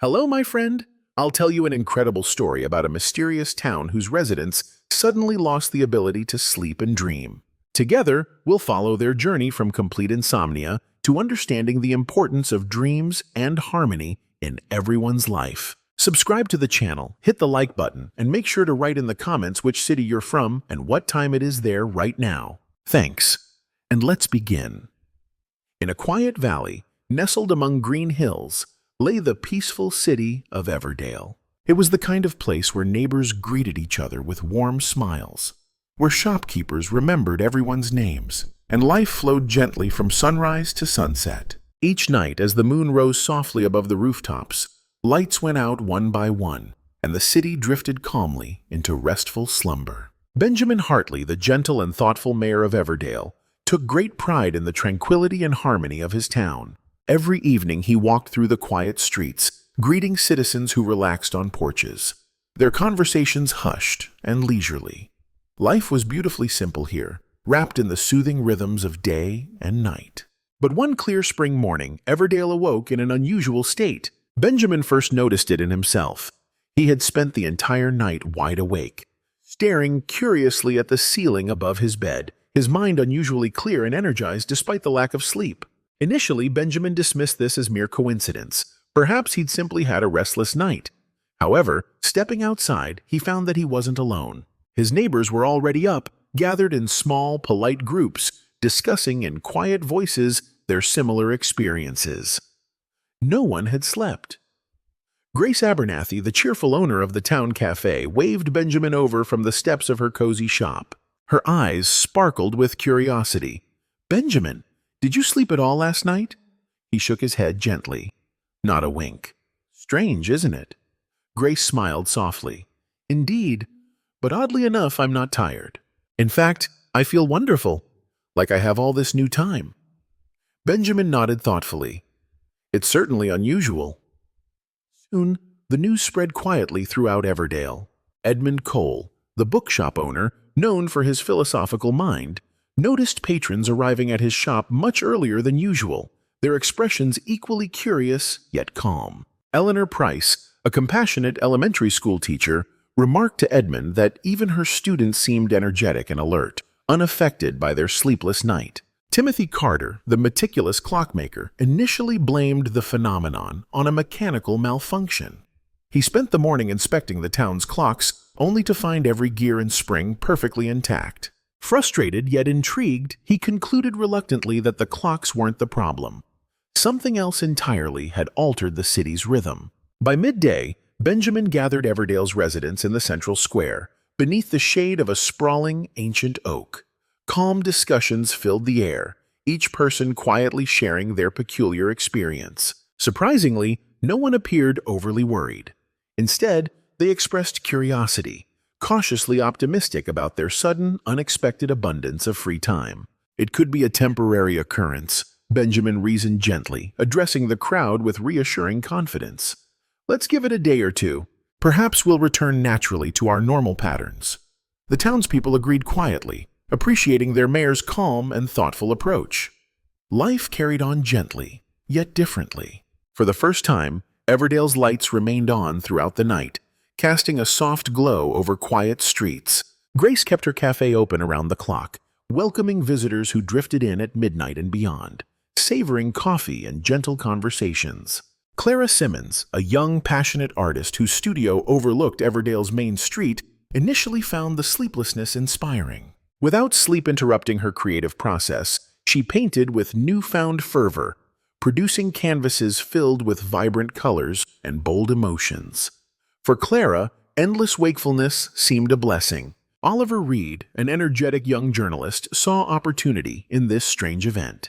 Hello, my friend. I'll tell you an incredible story about a mysterious town whose residents suddenly lost the ability to sleep and dream. Together, we'll follow their journey from complete insomnia to understanding the importance of dreams and harmony in everyone's life. Subscribe to the channel, hit the like button, and make sure to write in the comments which city you're from and what time it is there right now. Thanks. And let's begin. In a quiet valley, nestled among green hills, lay the peaceful city of Everdale. It was the kind of place where neighbors greeted each other with warm smiles, where shopkeepers remembered everyone's names, and life flowed gently from sunrise to sunset. Each night, as the moon rose softly above the rooftops, lights went out one by one, and the city drifted calmly into restful slumber. Benjamin Hartley, the gentle and thoughtful mayor of Everdale, took great pride in the tranquility and harmony of his town. Every evening he walked through the quiet streets, greeting citizens who relaxed on porches. Their conversations hushed and leisurely. Life was beautifully simple here, wrapped in the soothing rhythms of day and night. But one clear spring morning, Everdale awoke in an unusual state. Benjamin first noticed it in himself. He had spent the entire night wide awake, staring curiously at the ceiling above his bed, his mind unusually clear and energized despite the lack of sleep. Initially, Benjamin dismissed this as mere coincidence. Perhaps he'd simply had a restless night. However, stepping outside, he found that he wasn't alone. His neighbors were already up, gathered in small, polite groups, discussing in quiet voices their similar experiences. No one had slept. Grace Abernathy, the cheerful owner of the town cafe, waved Benjamin over from the steps of her cozy shop. Her eyes sparkled with curiosity. "Benjamin, did you sleep at all last night?" He shook his head gently. Not a wink. "Strange, isn't it?" Grace smiled softly. "Indeed, but oddly enough, I'm not tired. In fact, I feel wonderful, like I have all this new time." Benjamin nodded thoughtfully. "It's certainly unusual." Soon, the news spread quietly throughout Everdale. Edmund Cole, the bookshop owner, known for his philosophical mind, noticed patrons arriving at his shop much earlier than usual, their expressions equally curious yet calm. Eleanor Price, a compassionate elementary school teacher, remarked to Edmund that even her students seemed energetic and alert, unaffected by their sleepless night. Timothy Carter, the meticulous clockmaker, initially blamed the phenomenon on a mechanical malfunction. He spent the morning inspecting the town's clocks, only to find every gear and spring perfectly intact. Frustrated yet intrigued, he concluded reluctantly that the clocks weren't the problem. Something else entirely had altered the city's rhythm. By midday, Benjamin gathered Everdale's residents in the central square, beneath the shade of a sprawling, ancient oak. Calm discussions filled the air, each person quietly sharing their peculiar experience. Surprisingly, no one appeared overly worried. Instead, they expressed curiosity, cautiously optimistic about their sudden, unexpected abundance of free time. "It could be a temporary occurrence," Benjamin reasoned gently, addressing the crowd with reassuring confidence. "Let's give it a day or two. Perhaps we'll return naturally to our normal patterns." The townspeople agreed quietly, appreciating their mayor's calm and thoughtful approach. Life carried on gently, yet differently. For the first time, Everdale's lights remained on throughout the night, casting a soft glow over quiet streets. Grace kept her cafe open around the clock, welcoming visitors who drifted in at midnight and beyond, savoring coffee and gentle conversations. Clara Simmons, a young, passionate artist whose studio overlooked Everdale's main street, initially found the sleeplessness inspiring. Without sleep interrupting her creative process, she painted with newfound fervor, producing canvases filled with vibrant colors and bold emotions. For Clara, endless wakefulness seemed a blessing. Oliver Reed, an energetic young journalist, saw opportunity in this strange event.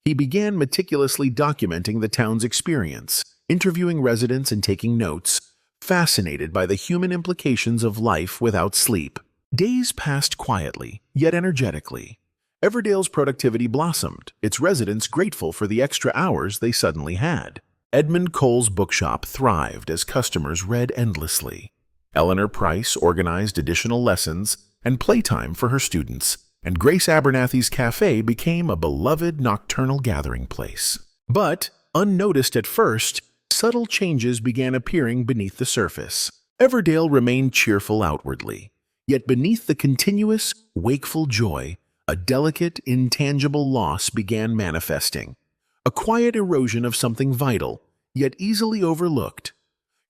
He began meticulously documenting the town's experience, interviewing residents and taking notes, fascinated by the human implications of life without sleep. Days passed quietly, yet energetically. Everdale's productivity blossomed, its residents grateful for the extra hours they suddenly had. Edmund Cole's bookshop thrived as customers read endlessly. Eleanor Price organized additional lessons and playtime for her students, and Grace Abernathy's cafe became a beloved nocturnal gathering place. But, unnoticed at first, subtle changes began appearing beneath the surface. Everdale remained cheerful outwardly, yet beneath the continuous, wakeful joy, a delicate, intangible loss began manifesting. A quiet erosion of something vital, yet easily overlooked.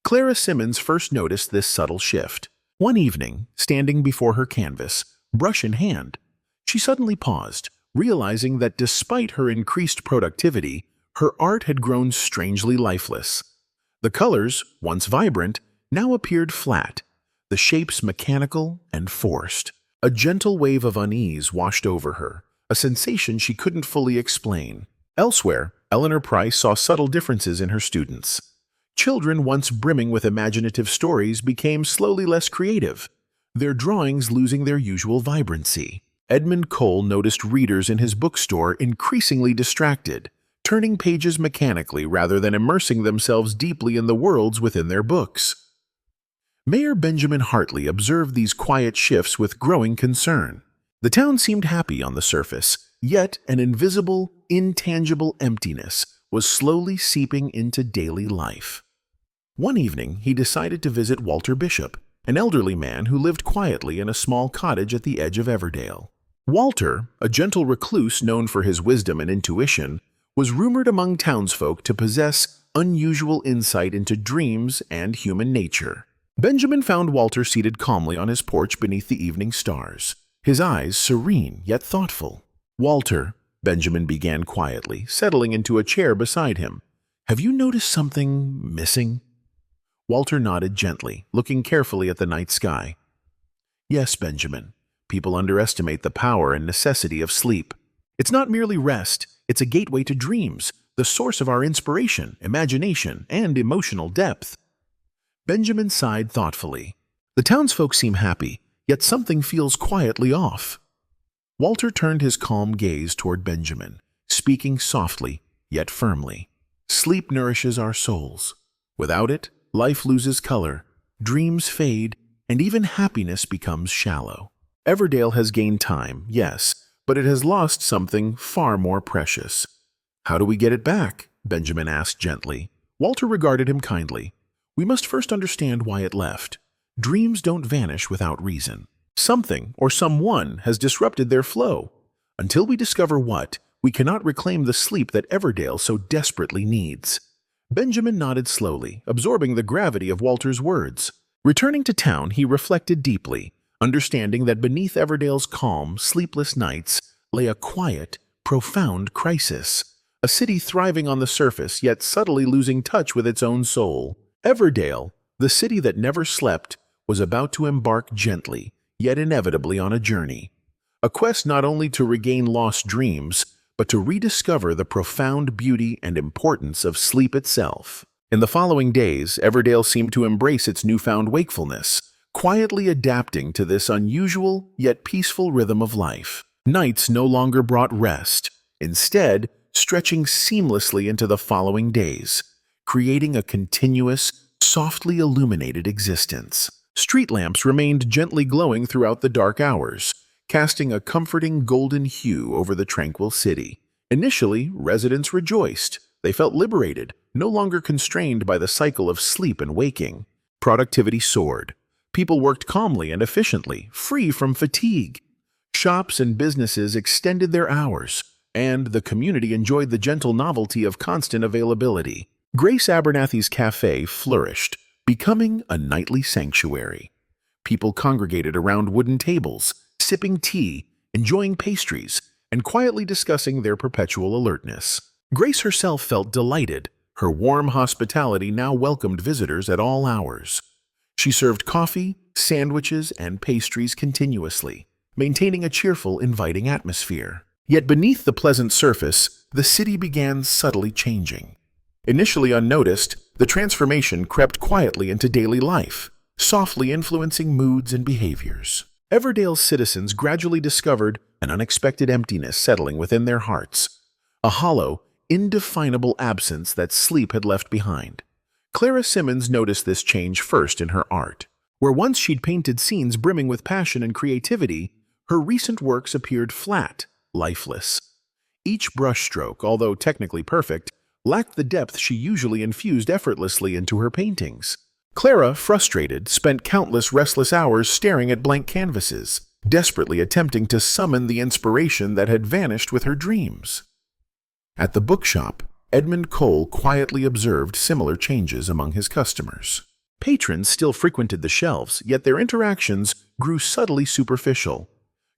Clara Simmons first noticed this subtle shift. One evening, standing before her canvas, brush in hand, she suddenly paused, realizing that despite her increased productivity, her art had grown strangely lifeless. The colors, once vibrant, now appeared flat, the shapes mechanical and forced. A gentle wave of unease washed over her, a sensation she couldn't fully explain. Elsewhere, Eleanor Price saw subtle differences in her students. Children once brimming with imaginative stories became slowly less creative, their drawings losing their usual vibrancy. Edmund Cole noticed readers in his bookstore increasingly distracted, turning pages mechanically rather than immersing themselves deeply in the worlds within their books. Mayor Benjamin Hartley observed these quiet shifts with growing concern. The town seemed happy on the surface, yet an invisible, intangible emptiness was slowly seeping into daily life. One evening, he decided to visit Walter Bishop, an elderly man who lived quietly in a small cottage at the edge of Everdale. Walter, a gentle recluse known for his wisdom and intuition, was rumored among townsfolk to possess unusual insight into dreams and human nature. Benjamin found Walter seated calmly on his porch beneath the evening stars, his eyes serene yet thoughtful. "Walter," Benjamin began quietly, settling into a chair beside him, "have you noticed something missing?" Walter nodded gently, looking carefully at the night sky. "Yes, Benjamin. People underestimate the power and necessity of sleep. It's not merely rest, it's a gateway to dreams, the source of our inspiration, imagination, and emotional depth." Benjamin sighed thoughtfully. The townsfolk seem happy, yet something feels quietly off. Walter turned his calm gaze toward Benjamin, speaking softly, yet firmly. "Sleep nourishes our souls. Without it, life loses color, dreams fade, and even happiness becomes shallow. Everdale has gained time, yes, but it has lost something far more precious." "How do we get it back?" Benjamin asked gently. Walter regarded him kindly. "We must first understand why it left. Dreams don't vanish without reason. Something or someone has disrupted their flow. Until we discover what, we cannot reclaim the sleep that Everdale so desperately needs." Benjamin nodded slowly, absorbing the gravity of Walter's words. Returning to town, he reflected deeply, understanding that beneath Everdale's calm, sleepless nights lay a quiet, profound crisis. A city thriving on the surface, yet subtly losing touch with its own soul. Everdale, the city that never slept, was about to embark gently, yet inevitably on a journey. A quest not only to regain lost dreams, but to rediscover the profound beauty and importance of sleep itself. In the following days, Everdale seemed to embrace its newfound wakefulness, quietly adapting to this unusual yet peaceful rhythm of life. Nights no longer brought rest, instead stretching seamlessly into the following days, creating a continuous, softly illuminated existence. Street lamps remained gently glowing throughout the dark hours, casting a comforting golden hue over the tranquil city. Initially, residents rejoiced. They felt liberated, no longer constrained by the cycle of sleep and waking. Productivity soared. People worked calmly and efficiently, free from fatigue. Shops and businesses extended their hours, and the community enjoyed the gentle novelty of constant availability. Grace Abernathy's cafe flourished, becoming a nightly sanctuary. People congregated around wooden tables, sipping tea, enjoying pastries, and quietly discussing their perpetual alertness. Grace herself felt delighted. Her warm hospitality now welcomed visitors at all hours. She served coffee, sandwiches, and pastries continuously, maintaining a cheerful, inviting atmosphere. Yet beneath the pleasant surface, the city began subtly changing. Initially unnoticed, the transformation crept quietly into daily life, softly influencing moods and behaviors. Everdale's citizens gradually discovered an unexpected emptiness settling within their hearts, a hollow, indefinable absence that sleep had left behind. Clara Simmons noticed this change first in her art. Where once she'd painted scenes brimming with passion and creativity, her recent works appeared flat, lifeless. Each brushstroke, although technically perfect, lacked the depth she usually infused effortlessly into her paintings. Clara, frustrated, spent countless restless hours staring at blank canvases, desperately attempting to summon the inspiration that had vanished with her dreams. At the bookshop, Edmund Cole quietly observed similar changes among his customers. Patrons still frequented the shelves, yet their interactions grew subtly superficial.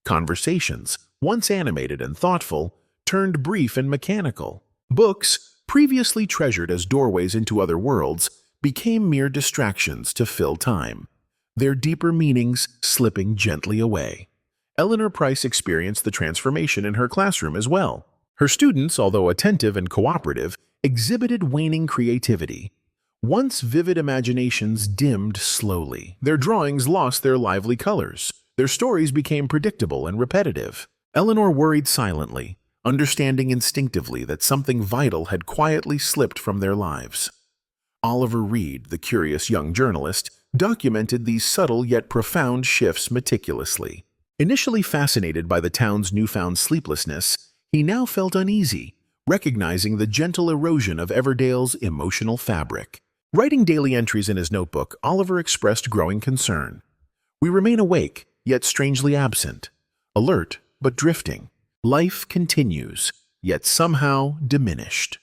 Conversations, once animated and thoughtful, turned brief and mechanical. Books, previously treasured as doorways into other worlds, became mere distractions to fill time, their deeper meanings slipping gently away. Eleanor Price experienced the transformation in her classroom as well. Her students, although attentive and cooperative, exhibited waning creativity. Once vivid imaginations dimmed slowly. Their drawings lost their lively colors. Their stories became predictable and repetitive. Eleanor worried silently, understanding instinctively that something vital had quietly slipped from their lives. Oliver Reed, the curious young journalist, documented these subtle yet profound shifts meticulously. Initially fascinated by the town's newfound sleeplessness, he now felt uneasy, recognizing the gentle erosion of Everdale's emotional fabric. Writing daily entries in his notebook, Oliver expressed growing concern. "We remain awake, yet strangely absent. Alert, but drifting. Life continues, yet somehow diminished."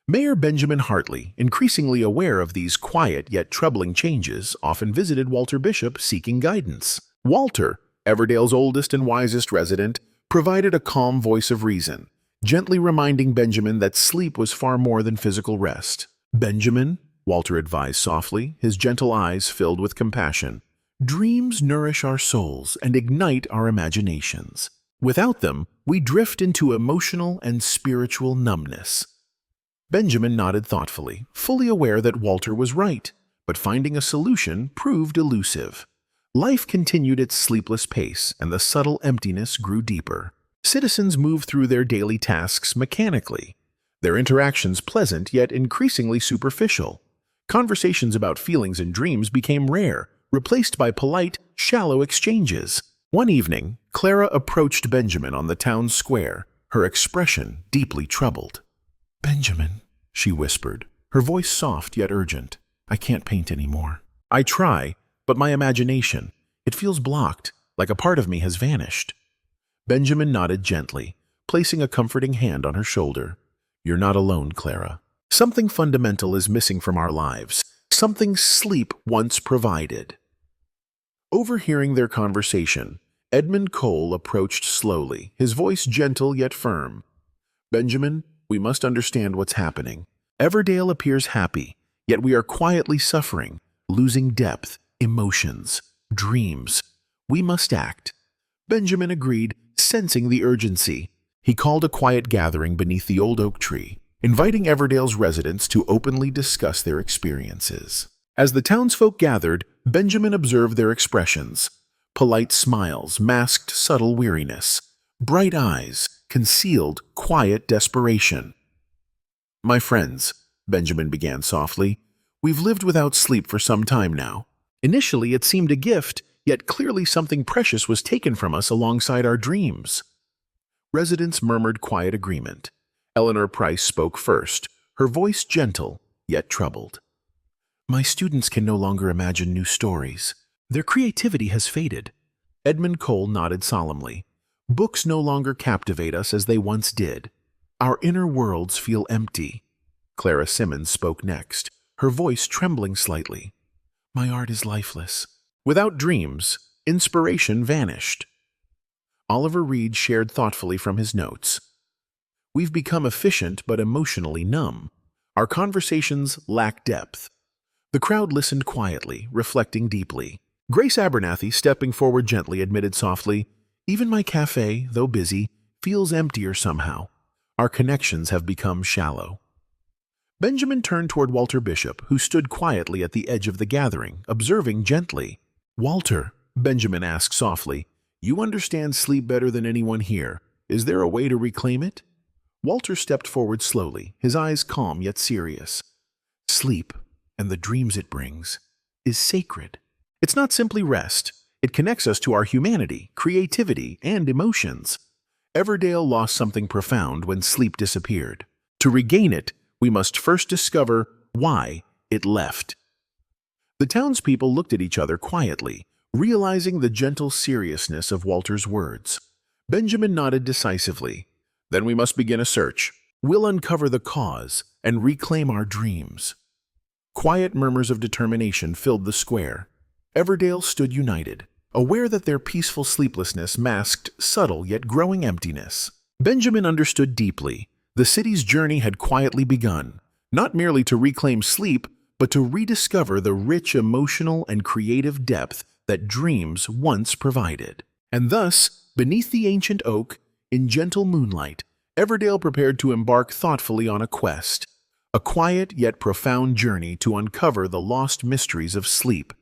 Mayor Benjamin Hartley, increasingly aware of these quiet yet troubling changes, often visited Walter Bishop seeking guidance. Walter, Everdale's oldest and wisest resident, provided a calm voice of reason, gently reminding Benjamin that sleep was far more than physical rest. "Benjamin," Walter advised softly, his gentle eyes filled with compassion, "dreams nourish our souls and ignite our imaginations. Without them, we drift into emotional and spiritual numbness." Benjamin nodded thoughtfully, fully aware that Walter was right, but finding a solution proved elusive. Life continued its sleepless pace, and the subtle emptiness grew deeper. Citizens moved through their daily tasks mechanically, their interactions pleasant yet increasingly superficial. Conversations about feelings and dreams became rare, replaced by polite, shallow exchanges. One evening, Clara approached Benjamin on the town square, her expression deeply troubled. "Benjamin," she whispered, her voice soft yet urgent, "I can't paint anymore. I try, but my imagination, it feels blocked, like a part of me has vanished." Benjamin nodded gently, placing a comforting hand on her shoulder. "You're not alone, Clara. Something fundamental is missing from our lives, something sleep once provided." Overhearing their conversation, Edmund Cole approached slowly, his voice gentle yet firm. "Benjamin, we must understand what's happening. Everdale appears happy, yet we are quietly suffering, losing depth, emotions, dreams. We must act." Benjamin agreed, sensing the urgency. He called a quiet gathering beneath the old oak tree, inviting Everdale's residents to openly discuss their experiences. As the townsfolk gathered, Benjamin observed their expressions. Polite smiles masked subtle weariness. Bright eyes concealed quiet desperation. "My friends," Benjamin began softly, "we've lived without sleep for some time now. Initially it seemed a gift, yet clearly something precious was taken from us alongside our dreams." Residents murmured quiet agreement. Eleanor Price spoke first, her voice gentle, yet troubled. "My students can no longer imagine new stories. Their creativity has faded." Edmund Cole nodded solemnly. "Books no longer captivate us as they once did. Our inner worlds feel empty." Clara Simmons spoke next, her voice trembling slightly. "My art is lifeless." Without dreams, inspiration vanished. Oliver Reed shared thoughtfully from his notes. "We've become efficient but emotionally numb. Our conversations lack depth." The crowd listened quietly, reflecting deeply. Grace Abernathy, stepping forward gently, admitted softly, "Even my cafe, though busy, feels emptier somehow. Our connections have become shallow." Benjamin turned toward Walter Bishop, who stood quietly at the edge of the gathering, observing gently. "Walter," Benjamin asked softly, "you understand sleep better than anyone here. Is there a way to reclaim it?" Walter stepped forward slowly, his eyes calm yet serious. "Sleep, and the dreams it brings, is sacred. It's not simply rest. It connects us to our humanity, creativity, and emotions. Everdale lost something profound when sleep disappeared. To regain it, we must first discover why it left. The townspeople looked at each other quietly, realizing the gentle seriousness of Walter's words. Benjamin nodded decisively. Then we must begin a search. We'll uncover the cause and reclaim our dreams. Quiet murmurs of determination filled the square. Everdale stood united, aware that their peaceful sleeplessness masked subtle yet growing emptiness. Benjamin understood deeply. The city's journey had quietly begun, not merely to reclaim sleep, but to rediscover the rich emotional and creative depth that dreams once provided. And thus, beneath the ancient oak, in gentle moonlight, Everdale prepared to embark thoughtfully on a quest, a quiet yet profound journey to uncover the lost mysteries of sleep,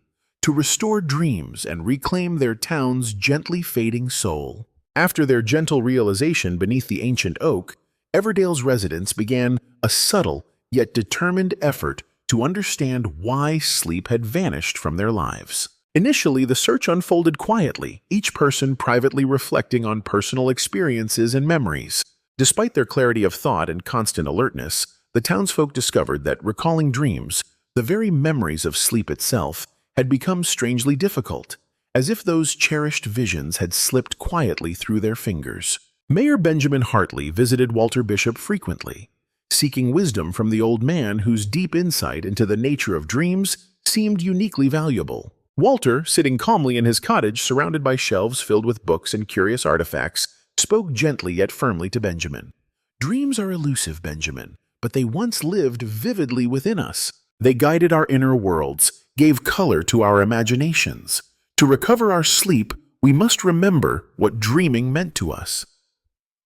to restore dreams and reclaim their town's gently fading soul. After their gentle realization beneath the ancient oak, Everdale's residents began a subtle yet determined effort to understand why sleep had vanished from their lives. Initially, the search unfolded quietly, each person privately reflecting on personal experiences and memories. Despite their clarity of thought and constant alertness, the townsfolk discovered that recalling dreams, the very memories of sleep itself, had become strangely difficult, as if those cherished visions had slipped quietly through their fingers. Mayor Benjamin Hartley visited Walter Bishop frequently, seeking wisdom from the old man whose deep insight into the nature of dreams seemed uniquely valuable. Walter, sitting calmly in his cottage surrounded by shelves filled with books and curious artifacts, spoke gently yet firmly to Benjamin. Dreams are elusive, Benjamin, but they once lived vividly within us. They guided our inner worlds, gave color to our imaginations. To recover our sleep, we must remember what dreaming meant to us.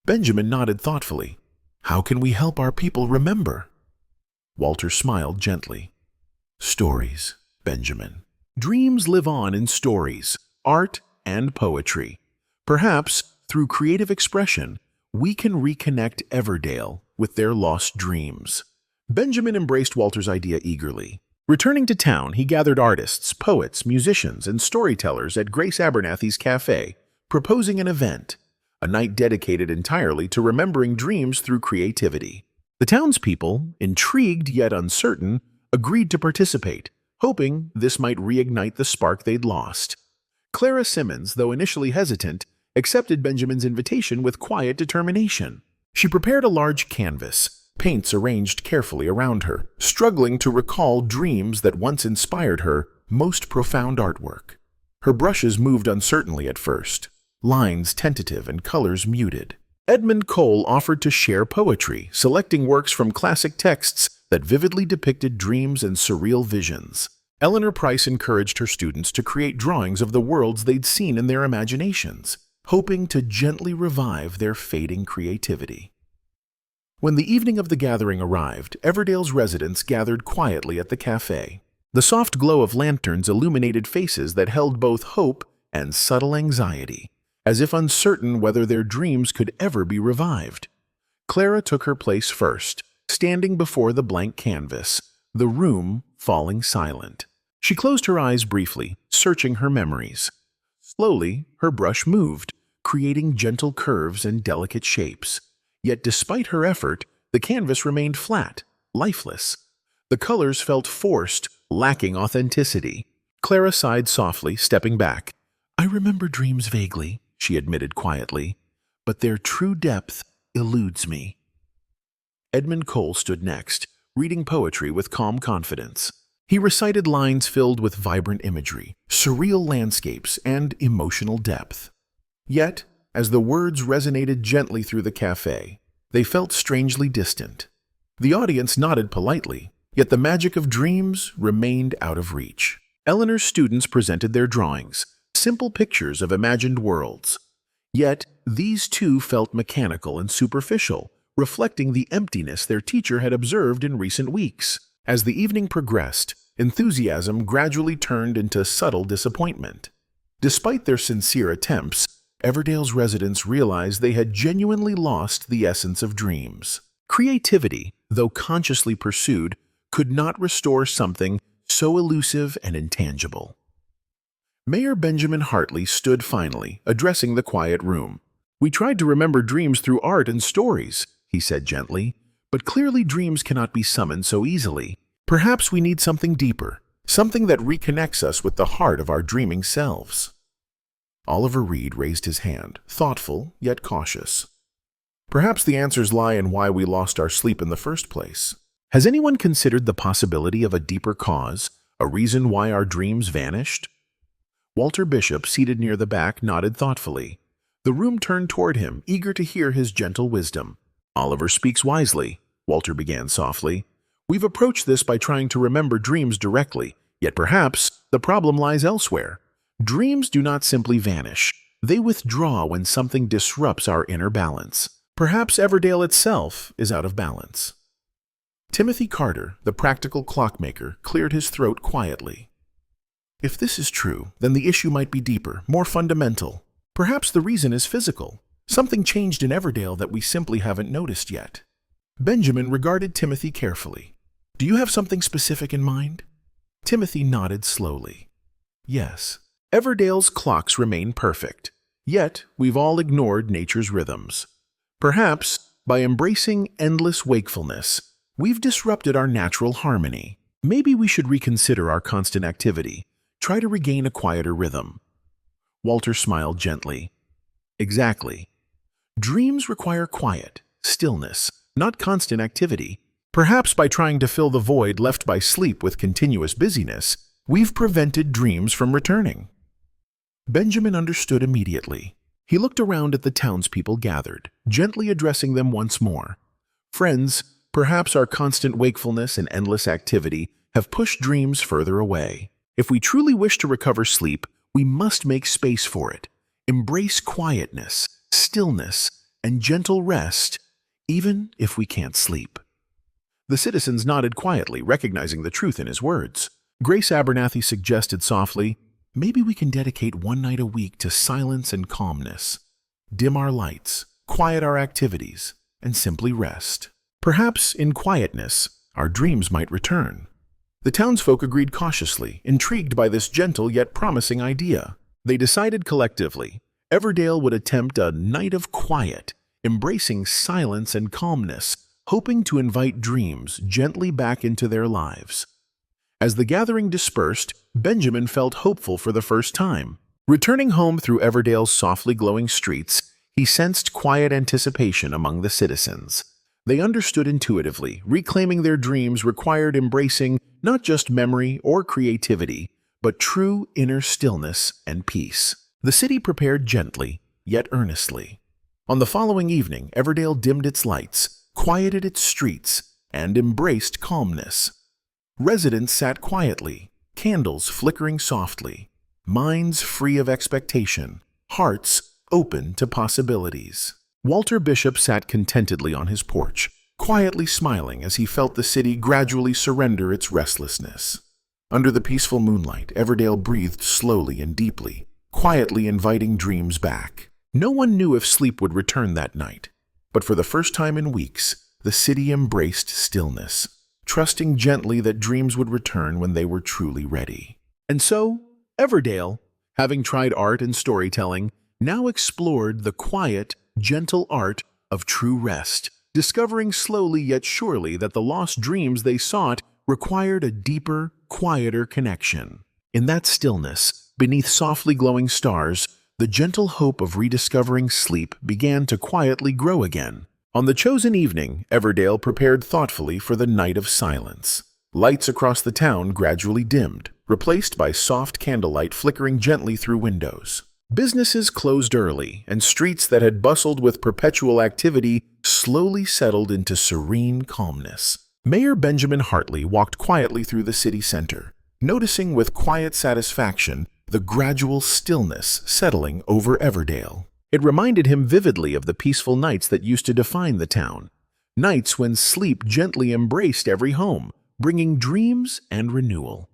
Benjamin nodded thoughtfully. How can we help our people remember? Walter smiled gently. Stories, Benjamin. Dreams live on in stories, art, and poetry. Perhaps, through creative expression, we can reconnect Everdale with their lost dreams. Benjamin embraced Walter's idea eagerly. Returning to town, he gathered artists, poets, musicians, and storytellers at Grace Abernathy's cafe, proposing an event, a night dedicated entirely to remembering dreams through creativity. The townspeople, intrigued yet uncertain, agreed to participate, hoping this might reignite the spark they'd lost. Clara Simmons, though initially hesitant, accepted Benjamin's invitation with quiet determination. She prepared a large canvas, paints arranged carefully around her, struggling to recall dreams that once inspired her most profound artwork. Her brushes moved uncertainly at first, lines tentative and colors muted. Edmund Cole offered to share poetry, selecting works from classic texts that vividly depicted dreams and surreal visions. Eleanor Price encouraged her students to create drawings of the worlds they'd seen in their imaginations, hoping to gently revive their fading creativity. When the evening of the gathering arrived, Everdale's residents gathered quietly at the cafe. The soft glow of lanterns illuminated faces that held both hope and subtle anxiety, as if uncertain whether their dreams could ever be revived. Clara took her place first, standing before the blank canvas, the room falling silent. She closed her eyes briefly, searching her memories. Slowly, her brush moved, creating gentle curves and delicate shapes. Yet despite her effort, the canvas remained flat, lifeless. The colors felt forced, lacking authenticity. Clara sighed softly, stepping back. "I remember dreams vaguely," she admitted quietly, "but their true depth eludes me." Edmund Cole stood next, reading poetry with calm confidence. He recited lines filled with vibrant imagery, surreal landscapes, and emotional depth. Yet, as the words resonated gently through the cafe, they felt strangely distant. The audience nodded politely, yet the magic of dreams remained out of reach. Eleanor's students presented their drawings, simple pictures of imagined worlds. Yet, these too felt mechanical and superficial, reflecting the emptiness their teacher had observed in recent weeks. As the evening progressed, enthusiasm gradually turned into subtle disappointment. Despite their sincere attempts, Everdale's residents realized they had genuinely lost the essence of dreams. Creativity, though consciously pursued, could not restore something so elusive and intangible. Mayor Benjamin Hartley stood finally, addressing the quiet room. "We tried to remember dreams through art and stories," he said gently, But clearly dreams cannot be summoned so easily. Perhaps we need something deeper, something that reconnects us with the heart of our dreaming selves. Oliver Reed raised his hand, thoughtful yet cautious. Perhaps the answers lie in why we lost our sleep in the first place. Has anyone considered the possibility of a deeper cause, a reason why our dreams vanished? Walter Bishop, seated near the back, nodded thoughtfully. The room turned toward him, eager to hear his gentle wisdom. Oliver speaks wisely, Walter began softly. We've approached this by trying to remember dreams directly, yet perhaps the problem lies elsewhere. Dreams do not simply vanish. They withdraw when something disrupts our inner balance. Perhaps Everdale itself is out of balance. Timothy Carter, the practical clockmaker, cleared his throat quietly. If this is true, then the issue might be deeper, more fundamental. Perhaps the reason is physical. Something changed in Everdale that we simply haven't noticed yet. Benjamin regarded Timothy carefully. Do you have something specific in mind? Timothy nodded slowly. Yes. Everdale's clocks remain perfect. Yet, we've all ignored nature's rhythms. Perhaps, by embracing endless wakefulness, we've disrupted our natural harmony. Maybe we should reconsider our constant activity, try to regain a quieter rhythm. Walter smiled gently. Exactly. Dreams require quiet, stillness, not constant activity. Perhaps by trying to fill the void left by sleep with continuous busyness, we've prevented dreams from returning. Benjamin understood immediately. He looked around at the townspeople gathered, gently addressing them once more. Friends, perhaps our constant wakefulness and endless activity have pushed dreams further away. If we truly wish to recover sleep, we must make space for it. Embrace quietness, stillness, and gentle rest, even if we can't sleep. The citizens nodded quietly, recognizing the truth in his words. Grace Abernathy suggested softly, maybe we can dedicate one night a week to silence and calmness. Dim our lights, quiet our activities, and simply rest. Perhaps in quietness, our dreams might return. The townsfolk agreed cautiously, intrigued by this gentle yet promising idea. They decided collectively, Everdale would attempt a night of quiet, embracing silence and calmness, hoping to invite dreams gently back into their lives. As the gathering dispersed, Benjamin felt hopeful for the first time. Returning home through Everdale's softly glowing streets, he sensed quiet anticipation among the citizens. They understood intuitively, reclaiming their dreams required embracing not just memory or creativity, but true inner stillness and peace. The city prepared gently, yet earnestly. On the following evening, Everdale dimmed its lights, quieted its streets, and embraced calmness. Residents sat quietly, candles flickering softly, minds free of expectation, hearts open to possibilities. Walter Bishop sat contentedly on his porch, quietly smiling as he felt the city gradually surrender its restlessness. Under the peaceful moonlight, Everdale breathed slowly and deeply, quietly inviting dreams back. No one knew if sleep would return that night, but for the first time in weeks, the city embraced stillness, trusting gently that dreams would return when they were truly ready. And so, Everdale, having tried art and storytelling, now explored the quiet, gentle art of true rest, discovering slowly yet surely that the lost dreams they sought required a deeper, quieter connection. In that stillness, beneath softly glowing stars, the gentle hope of rediscovering sleep began to quietly grow again. On the chosen evening, Everdale prepared thoughtfully for the night of silence. Lights across the town gradually dimmed, replaced by soft candlelight flickering gently through windows. Businesses closed early, and streets that had bustled with perpetual activity slowly settled into serene calmness. Mayor Benjamin Hartley walked quietly through the city center, noticing with quiet satisfaction the gradual stillness settling over Everdale. It reminded him vividly of the peaceful nights that used to define the town, nights when sleep gently embraced every home, bringing dreams and renewal.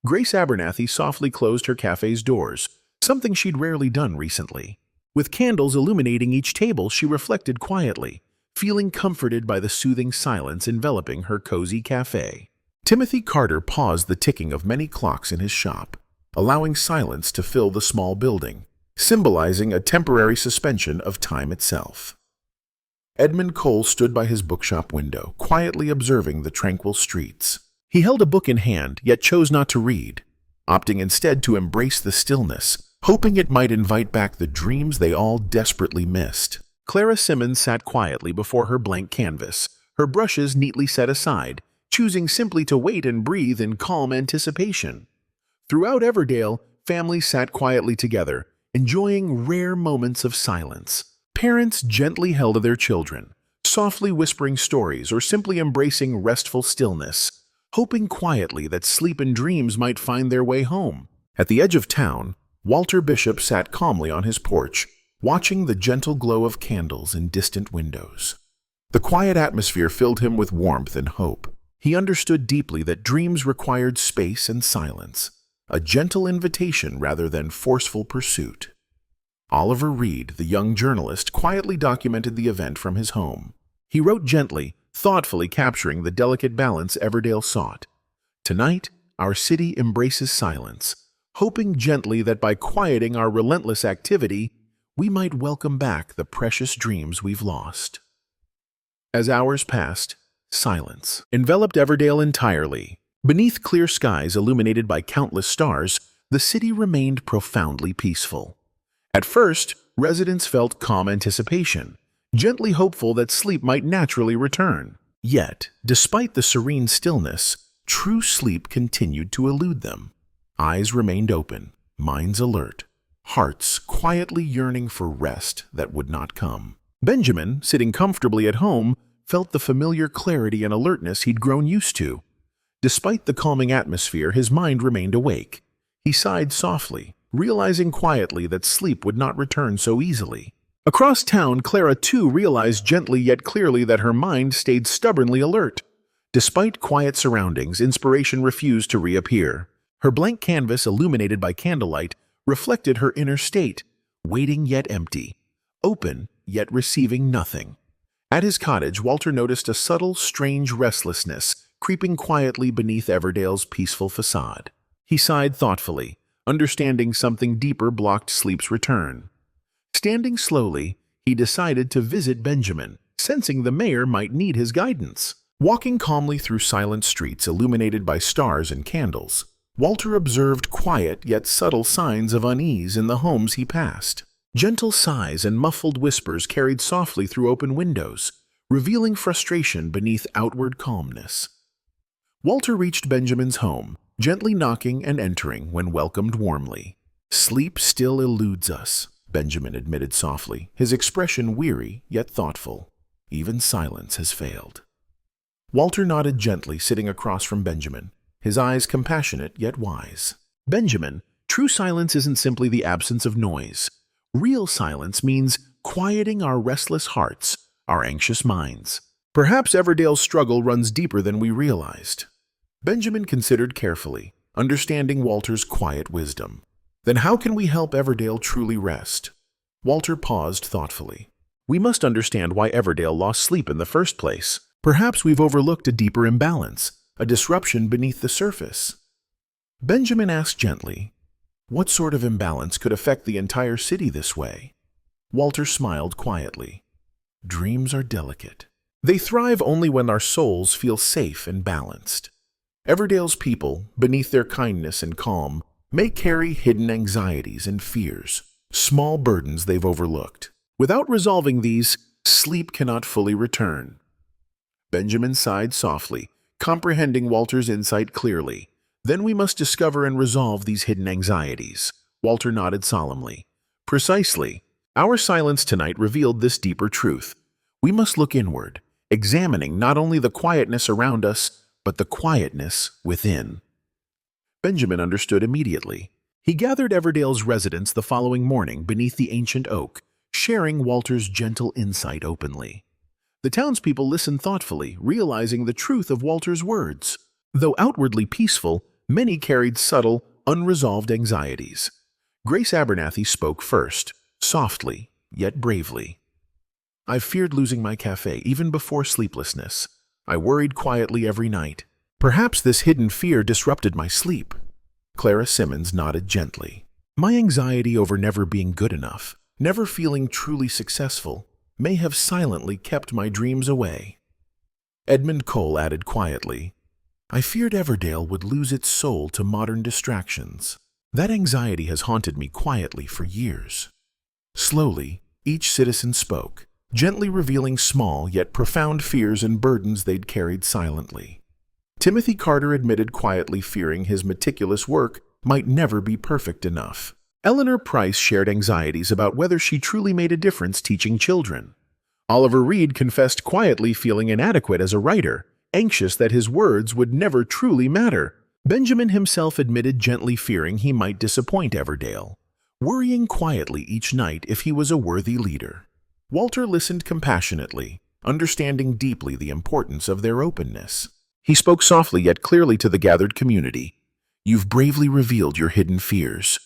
Grace Abernathy softly closed her cafe's doors, something she'd rarely done recently. With candles illuminating each table, she reflected quietly, feeling comforted by the soothing silence enveloping her cozy cafe. Timothy Carter paused the ticking of many clocks in his shop, allowing silence to fill the small building, symbolizing a temporary suspension of time itself. Edmund Cole stood by his bookshop window, quietly observing the tranquil streets. He held a book in hand, yet chose not to read, opting instead to embrace the stillness, hoping it might invite back the dreams they all desperately missed. Clara Simmons sat quietly before her blank canvas, her brushes neatly set aside, choosing simply to wait and breathe in calm anticipation. Throughout Everdale, families sat quietly together, enjoying rare moments of silence. Parents gently held their children, softly whispering stories or simply embracing restful stillness, hoping quietly that sleep and dreams might find their way home. At the edge of town, Walter Bishop sat calmly on his porch, watching the gentle glow of candles in distant windows. The quiet atmosphere filled him with warmth and hope. He understood deeply that dreams required space and silence, a gentle invitation rather than forceful pursuit. Oliver Reed, the young journalist, quietly documented the event from his home. He wrote gently, thoughtfully capturing the delicate balance Everdale sought. Tonight, our city embraces silence, hoping gently that by quieting our relentless activity, we might welcome back the precious dreams we've lost. As hours passed, silence enveloped Everdale entirely. Beneath clear skies illuminated by countless stars, the city remained profoundly peaceful. At first, residents felt calm anticipation, gently hopeful that sleep might naturally return. Yet, despite the serene stillness, true sleep continued to elude them. Eyes remained open, minds alert, hearts quietly yearning for rest that would not come. Benjamin, sitting comfortably at home, felt the familiar clarity and alertness he'd grown used to. Despite the calming atmosphere, his mind remained awake. He sighed softly, realizing quietly that sleep would not return so easily. Across town, Clara too realized gently yet clearly that her mind stayed stubbornly alert. Despite quiet surroundings, inspiration refused to reappear. Her blank canvas, illuminated by candlelight, reflected her inner state, waiting yet empty, open yet receiving nothing. At his cottage, Walter noticed a subtle, strange restlessness creeping quietly beneath Everdale's peaceful facade. He sighed thoughtfully, understanding something deeper blocked sleep's return. Standing slowly, he decided to visit Benjamin, sensing the mayor might need his guidance. Walking calmly through silent streets illuminated by stars and candles, Walter observed quiet yet subtle signs of unease in the homes he passed. Gentle sighs and muffled whispers carried softly through open windows, revealing frustration beneath outward calmness. Walter reached Benjamin's home, gently knocking and entering when welcomed warmly. "Sleep still eludes us," Benjamin admitted softly, his expression weary yet thoughtful. "Even silence has failed." Walter nodded gently, sitting across from Benjamin, his eyes compassionate yet wise. "Benjamin, true silence isn't simply the absence of noise. Real silence means quieting our restless hearts, our anxious minds. Perhaps Everdale's struggle runs deeper than we realized." Benjamin considered carefully, understanding Walter's quiet wisdom. "Then how can we help Everdale truly rest?" Walter paused thoughtfully. "We must understand why Everdale lost sleep in the first place. Perhaps we've overlooked a deeper imbalance, a disruption beneath the surface." Benjamin asked gently, "What sort of imbalance could affect the entire city this way?" Walter smiled quietly. "Dreams are delicate. They thrive only when our souls feel safe and balanced. Everdale's people, beneath their kindness and calm, may carry hidden anxieties and fears, small burdens they've overlooked. Without resolving these, sleep cannot fully return." Benjamin sighed softly, comprehending Walter's insight clearly. "Then we must discover and resolve these hidden anxieties." Walter nodded solemnly. "Precisely. Our silence tonight revealed this deeper truth. We must look inward, examining not only the quietness around us, but the quietness within." Benjamin understood immediately. He gathered Everdale's residents the following morning beneath the ancient oak, sharing Walter's gentle insight openly. The townspeople listened thoughtfully, realizing the truth of Walter's words. Though outwardly peaceful, many carried subtle, unresolved anxieties. Grace Abernathy spoke first, softly, yet bravely. "I've feared losing my cafe even before sleeplessness. I worried quietly every night. Perhaps this hidden fear disrupted my sleep." Clara Simmons nodded gently. "My anxiety over never being good enough, never feeling truly successful, may have silently kept my dreams away. Edmund Cole added quietly, I feared Everdale would lose its soul to modern distractions. That anxiety has haunted me quietly for years. Slowly, each citizen spoke, gently revealing small yet profound fears and burdens they'd carried silently. Timothy Carter admitted quietly fearing his meticulous work might never be perfect enough. Eleanor Price shared anxieties about whether she truly made a difference teaching children. Oliver Reed confessed quietly feeling inadequate as a writer, anxious that his words would never truly matter. Benjamin himself admitted gently fearing he might disappoint Everdale, worrying quietly each night if he was a worthy leader. Walter listened compassionately, understanding deeply the importance of their openness. He spoke softly yet clearly to the gathered community. You've bravely revealed your hidden fears.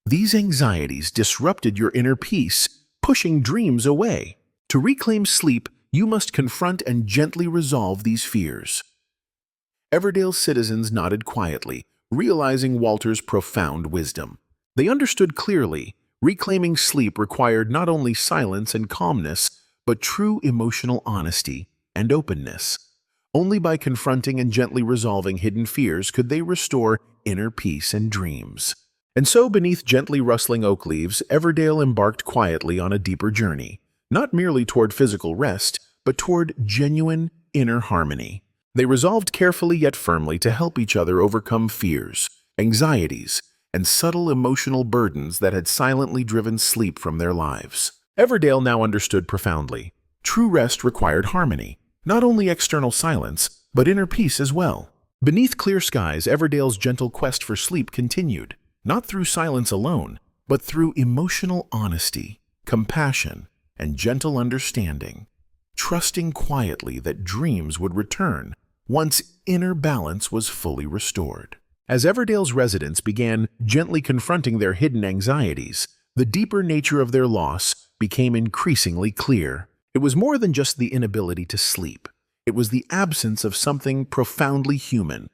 These anxieties disrupted your inner peace, pushing dreams away. To reclaim sleep, you must confront and gently resolve these fears. Everdale's citizens nodded quietly, realizing Walter's profound wisdom. They understood clearly, reclaiming sleep required not only silence and calmness, but true emotional honesty and openness. Only by confronting and gently resolving hidden fears could they restore inner peace and dreams. And so, beneath gently rustling oak leaves, Everdale embarked quietly on a deeper journey, not merely toward physical rest, but toward genuine inner harmony. They resolved carefully yet firmly to help each other overcome fears, anxieties, and subtle emotional burdens that had silently driven sleep from their lives. Everdale now understood profoundly. True rest required harmony, not only external silence, but inner peace as well. Beneath clear skies, Everdale's gentle quest for sleep continued, not through silence alone, but through emotional honesty, compassion, and gentle understanding, trusting quietly that dreams would return once inner balance was fully restored. As Everdale's residents began gently confronting their hidden anxieties, the deeper nature of their loss became increasingly clear. It was more than just the inability to sleep. It was the absence of something profoundly human,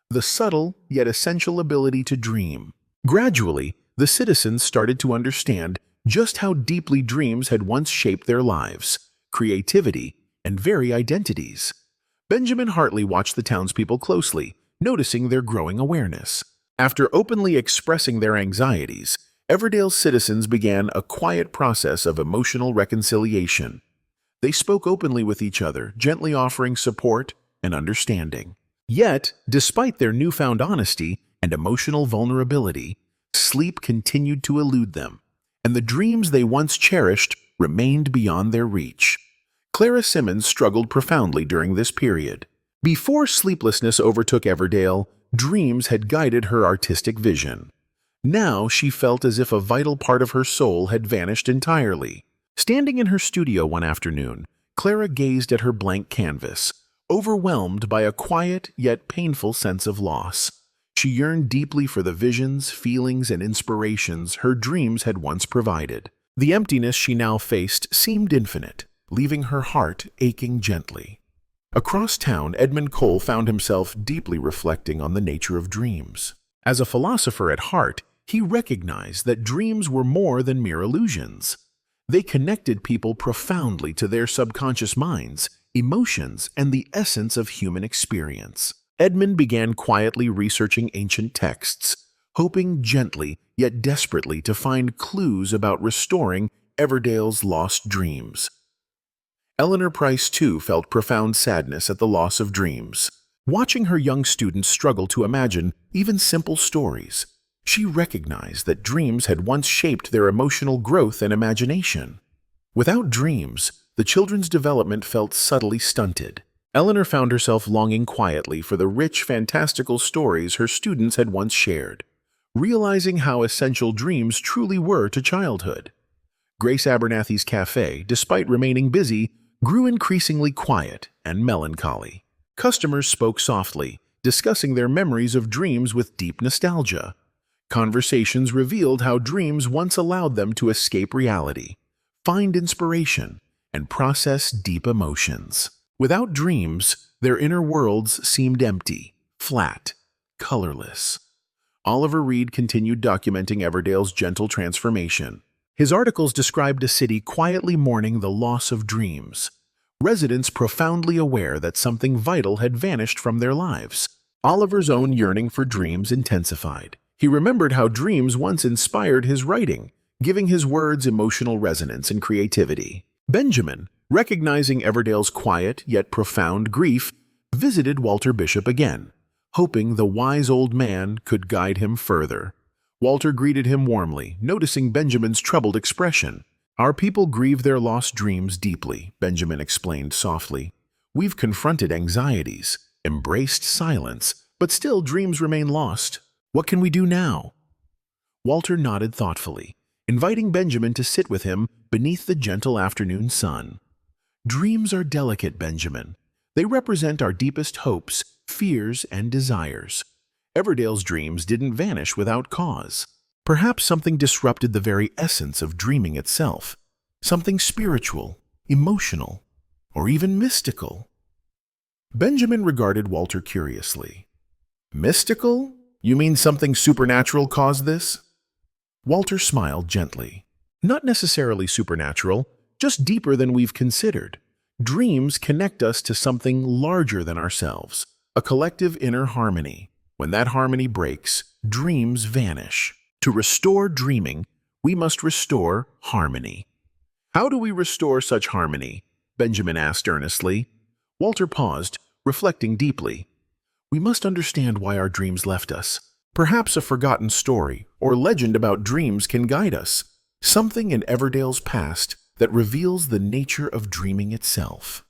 the subtle yet essential ability to dream. Gradually, the citizens started to understand just how deeply dreams had once shaped their lives, creativity, and very identities. Benjamin Hartley watched the townspeople closely, noticing their growing awareness. After openly expressing their anxieties, Everdale's citizens began a quiet process of emotional reconciliation. They spoke openly with each other, gently offering support and understanding. Yet, despite their newfound honesty and emotional vulnerability, sleep continued to elude them, and the dreams they once cherished remained beyond their reach. Clara Simmons struggled profoundly during this period. Before sleeplessness overtook Everdale, dreams had guided her artistic vision. Now she felt as if a vital part of her soul had vanished entirely. Standing in her studio one afternoon, Clara gazed at her blank canvas, overwhelmed by a quiet yet painful sense of loss. She yearned deeply for the visions, feelings, and inspirations her dreams had once provided. The emptiness she now faced seemed infinite, leaving her heart aching gently. Across town, Edmund Cole found himself deeply reflecting on the nature of dreams. As a philosopher at heart, he recognized that dreams were more than mere illusions. They connected people profoundly to their subconscious minds, emotions, and the essence of human experience. Edmund began quietly researching ancient texts, hoping gently yet desperately to find clues about restoring Everdale's lost dreams. Eleanor Price, too, felt profound sadness at the loss of dreams. Watching her young students struggle to imagine even simple stories, she recognized that dreams had once shaped their emotional growth and imagination. Without dreams, the children's development felt subtly stunted. Eleanor found herself longing quietly for the rich, fantastical stories her students had once shared, realizing how essential dreams truly were to childhood. Grace Abernathy's cafe, despite remaining busy, grew increasingly quiet and melancholy. Customers spoke softly, discussing their memories of dreams with deep nostalgia. Conversations revealed how dreams once allowed them to escape reality, find inspiration, and process deep emotions. Without dreams, their inner worlds seemed empty, flat, colorless. Oliver Reed continued documenting Everdale's gentle transformation. His articles described a city quietly mourning the loss of dreams, residents profoundly aware that something vital had vanished from their lives. Oliver's own yearning for dreams intensified. He remembered how dreams once inspired his writing, giving his words emotional resonance and creativity. Benjamin, recognizing Everdale's quiet yet profound grief, visited Walter Bishop again, hoping the wise old man could guide him further. Walter greeted him warmly, noticing Benjamin's troubled expression. "Our people grieve their lost dreams deeply," Benjamin explained softly. "We've confronted anxieties, embraced silence, but still dreams remain lost. What can we do now?" Walter nodded thoughtfully, inviting Benjamin to sit with him beneath the gentle afternoon sun. "Dreams are delicate, Benjamin. They represent our deepest hopes, fears, and desires. Everdale's dreams didn't vanish without cause. Perhaps something disrupted the very essence of dreaming itself. Something spiritual, emotional, or even mystical." Benjamin regarded Walter curiously. "Mystical? You mean something supernatural caused this?" Walter smiled gently. "Not necessarily supernatural, just deeper than we've considered. Dreams connect us to something larger than ourselves, a collective inner harmony. When that harmony breaks, dreams vanish. To restore dreaming, we must restore harmony." "How do we restore such harmony?" Benjamin asked earnestly. Walter paused, reflecting deeply. "We must understand why our dreams left us. Perhaps a forgotten story or legend about dreams can guide us. Something in Everdale's past that reveals the nature of dreaming itself."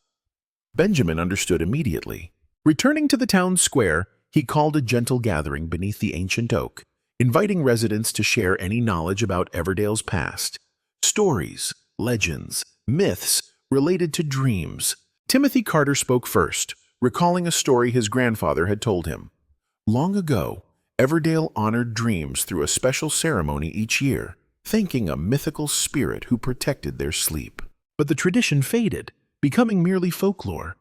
Benjamin understood immediately. Returning to the town square, he called a gentle gathering beneath the ancient oak, inviting residents to share any knowledge about Everdale's past. Stories, legends, myths related to dreams. Timothy Carter spoke first, recalling a story his grandfather had told him. Long ago, Everdale honored dreams through a special ceremony each year, thanking a mythical spirit who protected their sleep. But the tradition faded, becoming merely folklore.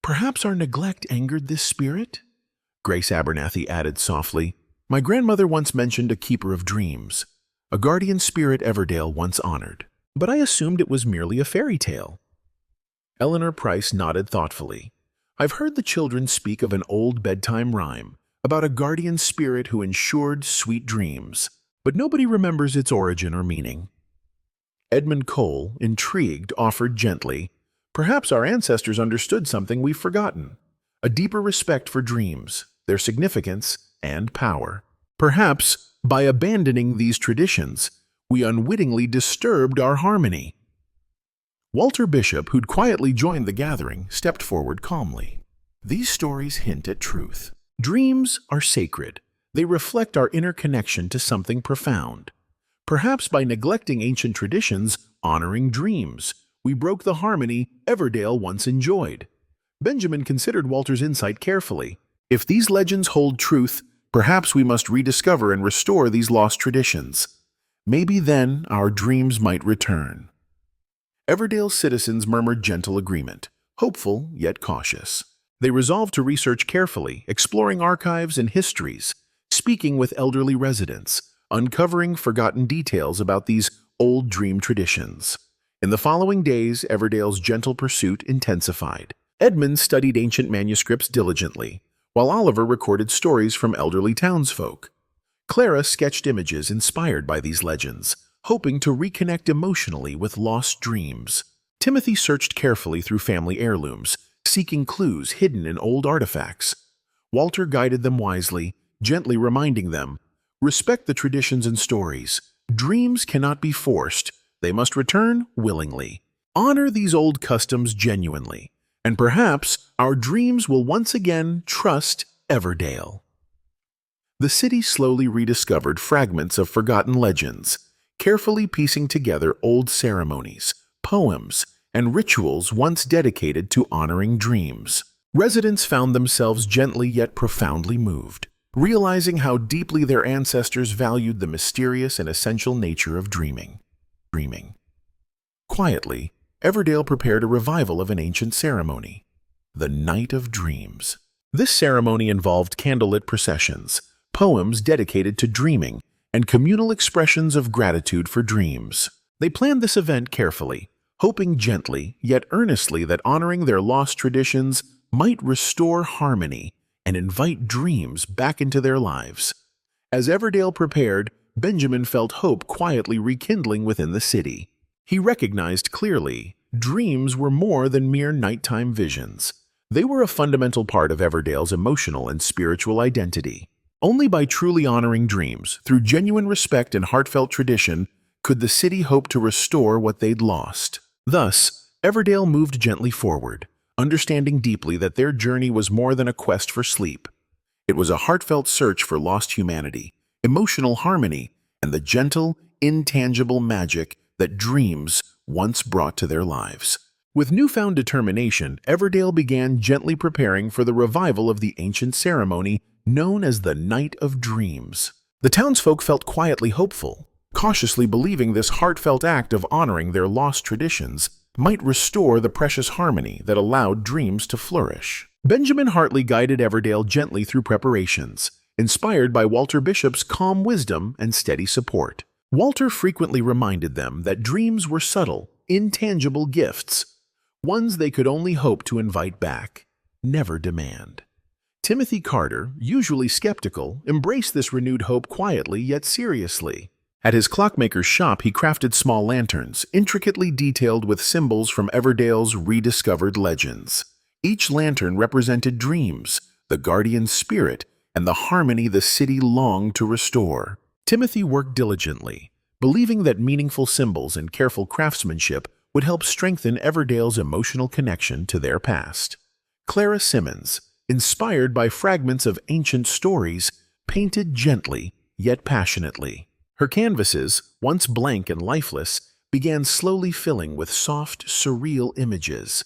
"Perhaps our neglect angered this spirit?" Grace Abernathy added softly. "My grandmother once mentioned a keeper of dreams, a guardian spirit Everdale once honored. But I assumed it was merely a fairy tale." Eleanor Price nodded thoughtfully. "I've heard the children speak of an old bedtime rhyme about a guardian spirit who ensured sweet dreams, but nobody remembers its origin or meaning." Edmund Cole, intrigued, offered gently, "Perhaps our ancestors understood something we've forgotten, a deeper respect for dreams, their significance, and power. Perhaps, by abandoning these traditions, we unwittingly disturbed our harmony." Walter Bishop, who'd quietly joined the gathering, stepped forward calmly. "These stories hint at truth. Dreams are sacred. They reflect our inner connection to something profound. Perhaps by neglecting ancient traditions, honoring dreams, we broke the harmony Everdale once enjoyed." Benjamin considered Walter's insight carefully. "If these legends hold truth, perhaps we must rediscover and restore these lost traditions. Maybe then our dreams might return." Everdale's citizens murmured gentle agreement, hopeful yet cautious. They resolved to research carefully, exploring archives and histories, speaking with elderly residents, uncovering forgotten details about these old dream traditions. In the following days, Everdale's gentle pursuit intensified. Edmund studied ancient manuscripts diligently, while Oliver recorded stories from elderly townsfolk. Clara sketched images inspired by these legends, hoping to reconnect emotionally with lost dreams. Timothy searched carefully through family heirlooms, seeking clues hidden in old artifacts. Walter guided them wisely, gently reminding them, "Respect the traditions and stories. Dreams cannot be forced. They must return willingly. Honor these old customs genuinely, and perhaps our dreams will once again trust Everdale." The city slowly rediscovered fragments of forgotten legends, carefully piecing together old ceremonies, poems, and rituals once dedicated to honoring dreams. Residents found themselves gently yet profoundly moved, realizing how deeply their ancestors valued the mysterious and essential nature of dreaming. Quietly, Everdale prepared a revival of an ancient ceremony, the Night of Dreams. This ceremony involved candlelit processions, poems dedicated to dreaming, and communal expressions of gratitude for dreams. They planned this event carefully, hoping gently yet earnestly that honoring their lost traditions might restore harmony and invite dreams back into their lives. As Everdale prepared, Benjamin felt hope quietly rekindling within the city. He recognized clearly dreams were more than mere nighttime visions. They were a fundamental part of Everdale's emotional and spiritual identity. Only by truly honoring dreams, through genuine respect and heartfelt tradition, could the city hope to restore what they'd lost. Thus, Everdale moved gently forward, understanding deeply that their journey was more than a quest for sleep. It was a heartfelt search for lost humanity, emotional harmony, and the gentle, intangible magic that dreams once brought to their lives. With newfound determination, Everdale began gently preparing for the revival of the ancient ceremony known as the Night of Dreams. The townsfolk felt quietly hopeful, cautiously believing this heartfelt act of honoring their lost traditions might restore the precious harmony that allowed dreams to flourish. Benjamin Hartley guided Everdale gently through preparations, inspired by Walter Bishop's calm wisdom and steady support. Walter frequently reminded them that dreams were subtle, intangible gifts, ones they could only hope to invite back, never demand. Timothy Carter, usually skeptical, embraced this renewed hope quietly yet seriously. At his clockmaker's shop, he crafted small lanterns, intricately detailed with symbols from Everdale's rediscovered legends. Each lantern represented dreams, the guardian spirit, and the harmony the city longed to restore. Timothy worked diligently, believing that meaningful symbols and careful craftsmanship would help strengthen Everdale's emotional connection to their past. Clara Simmons, inspired by fragments of ancient stories, painted gently yet passionately. Her canvases, once blank and lifeless, began slowly filling with soft, surreal images.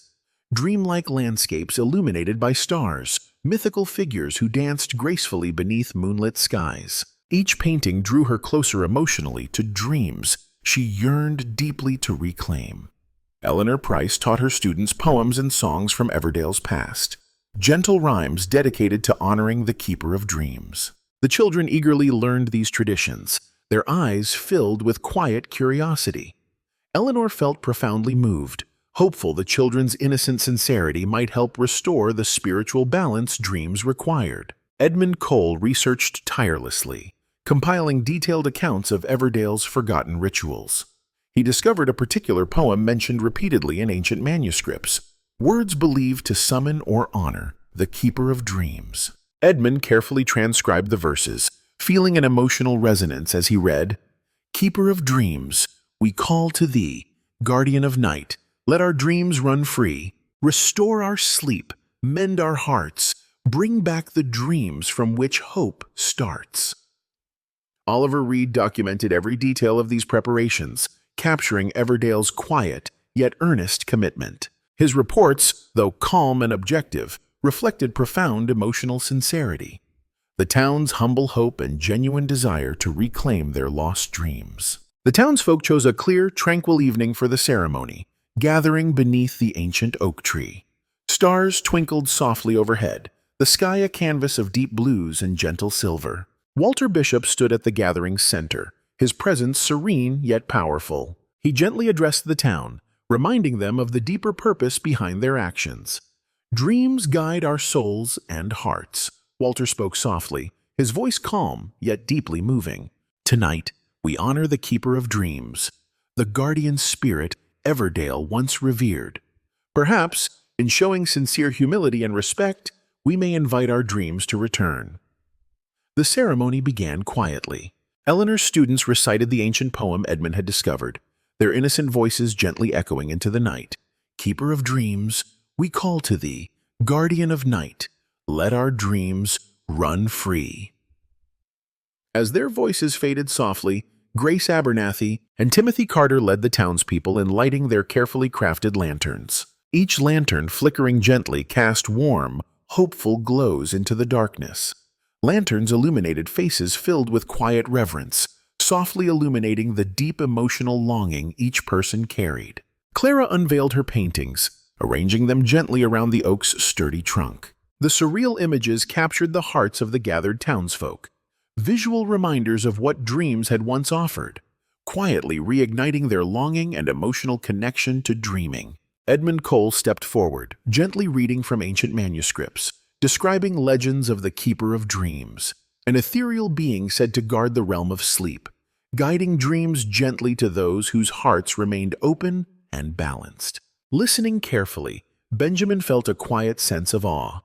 Dreamlike landscapes illuminated by stars, mythical figures who danced gracefully beneath moonlit skies. Each painting drew her closer emotionally to dreams she yearned deeply to reclaim. Eleanor Price taught her students poems and songs from Everdale's past, gentle rhymes dedicated to honoring the keeper of dreams. The children eagerly learned these traditions, their eyes filled with quiet curiosity. Eleanor felt profoundly moved, hopeful the children's innocent sincerity might help restore the spiritual balance dreams required. Edmund Cole researched tirelessly, compiling detailed accounts of Everdale's forgotten rituals. He discovered a particular poem mentioned repeatedly in ancient manuscripts, words believed to summon or honor the keeper of dreams. Edmund carefully transcribed the verses, feeling an emotional resonance as he read, "Keeper of dreams, we call to thee, guardian of night, let our dreams run free, restore our sleep, mend our hearts, bring back the dreams from which hope starts." Oliver Reed documented every detail of these preparations, capturing Everdale's quiet yet earnest commitment. His reports, though calm and objective, reflected profound emotional sincerity, the town's humble hope and genuine desire to reclaim their lost dreams. The townsfolk chose a clear, tranquil evening for the ceremony, gathering beneath the ancient oak tree. Stars twinkled softly overhead, the sky a canvas of deep blues and gentle silver. Walter Bishop stood at the gathering's center, his presence serene yet powerful. He gently addressed the town, reminding them of the deeper purpose behind their actions. "Dreams guide our souls and hearts," Walter spoke softly, his voice calm yet deeply moving. "Tonight, we honor the keeper of dreams, the guardian spirit Everdale once revered. Perhaps, in showing sincere humility and respect, we may invite our dreams to return." The ceremony began quietly. Eleanor's students recited the ancient poem Edmund had discovered, their innocent voices gently echoing into the night. "Keeper of dreams, we call to thee, guardian of night, let our dreams run free." As their voices faded softly, Grace Abernathy and Timothy Carter led the townspeople in lighting their carefully crafted lanterns. Each lantern, flickering gently, cast warm, hopeful glows into the darkness. Lanterns illuminated faces filled with quiet reverence, softly illuminating the deep emotional longing each person carried. Clara unveiled her paintings, arranging them gently around the oak's sturdy trunk. The surreal images captured the hearts of the gathered townsfolk, visual reminders of what dreams had once offered. quietly reigniting their longing and emotional connection to dreaming. Edmund Cole stepped forward, gently reading from ancient manuscripts, describing legends of the Keeper of Dreams, an ethereal being said to guard the realm of sleep, guiding dreams gently to those whose hearts remained open and balanced. Listening carefully, Benjamin felt a quiet sense of awe.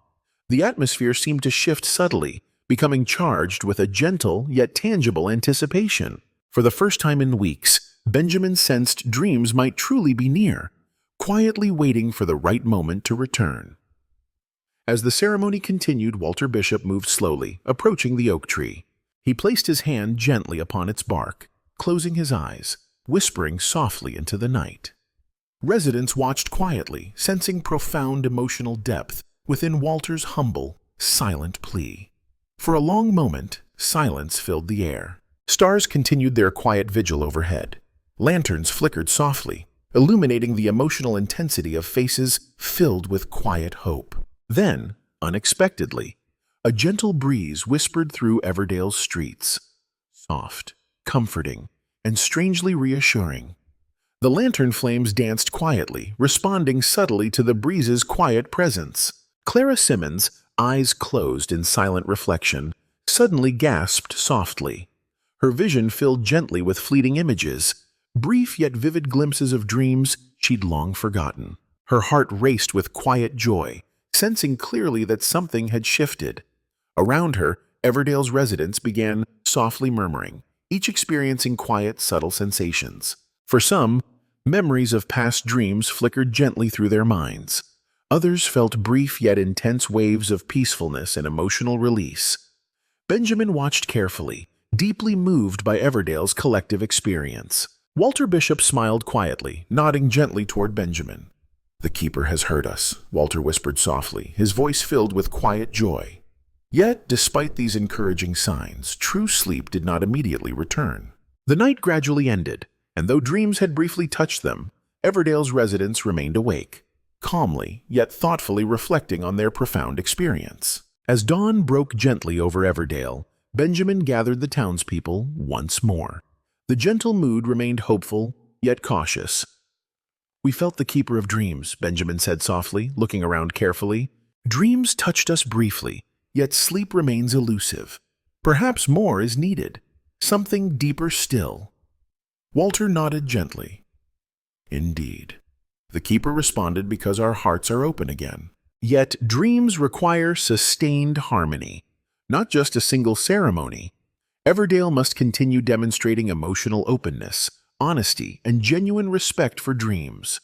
The atmosphere seemed to shift subtly, becoming charged with a gentle yet tangible anticipation. For the first time in weeks, Benjamin sensed dreams might truly be near, quietly waiting for the right moment to return. As the ceremony continued, Walter Bishop moved slowly, approaching the oak tree. He placed his hand gently upon its bark, closing his eyes, whispering softly into the night. Residents watched quietly, sensing profound emotional depth within Walter's humble, silent plea. For a long moment, silence filled the air. Stars continued their quiet vigil overhead. Lanterns flickered softly, illuminating the emotional intensity of faces filled with quiet hope. Then, unexpectedly, a gentle breeze whispered through Everdale's streets, soft, comforting, and strangely reassuring. The lantern flames danced quietly, responding subtly to the breeze's quiet presence. Clara Simmons, eyes closed in silent reflection, suddenly gasped softly. Her vision filled gently with fleeting images, brief yet vivid glimpses of dreams she'd long forgotten. Her heart raced with quiet joy, sensing clearly that something had shifted. Around her, Everdale's residents began softly murmuring, each experiencing quiet, subtle sensations. For some, memories of past dreams flickered gently through their minds. Others felt brief yet intense waves of peacefulness and emotional release. Benjamin watched carefully, deeply moved by Everdale's collective experience. Walter Bishop smiled quietly, nodding gently toward Benjamin. "The Keeper has heard us," Walter whispered softly, his voice filled with quiet joy. Yet, despite these encouraging signs, true sleep did not immediately return. The night gradually ended, and though dreams had briefly touched them, Everdale's residents remained awake, calmly yet thoughtfully reflecting on their profound experience. As dawn broke gently over Everdale, Benjamin gathered the townspeople once more. The gentle mood remained hopeful, yet cautious. "We felt the Keeper of Dreams," Benjamin said softly, looking around carefully. "Dreams touched us briefly, yet sleep remains elusive. Perhaps more is needed, something deeper still." Walter nodded gently. "Indeed. The Keeper responded because our hearts are open again. Yet dreams require sustained harmony, not just a single ceremony. Everdale must continue demonstrating emotional openness, honesty, and genuine respect for dreams."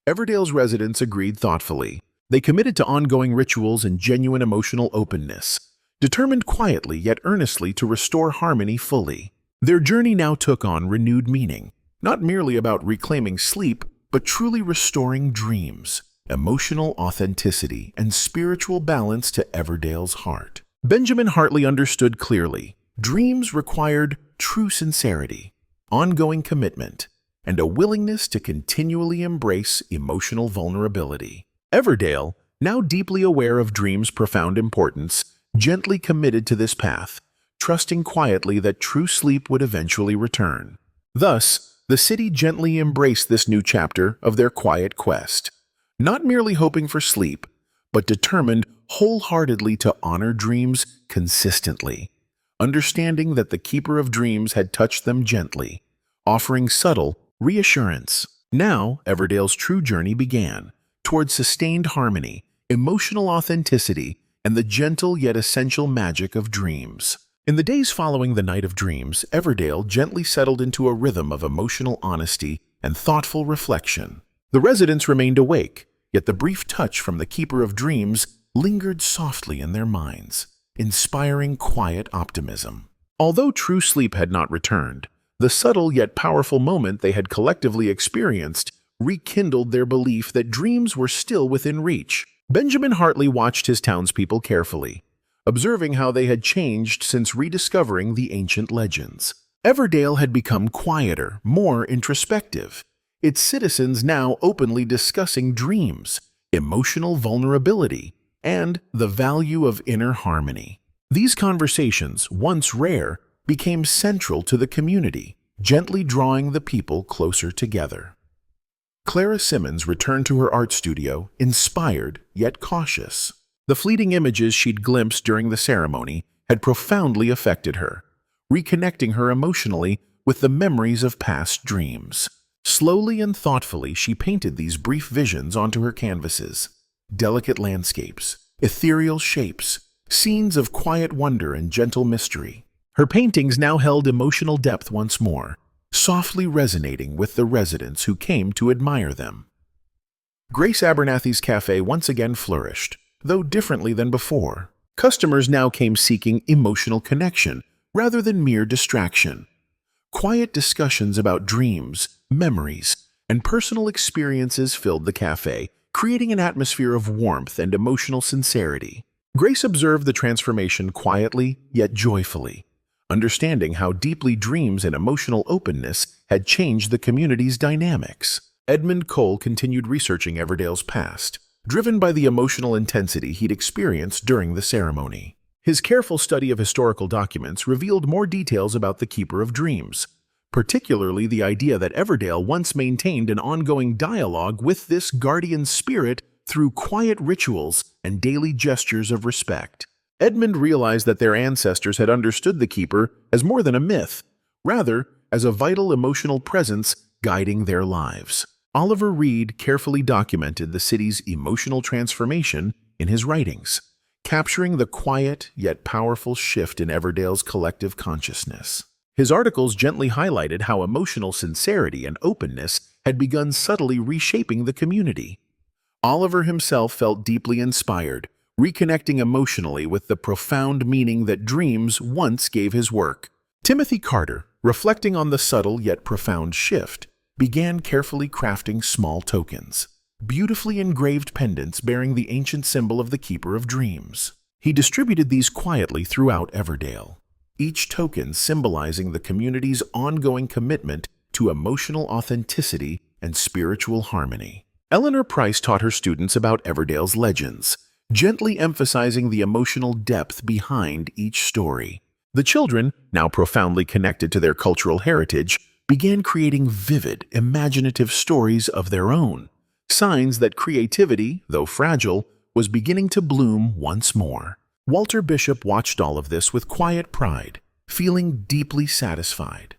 Everdale's residents agreed thoughtfully. They committed to ongoing rituals and genuine emotional openness, determined quietly yet earnestly to restore harmony fully. Their journey now took on renewed meaning, not merely about reclaiming sleep, but truly restoring dreams, emotional authenticity, and spiritual balance to Everdale's heart. Benjamin Hartley understood clearly. Dreams required true sincerity, ongoing commitment, and a willingness to continually embrace emotional vulnerability. Everdale, now deeply aware of dreams' profound importance, gently committed to this path, trusting quietly that true sleep would eventually return. Thus, the city gently embraced this new chapter of their quiet quest, not merely hoping for sleep, but determined wholeheartedly to honor dreams consistently, understanding that the Keeper of Dreams had touched them gently, offering subtle reassurance. Now, Everdale's true journey began, towards sustained harmony, emotional authenticity, and the gentle yet essential magic of dreams. In the days following the Night of Dreams, Everdale gently settled into a rhythm of emotional honesty and thoughtful reflection. The residents remained awake, yet the brief touch from the Keeper of Dreams lingered softly in their minds, inspiring quiet optimism. Although true sleep had not returned, the subtle yet powerful moment they had collectively experienced rekindled their belief that dreams were still within reach. Benjamin Hartley watched his townspeople carefully, observing how they had changed since rediscovering the ancient legends. Everdale had become quieter, more introspective, its citizens now openly discussing dreams, emotional vulnerability, and the value of inner harmony. These conversations, once rare, became central to the community, gently drawing the people closer together. Clara Simmons returned to her art studio, inspired yet cautious. The fleeting images she'd glimpsed during the ceremony had profoundly affected her, reconnecting her emotionally with the memories of past dreams. Slowly and thoughtfully, she painted these brief visions onto her canvases. Delicate landscapes, ethereal shapes, scenes of quiet wonder and gentle mystery. Her paintings now held emotional depth once more, softly resonating with the residents who came to admire them. Grace Abernathy's cafe once again flourished, though differently than before. Customers now came seeking emotional connection rather than mere distraction. Quiet discussions about dreams, memories, and personal experiences filled the cafe, creating an atmosphere of warmth and emotional sincerity. Grace observed the transformation quietly yet joyfully, understanding how deeply dreams and emotional openness had changed the community's dynamics. Edmund Cole continued researching Everdale's past, driven by the emotional intensity he'd experienced during the ceremony. His careful study of historical documents revealed more details about the Keeper of Dreams, particularly the idea that Everdale once maintained an ongoing dialogue with this guardian spirit through quiet rituals and daily gestures of respect. Edmund realized that their ancestors had understood the Keeper as more than a myth, rather as a vital emotional presence guiding their lives. Oliver Reed carefully documented the city's emotional transformation in his writings, capturing the quiet yet powerful shift in Everdale's collective consciousness. His articles gently highlighted how emotional sincerity and openness had begun subtly reshaping the community. Oliver himself felt deeply inspired, reconnecting emotionally with the profound meaning that dreams once gave his work. Timothy Carter, reflecting on the subtle yet profound shift, began carefully crafting small tokens, beautifully engraved pendants bearing the ancient symbol of the Keeper of Dreams. He distributed these quietly throughout Everdale, each token symbolizing the community's ongoing commitment to emotional authenticity and spiritual harmony. Eleanor Price taught her students about Everdale's legends, gently emphasizing the emotional depth behind each story. The children, now profoundly connected to their cultural heritage, began creating vivid, imaginative stories of their own, signs that creativity, though fragile, was beginning to bloom once more. Walter Bishop watched all of this with quiet pride, feeling deeply satisfied.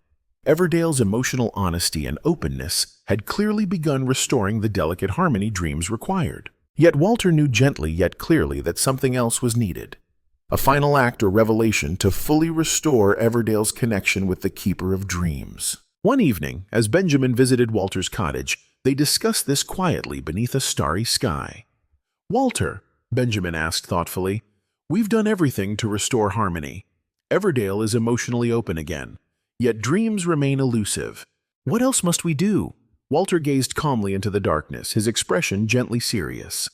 Everdale's emotional honesty and openness had clearly begun restoring the delicate harmony dreams required. Yet Walter knew gently yet clearly that something else was needed. A final act or revelation to fully restore Everdale's connection with the Keeper of Dreams. One evening, as Benjamin visited Walter's cottage, they discussed this quietly beneath a starry sky. "Walter," Benjamin asked thoughtfully, "we've done everything to restore harmony. Everdale is emotionally open again, yet dreams remain elusive. What else must we do?" Walter gazed calmly into the darkness, his expression gently serious.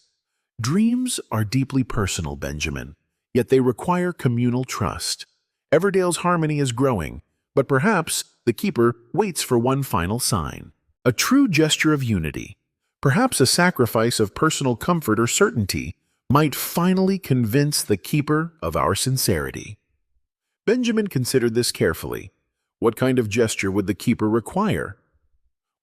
"Dreams are deeply personal, Benjamin, yet they require communal trust. Everdale's harmony is growing, but perhaps the Keeper waits for one final sign. A true gesture of unity, perhaps a sacrifice of personal comfort or certainty, might finally convince the Keeper of our sincerity." Benjamin considered this carefully. What kind of gesture would the Keeper require?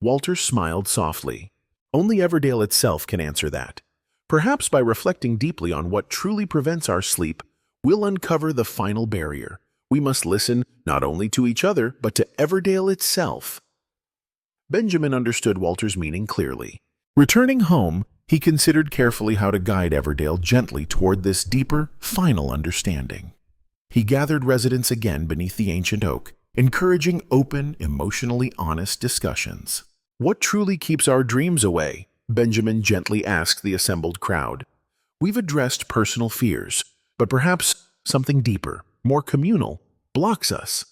Walter smiled softly. "Only Everdale itself can answer that. Perhaps by reflecting deeply on what truly prevents our sleep, we'll uncover the final barrier. We must listen not only to each other, but to Everdale itself." Benjamin understood Walter's meaning clearly. Returning home, he considered carefully how to guide Everdale gently toward this deeper, final understanding. He gathered residents again beneath the ancient oak, encouraging open, emotionally honest discussions. "What truly keeps our dreams away?" Benjamin gently asked the assembled crowd. "We've addressed personal fears, but perhaps something deeper, more communal, blocks us."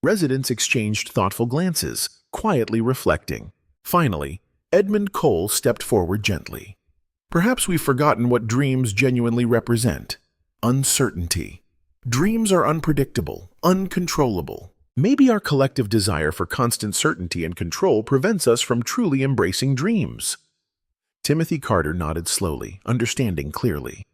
Residents exchanged thoughtful glances, quietly reflecting. Finally, Edmund Cole stepped forward gently. "Perhaps we've forgotten what dreams genuinely represent. Uncertainty. Dreams are unpredictable, uncontrollable. Maybe our collective desire for constant certainty and control prevents us from truly embracing dreams." Timothy Carter nodded slowly, understanding clearly.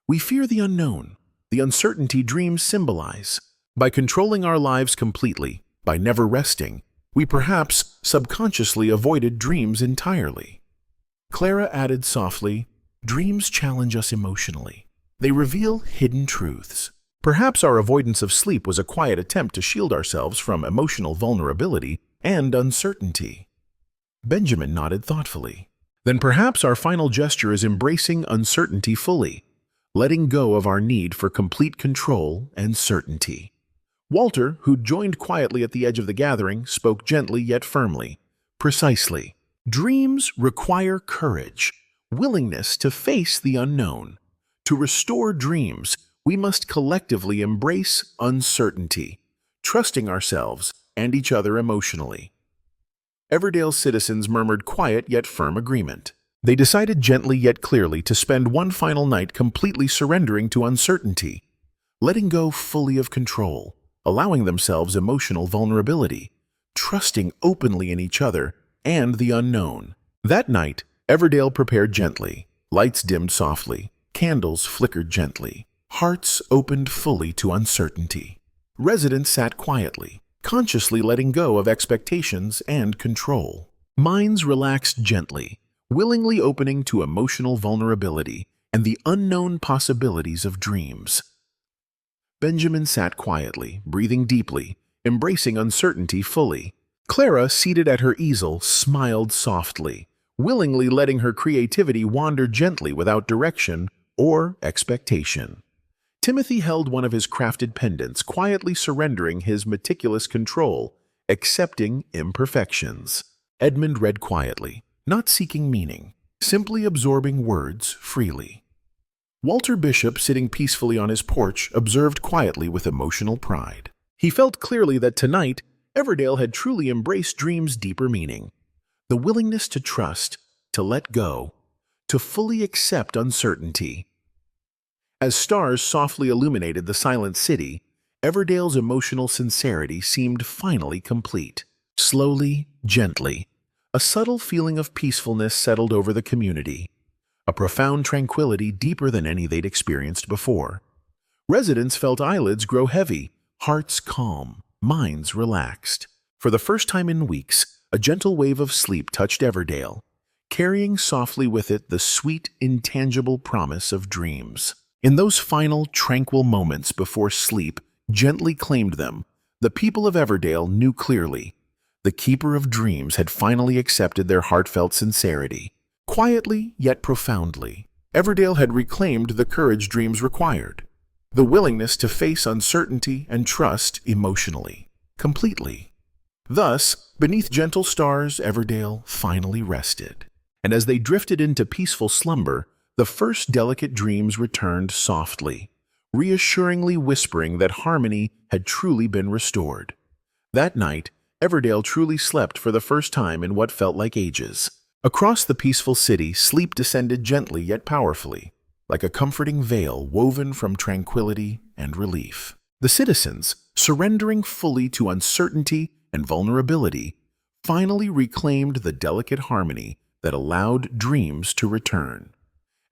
"We fear the unknown, the uncertainty dreams symbolize. By controlling our lives completely, By never resting, we perhaps subconsciously avoided dreams entirely. Clara added softly, "Dreams challenge us emotionally. They reveal hidden truths. Perhaps our avoidance of sleep was a quiet attempt to shield ourselves from emotional vulnerability and uncertainty." Benjamin nodded thoughtfully. "Then perhaps our final gesture is embracing uncertainty fully, letting go of our need for complete control and certainty." Walter, who joined quietly at the edge of the gathering, spoke gently yet firmly. "Precisely. Dreams require courage, willingness to face the unknown. To restore dreams, we must collectively embrace uncertainty, trusting ourselves and each other emotionally." Everdale's citizens murmured quiet yet firm agreement. They decided gently yet clearly to spend one final night completely surrendering to uncertainty, letting go fully of control, allowing themselves emotional vulnerability, trusting openly in each other and the unknown. That night, Everdale prepared gently. Lights dimmed softly, candles flickered gently, hearts opened fully to uncertainty. Residents sat quietly, consciously letting go of expectations and control. Minds relaxed gently, willingly opening to emotional vulnerability and the unknown possibilities of dreams. Benjamin sat quietly, breathing deeply, embracing uncertainty fully. Clara, seated at her easel, smiled softly, willingly letting her creativity wander gently without direction or expectation. Timothy held one of his crafted pendants, quietly surrendering his meticulous control, accepting imperfections. Edmund read quietly, not seeking meaning, simply absorbing words freely. Walter Bishop, sitting peacefully on his porch, observed quietly with emotional pride. He felt clearly that tonight, Everdale had truly embraced dreams' deeper meaning. The willingness to trust, to let go, to fully accept uncertainty. As stars softly illuminated the silent city, Everdale's emotional sincerity seemed finally complete. Slowly, gently, a subtle feeling of peacefulness settled over the community, a profound tranquility deeper than any they'd experienced before. Residents felt eyelids grow heavy, hearts calm, minds relaxed. For the first time in weeks, a gentle wave of sleep touched Everdale, carrying softly with it the sweet, intangible promise of dreams. In those final, tranquil moments before sleep gently claimed them, the people of Everdale knew clearly the keeper of dreams had finally accepted their heartfelt sincerity. Quietly, yet profoundly, Everdale had reclaimed the courage dreams required, the willingness to face uncertainty and trust emotionally, completely. Thus, beneath gentle stars, Everdale finally rested. And as they drifted into peaceful slumber, the first delicate dreams returned softly, reassuringly whispering that harmony had truly been restored. That night, Everdale truly slept for the first time in what felt like ages. Across the peaceful city, sleep descended gently yet powerfully, like a comforting veil woven from tranquility and relief. The citizens, surrendering fully to uncertainty and vulnerability, finally reclaimed the delicate harmony that allowed dreams to return.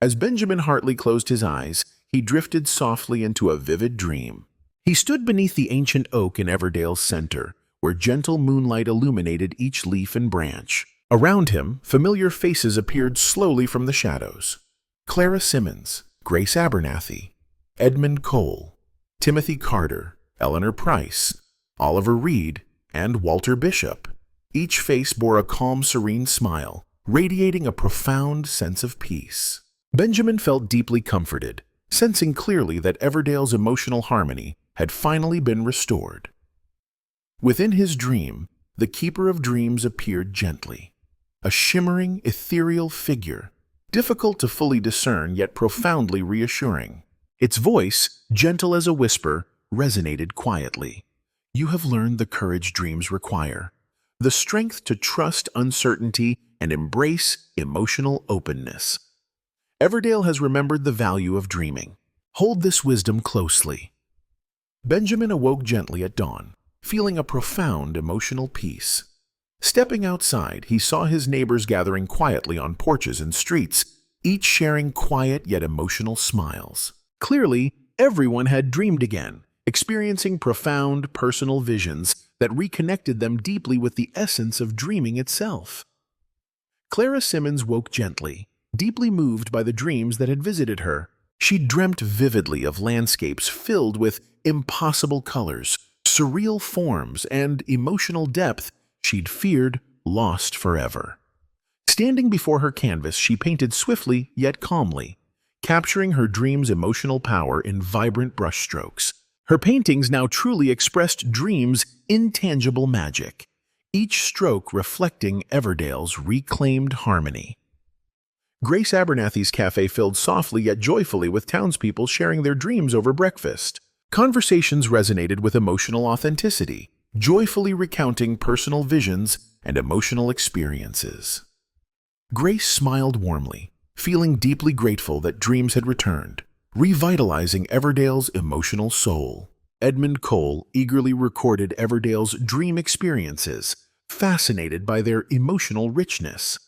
As Benjamin Hartley closed his eyes, he drifted softly into a vivid dream. He stood beneath the ancient oak in Everdale's center, where gentle moonlight illuminated each leaf and branch. Around him, familiar faces appeared slowly from the shadows. Clara Simmons, Grace Abernathy, Edmund Cole, Timothy Carter, Eleanor Price, Oliver Reed, and Walter Bishop. Each face bore a calm, serene smile, radiating a profound sense of peace. Benjamin felt deeply comforted, sensing clearly that Everdale's emotional harmony had finally been restored. Within his dream, the keeper of dreams appeared gently, a shimmering, ethereal figure, difficult to fully discern yet profoundly reassuring. Its voice, gentle as a whisper, resonated quietly. "You have learned the courage dreams require, the strength to trust uncertainty and embrace emotional openness. Everdale has remembered the value of dreaming. Hold this wisdom closely." Benjamin awoke gently at dawn, feeling a profound emotional peace. Stepping outside, he saw his neighbors gathering quietly on porches and streets, each sharing quiet yet emotional smiles. Clearly, everyone had dreamed again, experiencing profound personal visions that reconnected them deeply with the essence of dreaming itself. Clara Simmons woke gently, deeply moved by the dreams that had visited her. She dreamt vividly of landscapes filled with impossible colors, surreal forms, and emotional depth she'd feared lost forever. Standing before her canvas, she painted swiftly yet calmly, capturing her dream's emotional power in vibrant brushstrokes. Her paintings now truly expressed dreams' intangible magic, each stroke reflecting Everdale's reclaimed harmony. Grace Abernathy's cafe filled softly yet joyfully with townspeople sharing their dreams over breakfast. Conversations resonated with emotional authenticity, joyfully recounting personal visions and emotional experiences. Grace smiled warmly, feeling deeply grateful that dreams had returned, revitalizing Everdale's emotional soul. Edmund Cole eagerly recorded Everdale's dream experiences, fascinated by their emotional richness.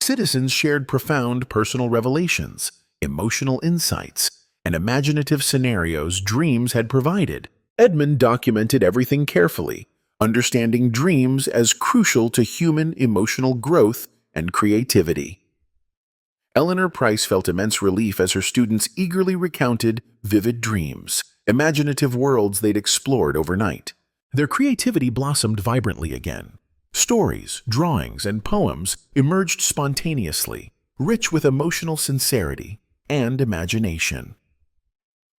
Citizens shared profound personal revelations, emotional insights, and imaginative scenarios dreams had provided. Edmund documented everything carefully, understanding dreams as crucial to human emotional growth and creativity. Eleanor Price felt immense relief as her students eagerly recounted vivid dreams, imaginative worlds they'd explored overnight. Their creativity blossomed vibrantly again. Stories, drawings, and poems emerged spontaneously, rich with emotional sincerity and imagination.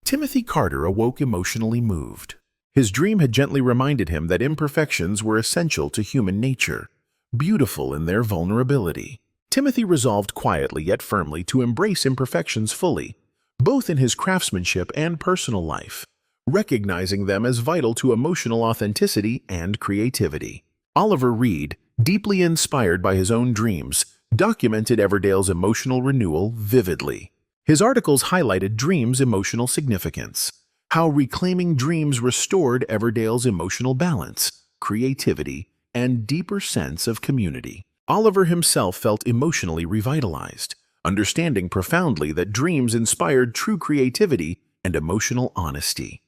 Timothy Carter awoke emotionally moved. His dream had gently reminded him that imperfections were essential to human nature, beautiful in their vulnerability. Timothy resolved quietly yet firmly to embrace imperfections fully, both in his craftsmanship and personal life, recognizing them as vital to emotional authenticity and creativity. Oliver Reed, deeply inspired by his own dreams, documented Everdale's emotional renewal vividly. His articles highlighted dreams' emotional significance, how reclaiming dreams restored Everdale's emotional balance, creativity, and deeper sense of community. Oliver himself felt emotionally revitalized, understanding profoundly that dreams inspired true creativity and emotional honesty.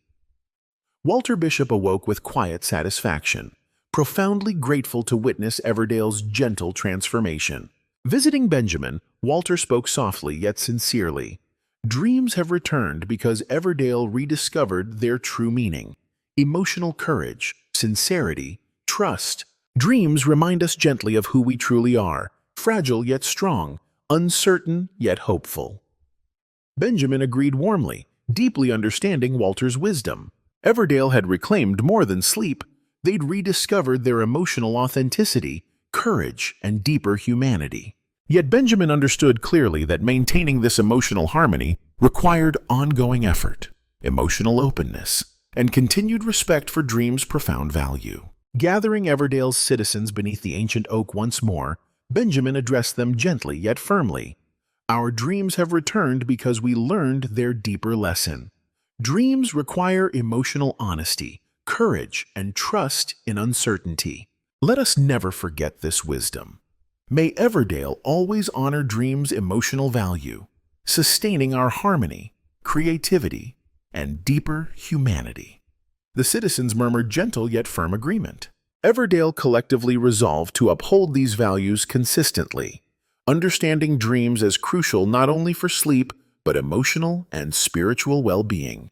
Walter Bishop awoke with quiet satisfaction, profoundly grateful to witness Everdale's gentle transformation. Visiting Benjamin, Walter spoke softly yet sincerely. Dreams have returned because Everdale rediscovered their true meaning: emotional courage, sincerity, trust. Dreams remind us gently of who we truly are, fragile yet strong, uncertain yet hopeful. Benjamin agreed warmly, deeply understanding Walter's wisdom. Everdale had reclaimed more than sleep. They'd rediscovered their emotional authenticity, courage, and deeper humanity. Yet Benjamin understood clearly that maintaining this emotional harmony required ongoing effort, emotional openness, and continued respect for dreams' profound value. Gathering Everdale's citizens beneath the ancient oak once more, Benjamin addressed them gently yet firmly. Our dreams have returned because we learned their deeper lesson. Dreams require emotional honesty, courage, and trust in uncertainty. Let us never forget this wisdom. May Everdale always honor dreams' emotional value, sustaining our harmony, creativity, and deeper humanity. The citizens murmured gentle yet firm agreement. Everdale collectively resolved to uphold these values consistently, understanding dreams as crucial not only for sleep, but emotional and spiritual well-being.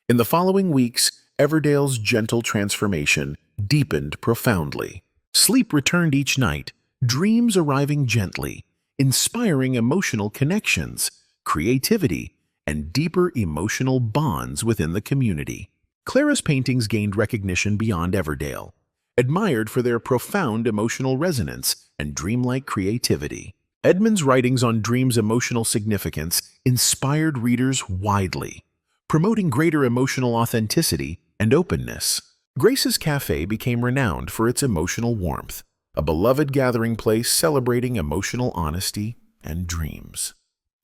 In the following weeks, Everdale's gentle transformation deepened profoundly. Sleep returned each night, dreams arriving gently, inspiring emotional connections, creativity, and deeper emotional bonds within the community. Clara's paintings gained recognition beyond Everdale, admired for their profound emotional resonance and dreamlike creativity. Edmund's writings on dreams' emotional significance inspired readers widely, promoting greater emotional authenticity and openness. Grace's Cafe became renowned for its emotional warmth, a beloved gathering place celebrating emotional honesty and dreams.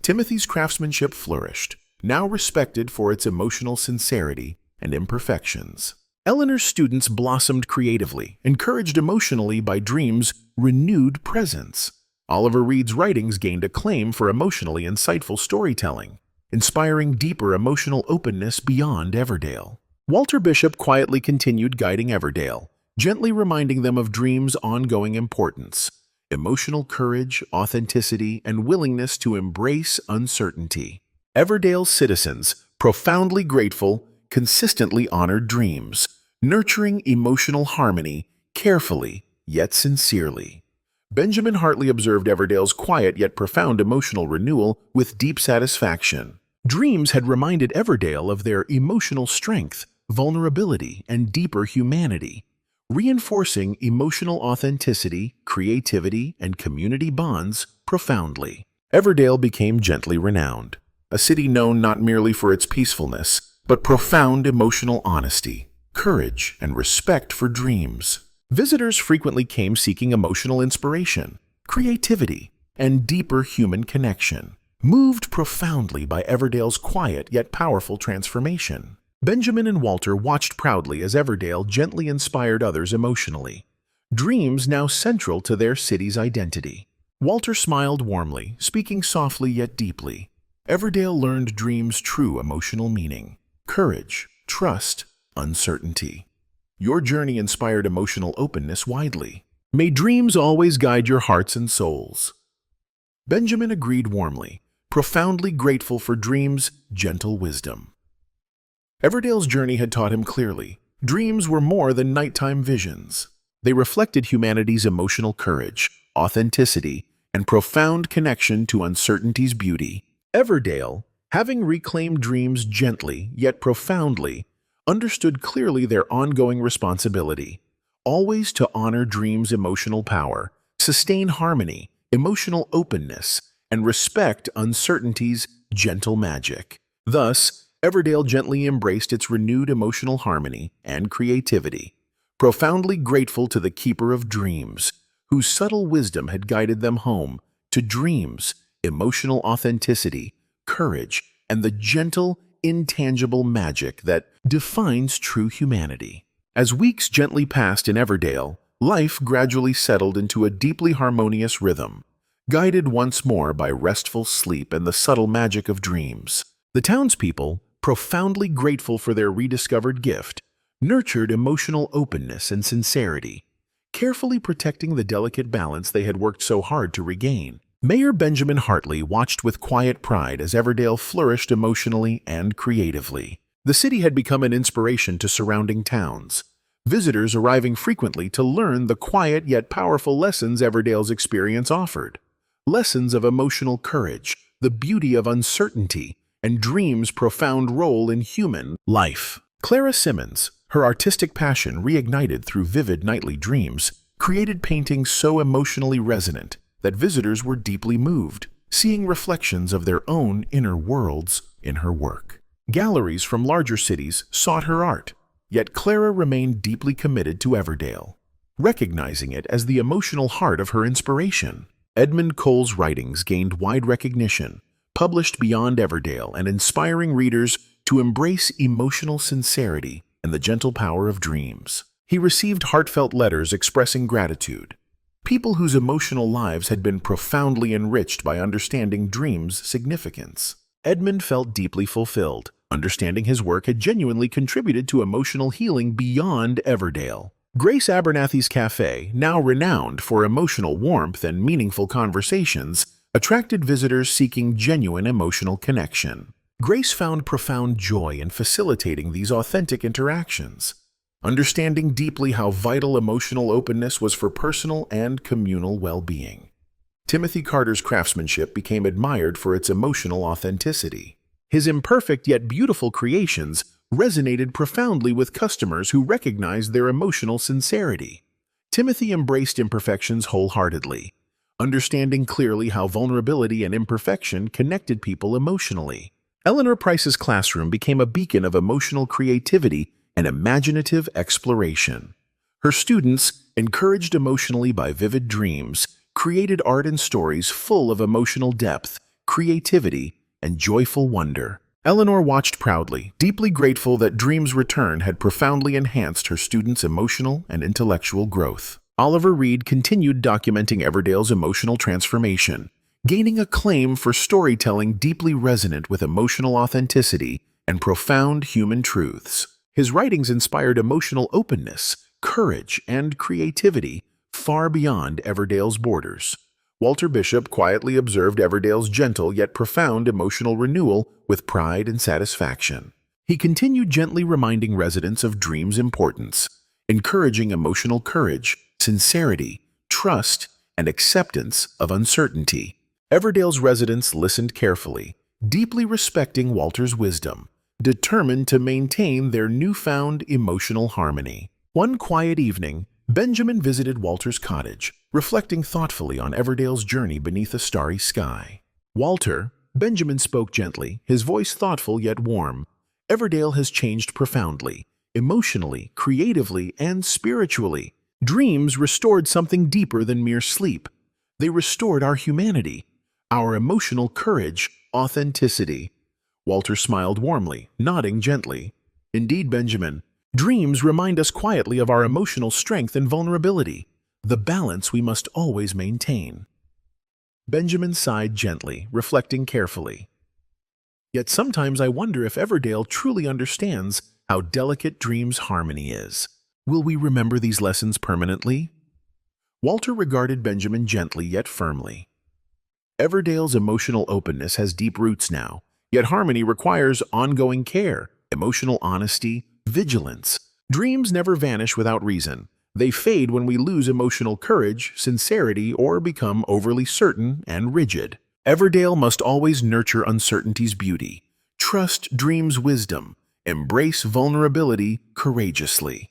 Timothy's craftsmanship flourished, now respected for its emotional sincerity and imperfections. Eleanor's students blossomed creatively, encouraged emotionally by dreams' renewed presence. Oliver Reed's writings gained acclaim for emotionally insightful storytelling, inspiring deeper emotional openness beyond Everdale. Walter Bishop quietly continued guiding Everdale, gently reminding them of dreams' ongoing importance, emotional courage, authenticity, and willingness to embrace uncertainty. Everdale's citizens, profoundly grateful, consistently honored dreams, nurturing emotional harmony carefully yet sincerely. Benjamin Hartley observed Everdale's quiet yet profound emotional renewal with deep satisfaction. Dreams had reminded Everdale of their emotional strength, vulnerability, and deeper humanity, reinforcing emotional authenticity, creativity, and community bonds profoundly. Everdale became gently renowned, a city known not merely for its peacefulness, but profound emotional honesty, courage, and respect for dreams. Visitors frequently came seeking emotional inspiration, creativity, and deeper human connection, moved profoundly by Everdale's quiet yet powerful transformation. Benjamin and Walter watched proudly as Everdale gently inspired others emotionally, dreams now central to their city's identity. Walter smiled warmly, speaking softly yet deeply. Everdale learned dreams' true emotional meaning: courage, trust, uncertainty. Your journey inspired emotional openness widely. May dreams always guide your hearts and souls. Benjamin agreed warmly, profoundly grateful for dreams' gentle wisdom. Everdale's journey had taught him clearly, dreams were more than nighttime visions. They reflected humanity's emotional courage, authenticity, and profound connection to uncertainty's beauty. Everdale, having reclaimed dreams gently yet profoundly, understood clearly their ongoing responsibility, always to honor dreams' emotional power, sustain harmony, emotional openness, and respect uncertainty's gentle magic. Thus, Everdale gently embraced its renewed emotional harmony and creativity, profoundly grateful to the keeper of dreams, whose subtle wisdom had guided them home to dreams, emotional authenticity, courage, and the gentle, intangible magic that defines true humanity. As weeks gently passed in Everdale, life gradually settled into a deeply harmonious rhythm, guided once more by restful sleep and the subtle magic of dreams. The townspeople, profoundly grateful for their rediscovered gift, nurtured emotional openness and sincerity, carefully protecting the delicate balance they had worked so hard to regain. Mayor Benjamin Hartley watched with quiet pride as Everdale flourished emotionally and creatively. The city had become an inspiration to surrounding towns, visitors arriving frequently to learn the quiet yet powerful lessons Everdale's experience offered. Lessons of emotional courage, the beauty of uncertainty, and dreams' profound role in human life. Clara Simmons, her artistic passion reignited through vivid nightly dreams, created paintings so emotionally resonant that visitors were deeply moved, seeing reflections of their own inner worlds in her work. Galleries from larger cities sought her art, yet Clara remained deeply committed to Everdale, recognizing it as the emotional heart of her inspiration. Edmund Cole's writings gained wide recognition, published beyond Everdale and inspiring readers to embrace emotional sincerity and the gentle power of dreams. He received heartfelt letters expressing gratitude. People whose emotional lives had been profoundly enriched by understanding dreams' significance. Edmund felt deeply fulfilled, understanding his work had genuinely contributed to emotional healing beyond Everdale. Grace Abernathy's cafe, now renowned for emotional warmth and meaningful conversations, attracted visitors seeking genuine emotional connection. Grace found profound joy in facilitating these authentic interactions, understanding deeply how vital emotional openness was for personal and communal well-being. Timothy Carter's craftsmanship became admired for its emotional authenticity. His imperfect yet beautiful creations resonated profoundly with customers who recognized their emotional sincerity. Timothy embraced imperfections wholeheartedly, understanding clearly how vulnerability and imperfection connected people emotionally. Eleanor Price's classroom became a beacon of emotional creativity and imaginative exploration. Her students, encouraged emotionally by vivid dreams, created art and stories full of emotional depth, creativity, and joyful wonder. Eleanor watched proudly, deeply grateful that Dream's return had profoundly enhanced her students' emotional and intellectual growth. Oliver Reed continued documenting Everdale's emotional transformation, gaining acclaim for storytelling deeply resonant with emotional authenticity and profound human truths. His writings inspired emotional openness, courage, and creativity far beyond Everdale's borders. Walter Bishop quietly observed Everdale's gentle yet profound emotional renewal with pride and satisfaction. He continued gently reminding residents of dreams' importance, encouraging emotional courage, sincerity, trust, and acceptance of uncertainty. Everdale's residents listened carefully, deeply respecting Walter's wisdom, determined to maintain their newfound emotional harmony. One quiet evening, Benjamin visited Walter's cottage, reflecting thoughtfully on Everdale's journey beneath a starry sky. "Walter," Benjamin spoke gently, his voice thoughtful yet warm, "Everdale has changed profoundly, emotionally, creatively, and spiritually. Dreams restored something deeper than mere sleep. They restored our humanity, our emotional courage, authenticity." Walter smiled warmly, nodding gently. "Indeed, Benjamin, dreams remind us quietly of our emotional strength and vulnerability, the balance we must always maintain." Benjamin sighed gently, reflecting carefully. "Yet sometimes I wonder if Everdale truly understands how delicate dreams' harmony is. Will we remember these lessons permanently?" Walter regarded Benjamin gently yet firmly. "Everdale's emotional openness has deep roots now, yet harmony requires ongoing care, emotional honesty, vigilance. Dreams never vanish without reason. They fade when we lose emotional courage, sincerity, or become overly certain and rigid. Everdale must always nurture uncertainty's beauty, trust dreams' wisdom, embrace vulnerability courageously."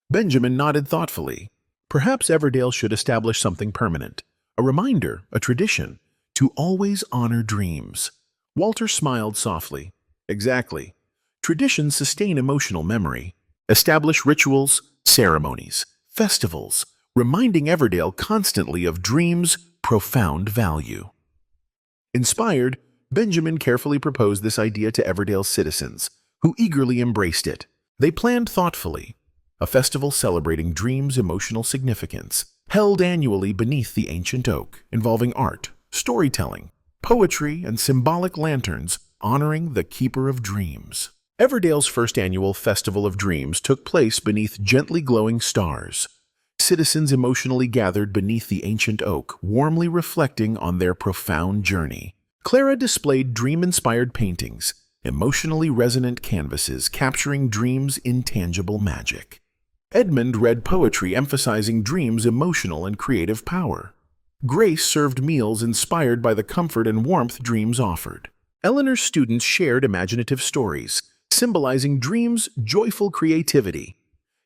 Benjamin nodded thoughtfully. Perhaps Everdale should establish something permanent, a reminder, a tradition, to always honor dreams. Walter smiled softly. "Exactly. Traditions sustain emotional memory. Establish rituals, ceremonies, festivals, reminding Everdale constantly of dreams' profound value." Inspired, Benjamin carefully proposed this idea to Everdale's citizens, who eagerly embraced it. They planned thoughtfully. A festival celebrating dreams' emotional significance, held annually beneath the ancient oak, involving art, storytelling, poetry, and symbolic lanterns honoring the Keeper of Dreams. Everdale's first annual Festival of Dreams took place beneath gently glowing stars. Citizens emotionally gathered beneath the ancient oak, warmly reflecting on their profound journey. Clara displayed dream-inspired paintings, emotionally resonant canvases capturing dreams' intangible magic. Edmund read poetry emphasizing dreams' emotional and creative power. Grace served meals inspired by the comfort and warmth dreams offered. Eleanor's students shared imaginative stories, symbolizing dreams' joyful creativity.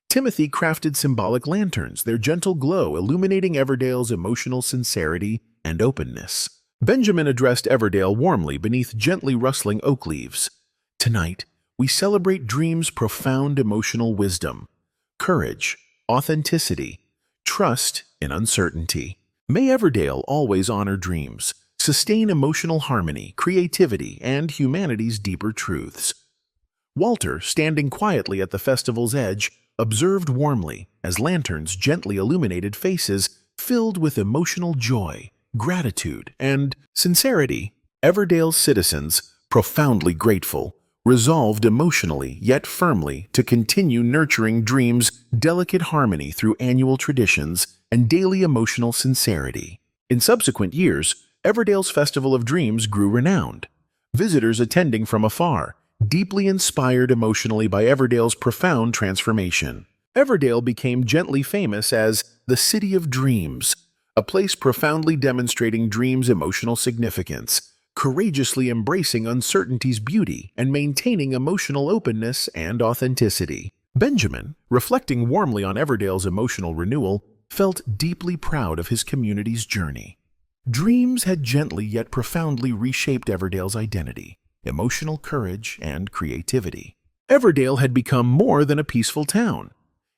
Timothy crafted symbolic lanterns, their gentle glow illuminating Everdale's emotional sincerity and openness. Benjamin addressed Everdale warmly beneath gently rustling oak leaves. "Tonight, we celebrate dreams' profound emotional wisdom, courage, authenticity, trust in uncertainty. May Everdale always honor dreams, sustain emotional harmony, creativity, and humanity's deeper truths." Walter, standing quietly at the festival's edge, observed warmly as lanterns gently illuminated faces filled with emotional joy, gratitude, and sincerity. Everdale's citizens, profoundly grateful, resolved emotionally yet firmly to continue nurturing dreams' delicate harmony through annual traditions and daily emotional sincerity. In subsequent years, Everdale's Festival of Dreams grew renowned. Visitors attending from afar, deeply inspired emotionally by Everdale's profound transformation. Everdale became gently famous as the City of Dreams, a place profoundly demonstrating dreams' emotional significance, courageously embracing uncertainty's beauty and maintaining emotional openness and authenticity. Benjamin, reflecting warmly on Everdale's emotional renewal, felt deeply proud of his community's journey. Dreams had gently yet profoundly reshaped Everdale's identity, emotional courage, and creativity. Everdale had become more than a peaceful town.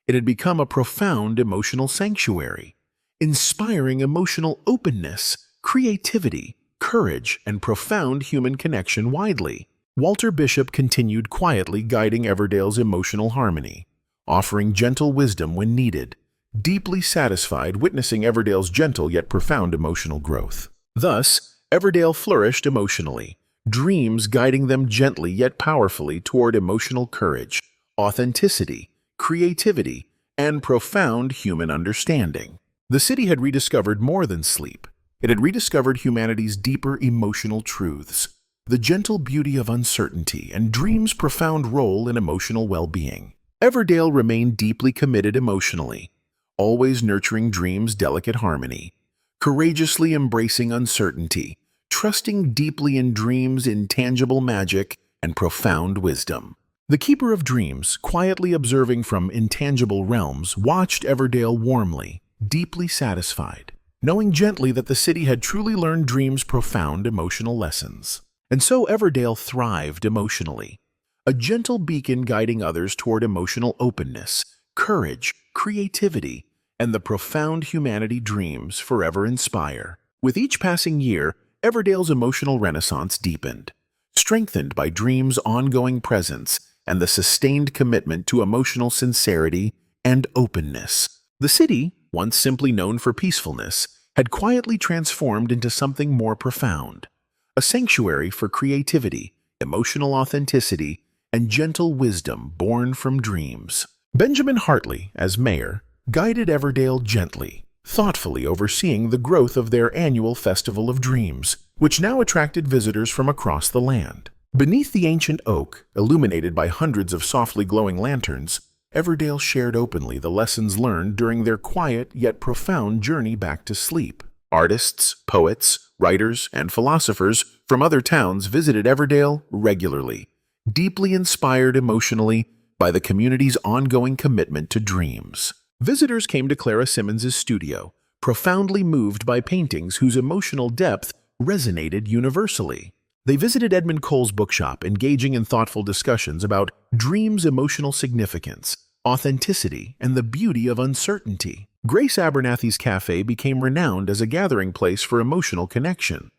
It had become a profound emotional sanctuary, inspiring emotional openness, creativity, courage, and profound human connection widely. Walter Bishop continued quietly guiding Everdale's emotional harmony, offering gentle wisdom when needed, deeply satisfied witnessing Everdale's gentle yet profound emotional growth. Thus, Everdale flourished emotionally, dreams guiding them gently yet powerfully toward emotional courage, authenticity, creativity, and profound human understanding. The city had rediscovered more than sleep. It had rediscovered humanity's deeper emotional truths, the gentle beauty of uncertainty, and dream's profound role in emotional well-being. Everdale remained deeply committed emotionally, always nurturing dream's delicate harmony, courageously embracing uncertainty, trusting deeply in dream's intangible magic and profound wisdom. The Keeper of Dreams, quietly observing from intangible realms, watched Everdale warmly, deeply satisfied, knowing gently that the city had truly learned dream's profound emotional lessons. And so Everdale thrived emotionally, a gentle beacon guiding others toward emotional openness, courage, creativity, and the profound humanity dreams forever inspire. With each passing year, Everdale's emotional renaissance deepened, strengthened by dream's ongoing presence and the sustained commitment to emotional sincerity and openness. The city, once simply known for peacefulness, had quietly transformed into something more profound, a sanctuary for creativity, emotional authenticity, and gentle wisdom born from dreams. Benjamin Hartley, as mayor, guided Everdale gently, thoughtfully overseeing the growth of their annual Festival of Dreams, which now attracted visitors from across the land. Beneath the ancient oak, illuminated by hundreds of softly glowing lanterns, Everdale shared openly the lessons learned during their quiet yet profound journey back to sleep. Artists, poets, writers, and philosophers from other towns visited Everdale regularly, deeply inspired emotionally by the community's ongoing commitment to dreams. Visitors came to Clara Simmons's studio, profoundly moved by paintings whose emotional depth resonated universally. They visited Edmund Cole's bookshop, engaging in thoughtful discussions about dreams' emotional significance, authenticity, and the beauty of uncertainty. Grace Abernathy's cafe became renowned as a gathering place for emotional connection,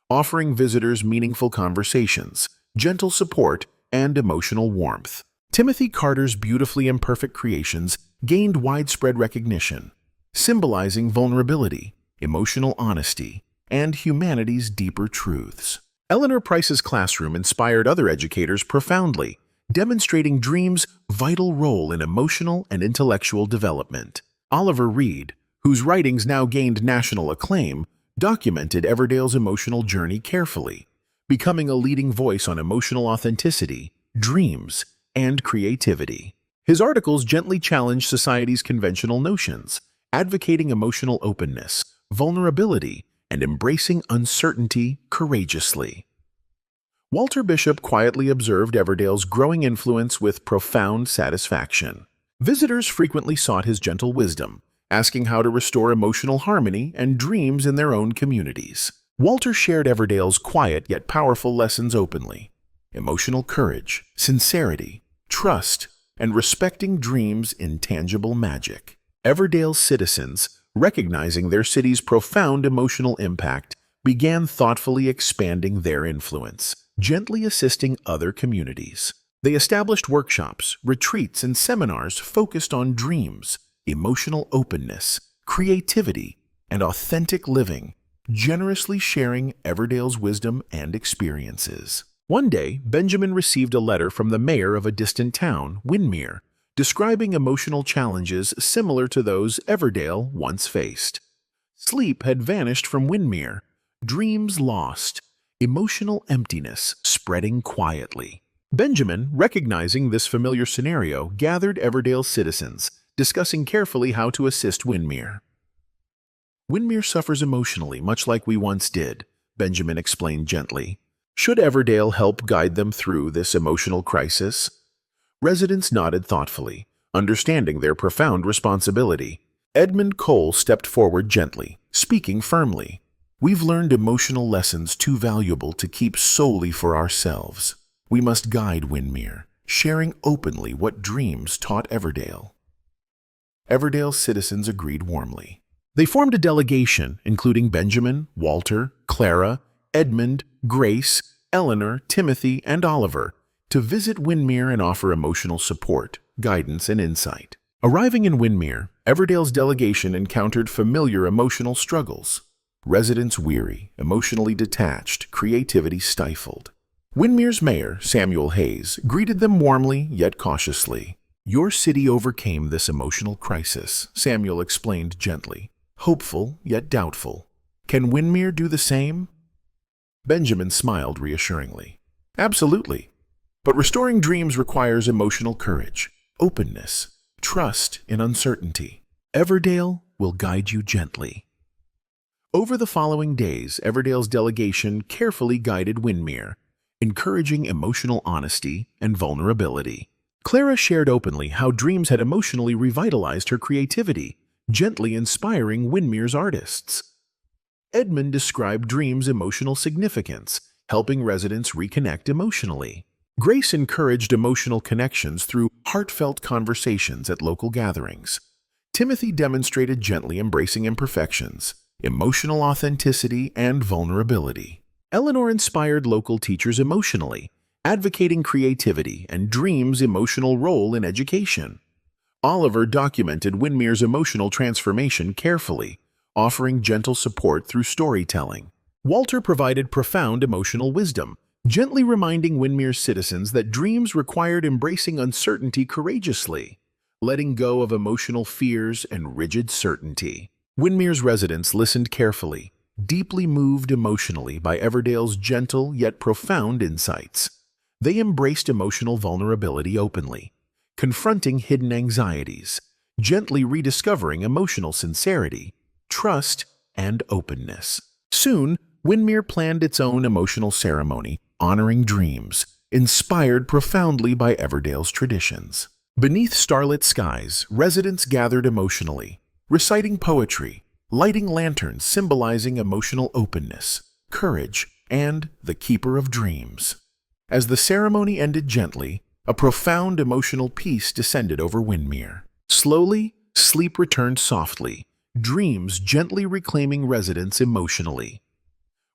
offering visitors meaningful conversations, gentle support, and emotional warmth. Timothy Carter's beautifully imperfect creations gained widespread recognition, symbolizing vulnerability, emotional honesty, and humanity's deeper truths. Eleanor Price's classroom inspired other educators profoundly, demonstrating dreams' vital role in emotional and intellectual development. Oliver Reed, whose writings now gained national acclaim, documented Everdale's emotional journey carefully, becoming a leading voice on emotional authenticity, dreams, and creativity. His articles gently challenged society's conventional notions, advocating emotional openness, vulnerability, and embracing uncertainty courageously. Walter Bishop quietly observed Everdale's growing influence with profound satisfaction. Visitors frequently sought his gentle wisdom, asking how to restore emotional harmony and dreams in their own communities. Walter shared Everdale's quiet yet powerful lessons openly: emotional courage, sincerity, trust, and respecting dreams' intangible magic. Everdale's citizens, recognizing their city's profound emotional impact, began thoughtfully expanding their influence, gently assisting other communities. They established workshops, retreats, and seminars focused on dreams, emotional openness, creativity, and authentic living, generously sharing Everdale's wisdom and experiences. One day, Benjamin received a letter from the mayor of a distant town, Windermere, describing emotional challenges similar to those Everdale once faced. Sleep had vanished from Windermere, dreams lost, emotional emptiness spreading quietly. Benjamin, recognizing this familiar scenario, gathered Everdale's citizens, discussing carefully how to assist Windermere. Windermere suffers emotionally, much like we once did, Benjamin explained gently. Should Everdale help guide them through this emotional crisis? Residents nodded thoughtfully, understanding their profound responsibility. Edmund Cole stepped forward gently, speaking firmly. We've learned emotional lessons too valuable to keep solely for ourselves. We must guide Windermere, sharing openly what dreams taught Everdale. Everdale's citizens agreed warmly. They formed a delegation, including Benjamin, Walter, Clara, Edmund, Grace, Eleanor, Timothy, and Oliver, to visit Windermere and offer emotional support, guidance, and insight. Arriving in Windermere, Everdale's delegation encountered familiar emotional struggles. Residents weary, emotionally detached, creativity stifled. Windermere's mayor, Samuel Hayes, greeted them warmly yet cautiously. "Your city overcame this emotional crisis," Samuel explained gently, hopeful yet doubtful. "Can Windermere do the same?" Benjamin smiled reassuringly. "Absolutely. But restoring dreams requires emotional courage, openness, trust in uncertainty. Everdale will guide you gently." Over the following days, Everdale's delegation carefully guided Windermere, encouraging emotional honesty and vulnerability. Clara shared openly how dreams had emotionally revitalized her creativity, gently inspiring Windermere's artists. Edmund described dreams' emotional significance, helping residents reconnect emotionally. Grace encouraged emotional connections through heartfelt conversations at local gatherings. Timothy demonstrated gently embracing imperfections, emotional authenticity, and vulnerability. Eleanor inspired local teachers emotionally, advocating creativity and dreams' emotional role in education. Oliver documented Windermere's emotional transformation carefully, offering gentle support through storytelling. Walter provided profound emotional wisdom, gently reminding Windermere's citizens that dreams required embracing uncertainty courageously, letting go of emotional fears and rigid certainty. Windermere's residents listened carefully, deeply moved emotionally by Everdale's gentle yet profound insights. They embraced emotional vulnerability openly, confronting hidden anxieties, gently rediscovering emotional sincerity, trust, and openness. Soon, Windermere planned its own emotional ceremony, honoring dreams, inspired profoundly by Everdale's traditions. Beneath starlit skies, residents gathered emotionally, reciting poetry, lighting lanterns symbolizing emotional openness, courage, and the keeper of dreams. As the ceremony ended gently, a profound emotional peace descended over Windermere. Slowly, sleep returned softly, dreams gently reclaiming residents emotionally.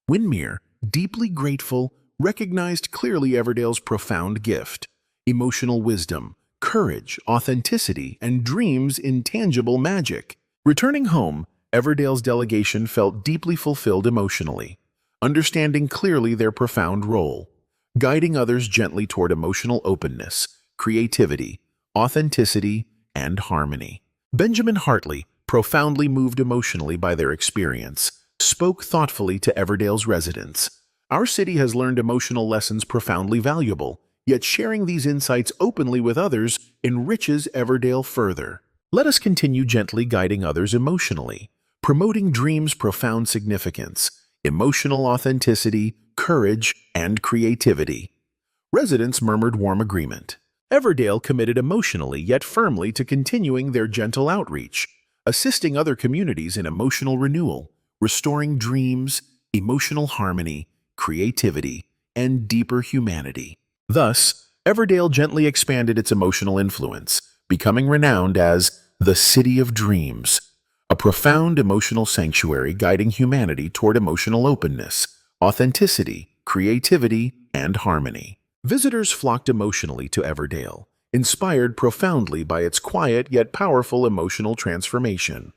Windermere, deeply grateful, recognized clearly Everdale's profound gift, emotional wisdom, courage, authenticity, and dreams' intangible magic. Returning home, Everdale's delegation felt deeply fulfilled emotionally, understanding clearly their profound role, guiding others gently toward emotional openness, creativity, authenticity, and harmony. Benjamin Hartley, profoundly moved emotionally by their experience, spoke thoughtfully to Everdale's residents. "Our city has learned emotional lessons profoundly valuable, yet sharing these insights openly with others enriches Everdale further. Let us continue gently guiding others emotionally, promoting dreams' profound significance, emotional authenticity, courage, and creativity." Residents murmured warm agreement. Everdale committed emotionally yet firmly to continuing their gentle outreach, assisting other communities in emotional renewal, restoring dreams, emotional harmony, creativity, and deeper humanity. Thus, Everdale gently expanded its emotional influence, becoming renowned as the City of Dreams, a profound emotional sanctuary guiding humanity toward emotional openness, authenticity, creativity, and harmony. Visitors flocked emotionally to Everdale, inspired profoundly by its quiet yet powerful emotional transformation.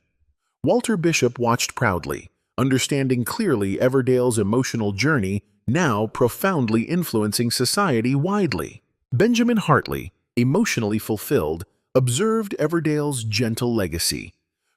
Walter Bishop watched proudly, understanding clearly Everdale's emotional journey, now profoundly influencing society widely. Benjamin Hartley, emotionally fulfilled, observed Everdale's gentle legacy,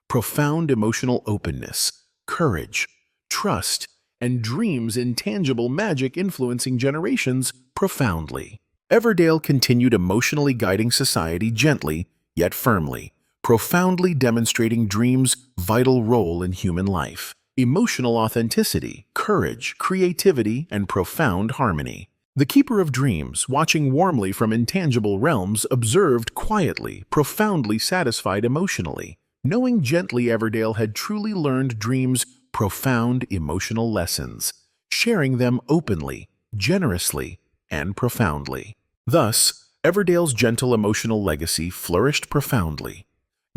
profound emotional openness, courage, trust, and dreams' intangible magic influencing generations profoundly. Everdale continued emotionally guiding society gently yet firmly, profoundly demonstrating dreams' vital role in human life, emotional authenticity, courage, creativity, and profound harmony. The keeper of dreams, watching warmly from intangible realms, observed quietly, profoundly satisfied emotionally, knowing gently Everdale had truly learned dreams' profound emotional lessons, sharing them openly, generously, and profoundly. Thus, Everdale's gentle emotional legacy flourished profoundly,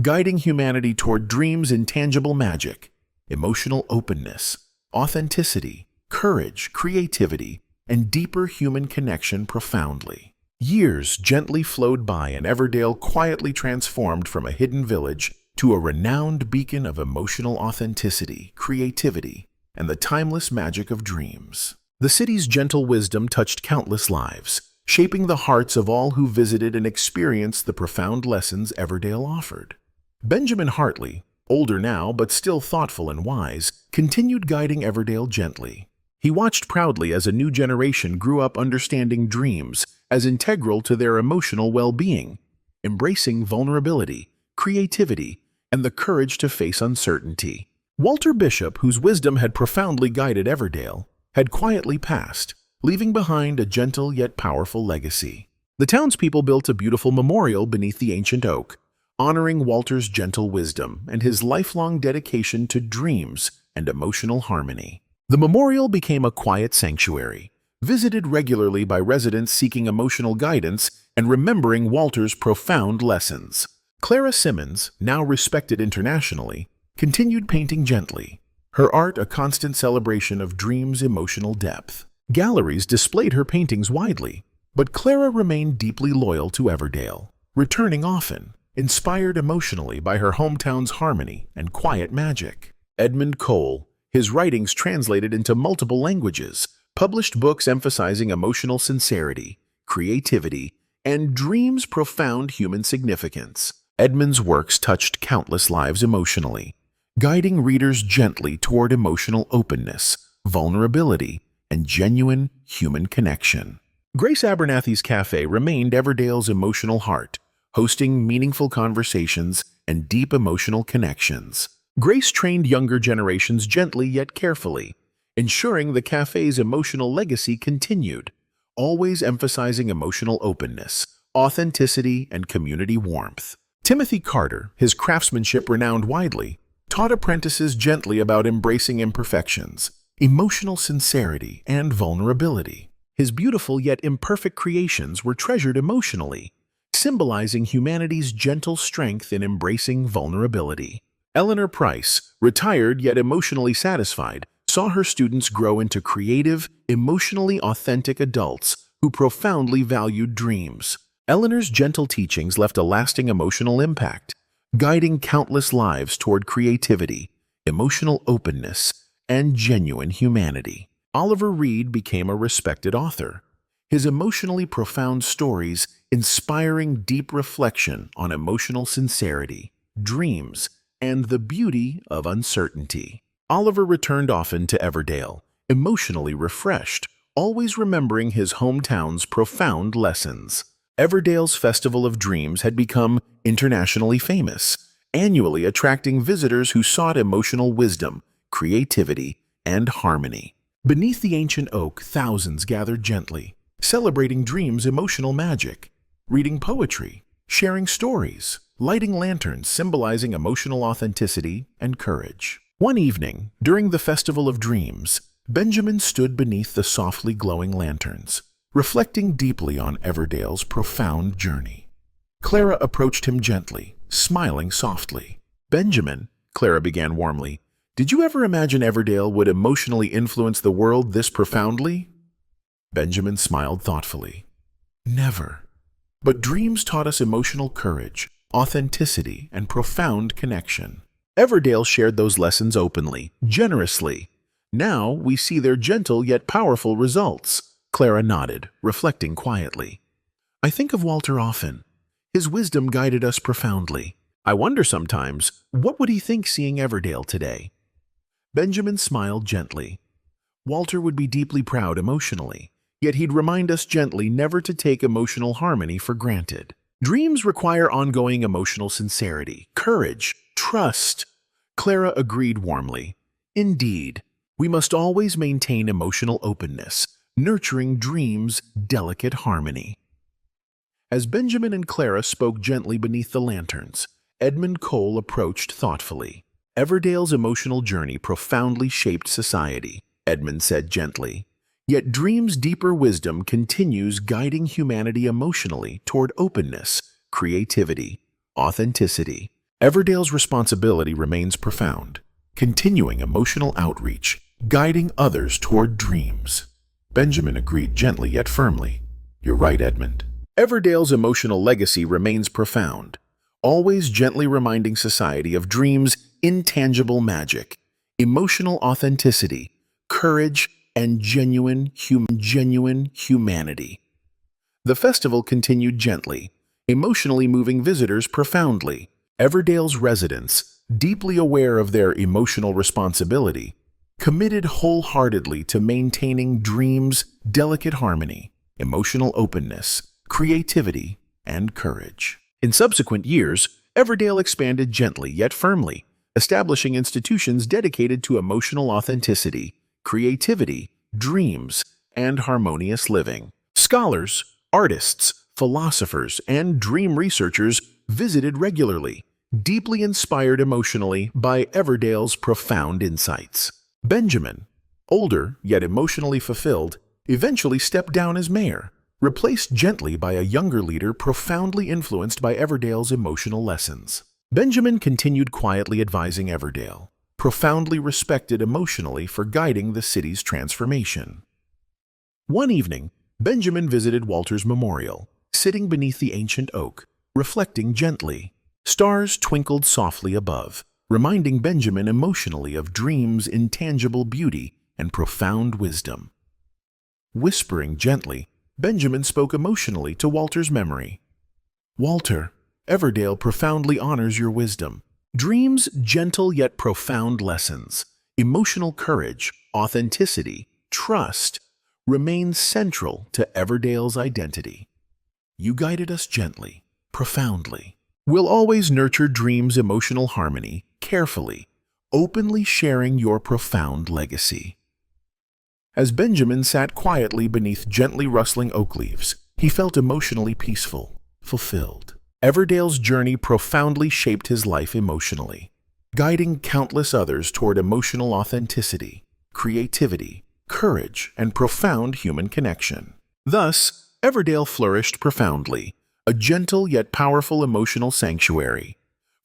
guiding humanity toward dreams' intangible magic, emotional openness, authenticity, courage, creativity, and deeper human connection profoundly. Years gently flowed by and Everdale quietly transformed from a hidden village to a renowned beacon of emotional authenticity, creativity, and the timeless magic of dreams. The city's gentle wisdom touched countless lives, shaping the hearts of all who visited and experienced the profound lessons Everdale offered. Benjamin Hartley, older now but still thoughtful and wise, continued guiding Everdale gently. He watched proudly as a new generation grew up understanding dreams as integral to their emotional well-being, embracing vulnerability, creativity, and the courage to face uncertainty. Walter Bishop, whose wisdom had profoundly guided Everdale, had quietly passed, leaving behind a gentle yet powerful legacy. The townspeople built a beautiful memorial beneath the ancient oak, honoring Walter's gentle wisdom and his lifelong dedication to dreams and emotional harmony. The memorial became a quiet sanctuary, visited regularly by residents seeking emotional guidance and remembering Walter's profound lessons. Clara Simmons, now respected internationally, continued painting gently, her art a constant celebration of dreams' emotional depth. Galleries displayed her paintings widely, but Clara remained deeply loyal to Everdale, returning often, inspired emotionally by her hometown's harmony and quiet magic. Edmund Cole, his writings translated into multiple languages, published books emphasizing emotional sincerity, creativity, and dreams' profound human significance. Edmund's works touched countless lives emotionally, guiding readers gently toward emotional openness, vulnerability, and genuine human connection. Grace Abernathy's Cafe remained Everdale's emotional heart, hosting meaningful conversations and deep emotional connections. Grace trained younger generations gently yet carefully, ensuring the cafe's emotional legacy continued, always emphasizing emotional openness, authenticity, and community warmth. Timothy Carter, his craftsmanship renowned widely, taught apprentices gently about embracing imperfections, emotional sincerity, and vulnerability. His beautiful yet imperfect creations were treasured emotionally, symbolizing humanity's gentle strength in embracing vulnerability. Eleanor Price, retired yet emotionally satisfied, saw her students grow into creative, emotionally authentic adults who profoundly valued dreams. Eleanor's gentle teachings left a lasting emotional impact, guiding countless lives toward creativity, emotional openness, and genuine humanity. Oliver Reed became a respected author, his emotionally profound stories inspiring deep reflection on emotional sincerity, dreams, and the beauty of uncertainty. Oliver returned often to Everdale, emotionally refreshed, always remembering his hometown's profound lessons. Everdale's Festival of Dreams had become internationally famous, annually attracting visitors who sought emotional wisdom, creativity, and harmony. Beneath the ancient oak, thousands gathered gently, celebrating dreams' emotional magic, reading poetry, sharing stories, lighting lanterns symbolizing emotional authenticity and courage. One evening, during the Festival of Dreams, Benjamin stood beneath the softly glowing lanterns, reflecting deeply on Everdale's profound journey. Clara approached him gently, smiling softly. "Benjamin," Clara began warmly, "did you ever imagine Everdale would emotionally influence the world this profoundly?" Benjamin smiled thoughtfully. "Never. But dreams taught us emotional courage, authenticity, and profound connection. Everdale shared those lessons openly, generously. Now we see their gentle yet powerful results." Clara nodded, reflecting quietly. "I think of Walter often. His wisdom guided us profoundly. I wonder sometimes, what would he think seeing Everdale today?" Benjamin smiled gently. "Walter would be deeply proud emotionally, yet he'd remind us gently never to take emotional harmony for granted. Dreams require ongoing emotional sincerity, courage, trust." Clara agreed warmly. "Indeed, we must always maintain emotional openness, nurturing dreams' delicate harmony." As Benjamin and Clara spoke gently beneath the lanterns, Edmund Cole approached thoughtfully. "Everdale's emotional journey profoundly shaped society," Edmund said gently. "Yet dreams' deeper wisdom continues guiding humanity emotionally toward openness, creativity, authenticity. Everdale's responsibility remains profound, continuing emotional outreach, guiding others toward dreams." Benjamin agreed gently yet firmly. "You're right, Edmund. Everdale's emotional legacy remains profound, always gently reminding society of dreams' intangible magic, emotional authenticity, courage, and genuine humanity. The festival continued gently, emotionally moving visitors profoundly. Everdale's residents, deeply aware of their emotional responsibility, committed wholeheartedly to maintaining Dream's delicate harmony, emotional openness, creativity, and courage. In subsequent years, Everdale expanded gently yet firmly, establishing institutions dedicated to emotional authenticity, creativity, dreams, and harmonious living. Scholars, artists, philosophers, and dream researchers visited regularly, deeply inspired emotionally by Everdale's profound insights. Benjamin, older yet emotionally fulfilled, eventually stepped down as mayor, replaced gently by a younger leader profoundly influenced by Everdale's emotional lessons. Benjamin continued quietly advising Everdale, profoundly respected emotionally for guiding the city's transformation. One evening, Benjamin visited Walter's memorial, sitting beneath the ancient oak, reflecting gently. Stars twinkled softly above, reminding Benjamin emotionally of Dream's intangible beauty and profound wisdom. Whispering gently, Benjamin spoke emotionally to Walter's memory. "Walter, Everdale profoundly honors your wisdom. Dream's gentle yet profound lessons, emotional courage, authenticity, trust, remain central to Everdale's identity. You guided us gently, profoundly. We'll always nurture Dream's emotional harmony, carefully, openly sharing your profound legacy." As Benjamin sat quietly beneath gently rustling oak leaves, he felt emotionally peaceful, fulfilled. Everdale's journey profoundly shaped his life emotionally, guiding countless others toward emotional authenticity, creativity, courage, and profound human connection. Thus, Everdale flourished profoundly, a gentle yet powerful emotional sanctuary,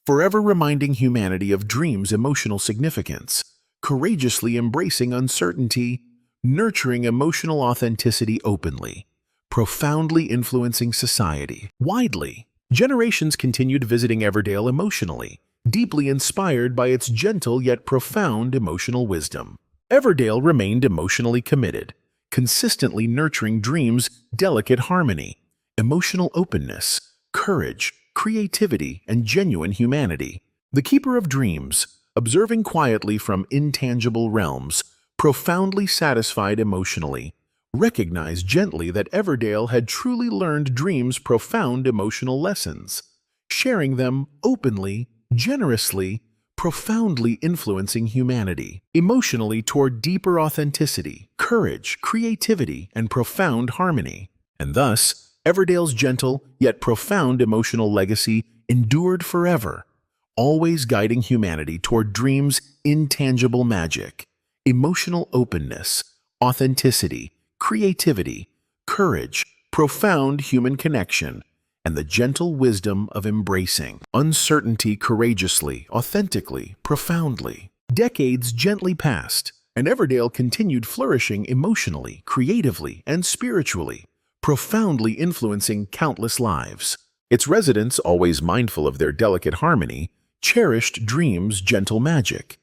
forever reminding humanity of Dream's emotional significance, courageously embracing uncertainty, nurturing emotional authenticity openly, profoundly influencing society widely. Generations continued visiting Everdale emotionally, deeply inspired by its gentle yet profound emotional wisdom. Everdale remained emotionally committed, consistently nurturing Dream's delicate harmony, emotional openness, courage, creativity, and genuine humanity. The Keeper of Dreams, observing quietly from intangible realms, profoundly satisfied emotionally, recognized gently that Everdale had truly learned Dream's profound emotional lessons, sharing them openly, generously, profoundly influencing humanity, emotionally toward deeper authenticity, courage, creativity, and profound harmony. And thus, Everdale's gentle yet profound emotional legacy endured forever, always guiding humanity toward Dream's intangible magic, emotional openness, authenticity, creativity, courage, profound human connection, and the gentle wisdom of embracing uncertainty courageously, authentically, profoundly. Decades gently passed, and Everdale continued flourishing emotionally, creatively, and spiritually, profoundly influencing countless lives. Its residents, always mindful of their delicate harmony, cherished Dream's gentle magic,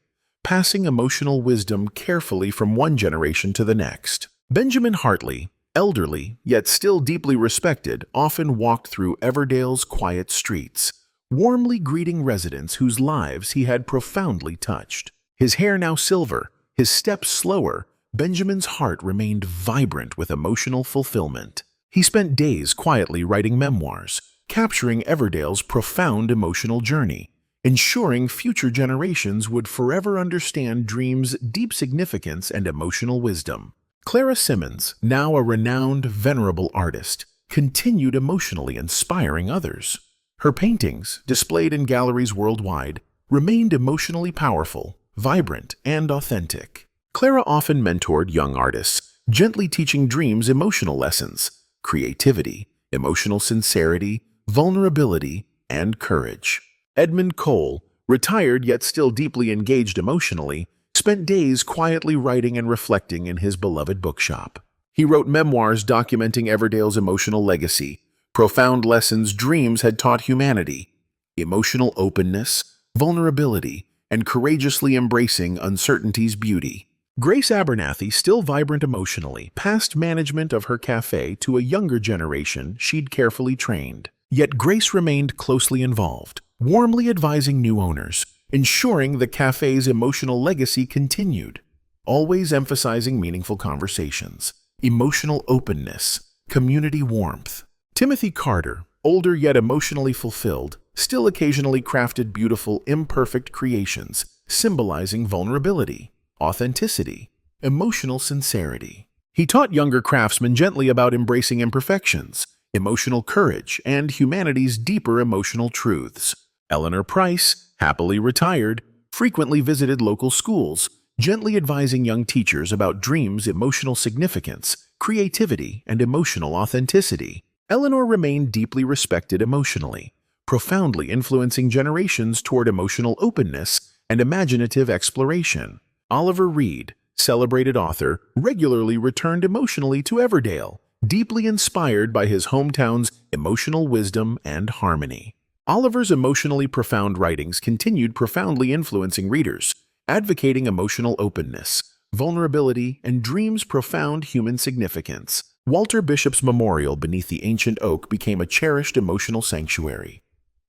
passing emotional wisdom carefully from one generation to the next. Benjamin Hartley, elderly yet still deeply respected, often walked through Everdale's quiet streets, warmly greeting residents whose lives he had profoundly touched. His hair now silver, his steps slower, Benjamin's heart remained vibrant with emotional fulfillment. He spent days quietly writing memoirs, capturing Everdale's profound emotional journey, ensuring future generations would forever understand Dream's deep significance and emotional wisdom. Clara Simmons, now a renowned, venerable artist, continued emotionally inspiring others. Her paintings, displayed in galleries worldwide, remained emotionally powerful, vibrant, and authentic. Clara often mentored young artists, gently teaching Dream's emotional lessons, creativity, emotional sincerity, vulnerability, and courage. Edmund Cole, retired yet still deeply engaged emotionally, spent days quietly writing and reflecting in his beloved bookshop. He wrote memoirs documenting Everdale's emotional legacy, profound lessons Dreams had taught humanity, emotional openness, vulnerability, and courageously embracing uncertainty's beauty. Grace Abernathy, still vibrant emotionally, passed management of her cafe to a younger generation she'd carefully trained. Yet Grace remained closely involved, warmly advising new owners, ensuring the cafe's emotional legacy continued, always emphasizing meaningful conversations, emotional openness, community warmth. Timothy Carter, older yet emotionally fulfilled, still occasionally crafted beautiful, imperfect creations, symbolizing vulnerability, authenticity, emotional sincerity. He taught younger craftsmen gently about embracing imperfections, emotional courage, and humanity's deeper emotional truths. Eleanor Price, happily retired, frequently visited local schools, gently advising young teachers about dreams' emotional significance, creativity, and emotional authenticity. Eleanor remained deeply respected emotionally, profoundly influencing generations toward emotional openness and imaginative exploration. Oliver Reed, celebrated author, regularly returned emotionally to Everdale, deeply inspired by his hometown's emotional wisdom and harmony. Oliver's emotionally profound writings continued profoundly influencing readers, advocating emotional openness, vulnerability, and dreams' profound human significance. Walter Bishop's memorial beneath the ancient oak became a cherished emotional sanctuary.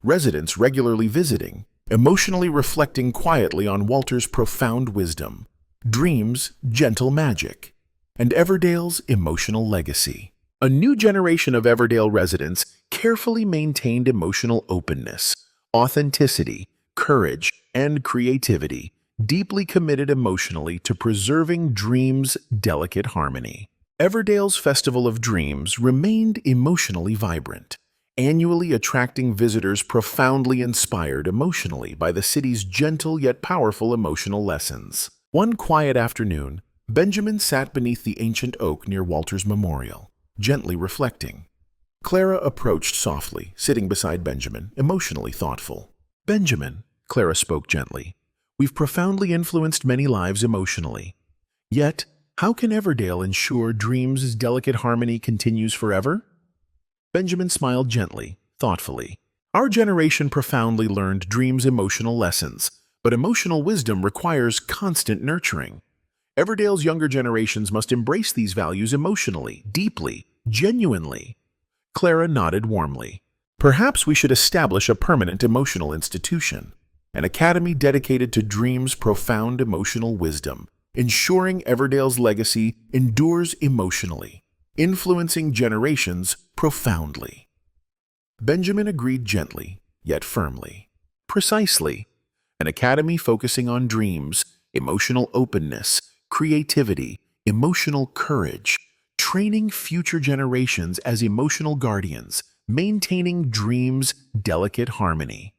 Residents regularly visiting, emotionally reflecting quietly on Walter's profound wisdom, dreams, gentle magic, and Everdale's emotional legacy. A new generation of Everdale residents carefully maintained emotional openness, authenticity, courage, and creativity, deeply committed emotionally to preserving dreams' delicate harmony. Everdale's Festival of Dreams remained emotionally vibrant, annually attracting visitors profoundly inspired emotionally by the city's gentle yet powerful emotional lessons. One quiet afternoon, Benjamin sat beneath the ancient oak near Walter's memorial, gently reflecting. Clara approached softly, sitting beside Benjamin, emotionally thoughtful. "Benjamin," Clara spoke gently, "we've profoundly influenced many lives emotionally. Yet, how can Everdale ensure dreams' delicate harmony continues forever?" Benjamin smiled gently, thoughtfully. "Our generation profoundly learned dreams' emotional lessons, but emotional wisdom requires constant nurturing. Everdale's younger generations must embrace these values emotionally, deeply, genuinely." Clara nodded warmly. "Perhaps we should establish a permanent emotional institution, an academy dedicated to dreams' profound emotional wisdom, ensuring Everdale's legacy endures emotionally, influencing generations profoundly." Benjamin agreed gently, yet firmly. "Precisely. An academy focusing on dreams, emotional openness, creativity, emotional courage, training future generations as emotional guardians, maintaining dreams' delicate harmony."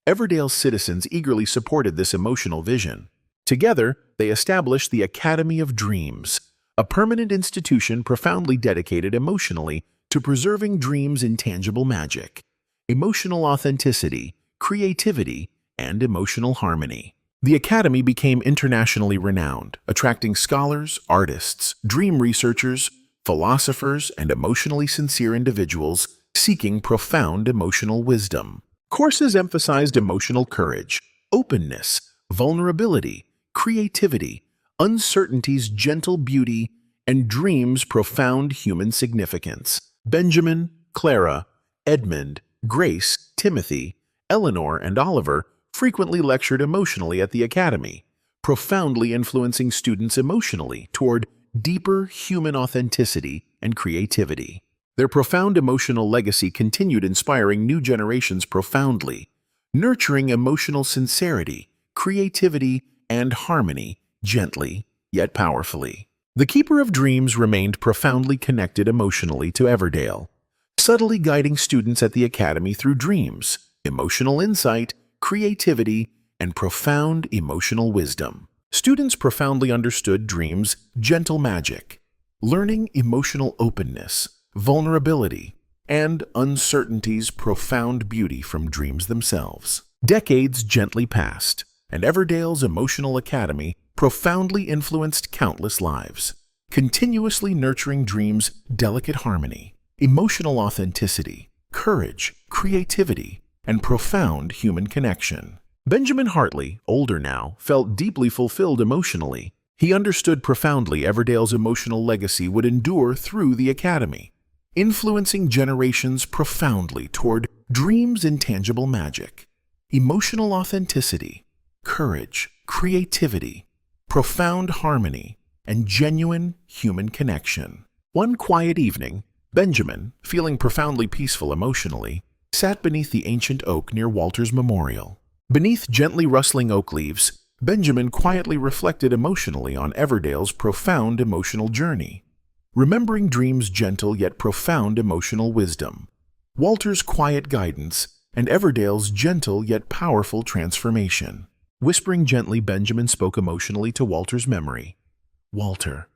Everdale's citizens eagerly supported this emotional vision. Together, they established the Academy of Dreams, a permanent institution profoundly dedicated emotionally to preserving dreams' intangible magic, emotional authenticity, creativity, and emotional harmony. The Academy became internationally renowned, attracting scholars, artists, dream researchers, philosophers, and emotionally sincere individuals seeking profound emotional wisdom. Courses emphasized emotional courage, openness, vulnerability, creativity, uncertainty's gentle beauty, and dreams' profound human significance. Benjamin, Clara, Edmund, Grace, Timothy, Eleanor, and Oliver frequently lectured emotionally at the Academy, profoundly influencing students emotionally toward deeper human authenticity and creativity. Their profound emotional legacy continued inspiring new generations profoundly, nurturing emotional sincerity, creativity, and harmony gently yet powerfully. The Keeper of Dreams remained profoundly connected emotionally to Everdale, subtly guiding students at the Academy through dreams, emotional insight, creativity, and profound emotional wisdom. Students profoundly understood dreams' gentle magic, learning emotional openness, vulnerability, and uncertainty's profound beauty from dreams themselves. Decades gently passed, and Everdale's Emotional Academy profoundly influenced countless lives, continuously nurturing dreams' delicate harmony, emotional authenticity, courage, creativity, and profound human connection. Benjamin Hartley, older now, felt deeply fulfilled emotionally. He understood profoundly Everdale's emotional legacy would endure through the academy, influencing generations profoundly toward dreams' intangible magic, emotional authenticity, courage, creativity, profound harmony, and genuine human connection. One quiet evening, Benjamin, feeling profoundly peaceful emotionally, sat beneath the ancient oak near Walter's memorial. Beneath gently rustling oak leaves, Benjamin quietly reflected emotionally on Everdale's profound emotional journey, remembering Dream's gentle yet profound emotional wisdom, Walter's quiet guidance, and Everdale's gentle yet powerful transformation. Whispering gently, Benjamin spoke emotionally to Walter's memory. Walter,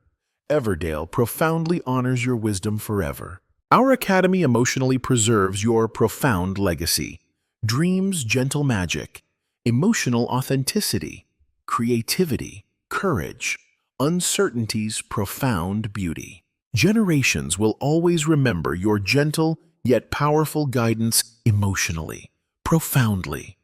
Everdale profoundly honors your wisdom forever. Our academy emotionally preserves your profound legacy. Dreams' gentle magic, emotional authenticity, creativity, courage, uncertainty's profound beauty. Generations will always remember your gentle yet powerful guidance emotionally, profoundly.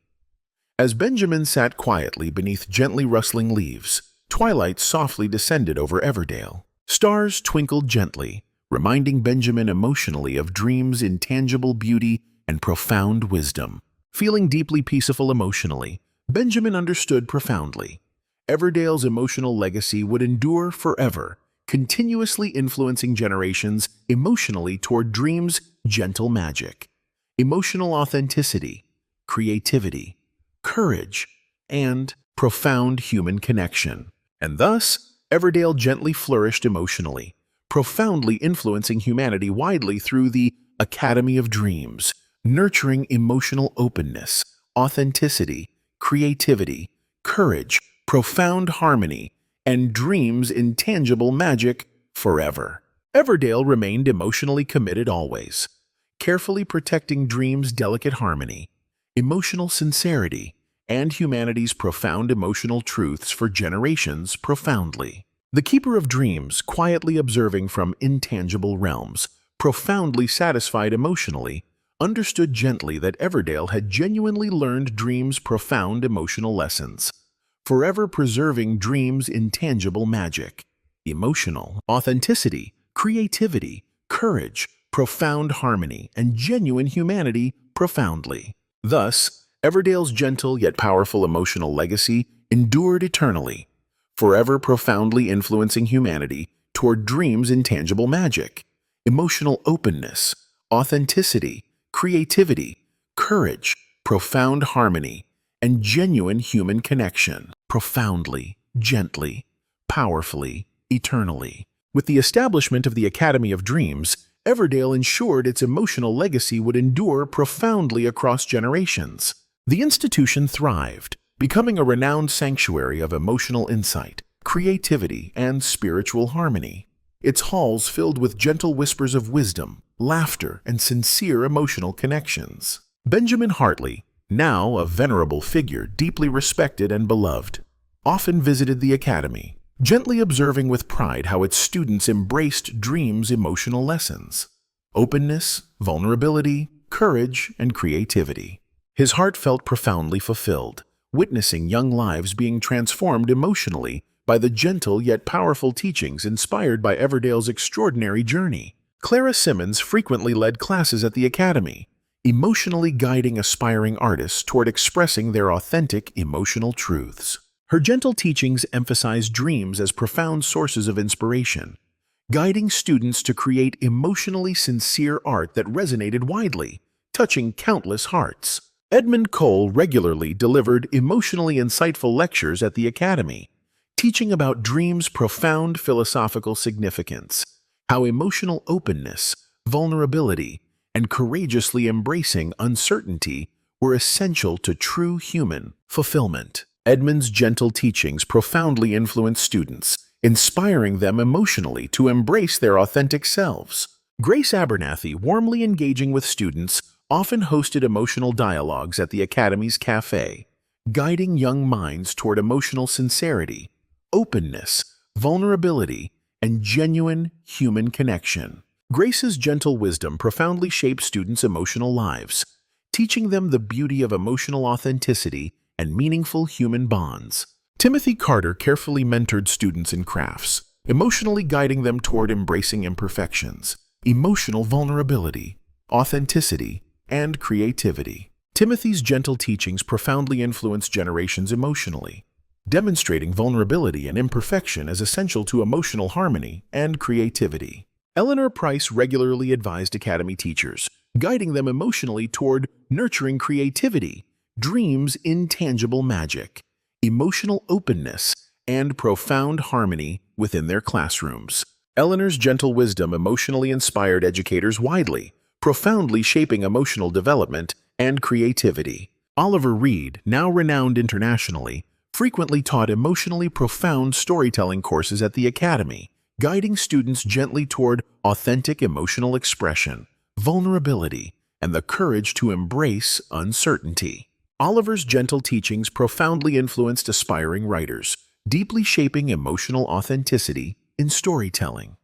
As Benjamin sat quietly beneath gently rustling leaves, twilight softly descended over Everdale. Stars twinkled gently, reminding Benjamin emotionally of Dream's intangible beauty and profound wisdom. Feeling deeply peaceful emotionally, Benjamin understood profoundly. Everdale's emotional legacy would endure forever, continuously influencing generations emotionally toward Dream's gentle magic, emotional authenticity, creativity, courage, and profound human connection. And thus, Everdale gently flourished emotionally, profoundly influencing humanity widely through the Academy of Dreams, nurturing emotional openness, authenticity, creativity, courage, profound harmony, and Dreams' intangible magic forever. Everdale remained emotionally committed always, carefully protecting Dreams' delicate harmony, emotional sincerity, and humanity's profound emotional truths for generations profoundly. The Keeper of Dreams, quietly observing from intangible realms, profoundly satisfied emotionally, understood gently that Everdale had genuinely learned Dreams' profound emotional lessons, forever preserving Dreams' intangible magic, emotional authenticity, creativity, courage, profound harmony, and genuine humanity profoundly. Thus, Everdale's gentle yet powerful emotional legacy endured eternally, forever profoundly influencing humanity toward Dreams' intangible magic, emotional openness, authenticity, creativity, courage, profound harmony, and genuine human connection, profoundly, gently, powerfully, eternally. With the establishment of the Academy of Dreams, Everdale ensured its emotional legacy would endure profoundly across generations. The institution thrived, becoming a renowned sanctuary of emotional insight, creativity, and spiritual harmony. Its halls filled with gentle whispers of wisdom, laughter, and sincere emotional connections. Benjamin Hartley, now a venerable figure deeply respected and beloved, often visited the academy, gently observing with pride how its students embraced Dreams' emotional lessons, openness, vulnerability, courage, and creativity. His heart felt profoundly fulfilled, witnessing young lives being transformed emotionally by the gentle yet powerful teachings inspired by Everdale's extraordinary journey. Clara Simmons frequently led classes at the academy, emotionally guiding aspiring artists toward expressing their authentic emotional truths. Her gentle teachings emphasized dreams as profound sources of inspiration, guiding students to create emotionally sincere art that resonated widely, touching countless hearts. Edmund Cole regularly delivered emotionally insightful lectures at the Academy, teaching about dreams' profound philosophical significance, how emotional openness, vulnerability, and courageously embracing uncertainty were essential to true human fulfillment. Edmund's gentle teachings profoundly influenced students, inspiring them emotionally to embrace their authentic selves. Grace Abernathy, warmly engaging with students, often hosted emotional dialogues at the Academy's cafe, guiding young minds toward emotional sincerity, openness, vulnerability, and genuine human connection. Grace's gentle wisdom profoundly shaped students' emotional lives, teaching them the beauty of emotional authenticity and meaningful human bonds. Timothy Carter carefully mentored students in crafts, emotionally guiding them toward embracing imperfections, emotional vulnerability, authenticity, and creativity. Timothy's gentle teachings profoundly influenced generations emotionally, demonstrating vulnerability and imperfection as essential to emotional harmony and creativity. Eleanor Price regularly advised academy teachers, guiding them emotionally toward nurturing creativity, dreams, intangible magic, emotional openness, and profound harmony within their classrooms. Eleanor's gentle wisdom emotionally inspired educators widely, profoundly shaping emotional development and creativity. Oliver Reed, now renowned internationally, frequently taught emotionally profound storytelling courses at the Academy, guiding students gently toward authentic emotional expression, vulnerability, and the courage to embrace uncertainty. Oliver's gentle teachings profoundly influenced aspiring writers, deeply shaping emotional authenticity in storytelling.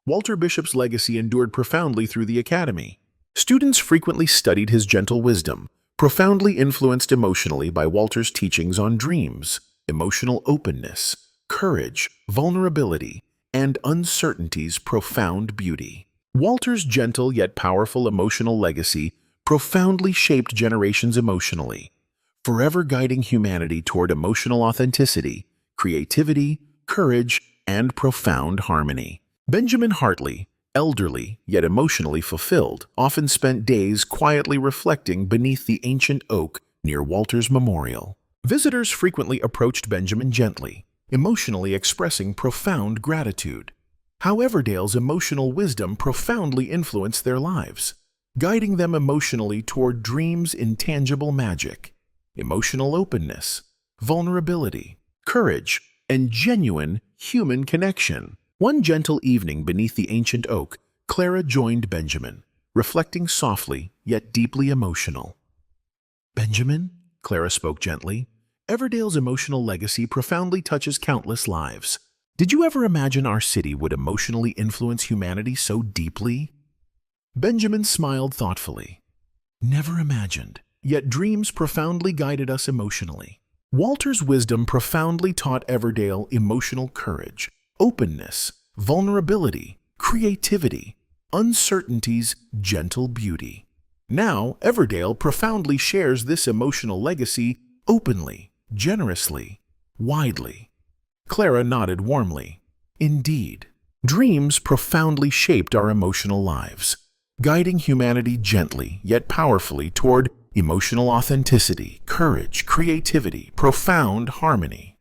Walter Bishop's legacy endured profoundly through the Academy. Students frequently studied his gentle wisdom, profoundly influenced emotionally by Walter's teachings on dreams, emotional openness, courage, vulnerability, and uncertainty's profound beauty. Walter's gentle yet powerful emotional legacy profoundly shaped generations emotionally, forever guiding humanity toward emotional authenticity, creativity, courage, and profound harmony. Benjamin Hartley, elderly yet emotionally fulfilled, often spent days quietly reflecting beneath the ancient oak near Walter's memorial. Visitors frequently approached Benjamin gently, emotionally expressing profound gratitude. How Everdale's emotional wisdom profoundly influenced their lives, guiding them emotionally toward dreams, intangible magic, emotional openness, vulnerability, courage, and genuine human connection. One gentle evening beneath the ancient oak, Clara joined Benjamin, reflecting softly yet deeply emotional. "Benjamin," Clara spoke gently, "Everdale's emotional legacy profoundly touches countless lives. Did you ever imagine our city would emotionally influence humanity so deeply?" Benjamin smiled thoughtfully. "Never imagined, yet dreams profoundly guided us emotionally." Walter's wisdom profoundly taught Everdale emotional courage, openness, vulnerability, creativity, uncertainty's gentle beauty. Now, Everdale profoundly shares this emotional legacy openly, generously, widely. Clara nodded warmly. "Indeed, dreams profoundly shaped our emotional lives, guiding humanity gently yet powerfully toward emotional authenticity, courage, creativity, profound harmony."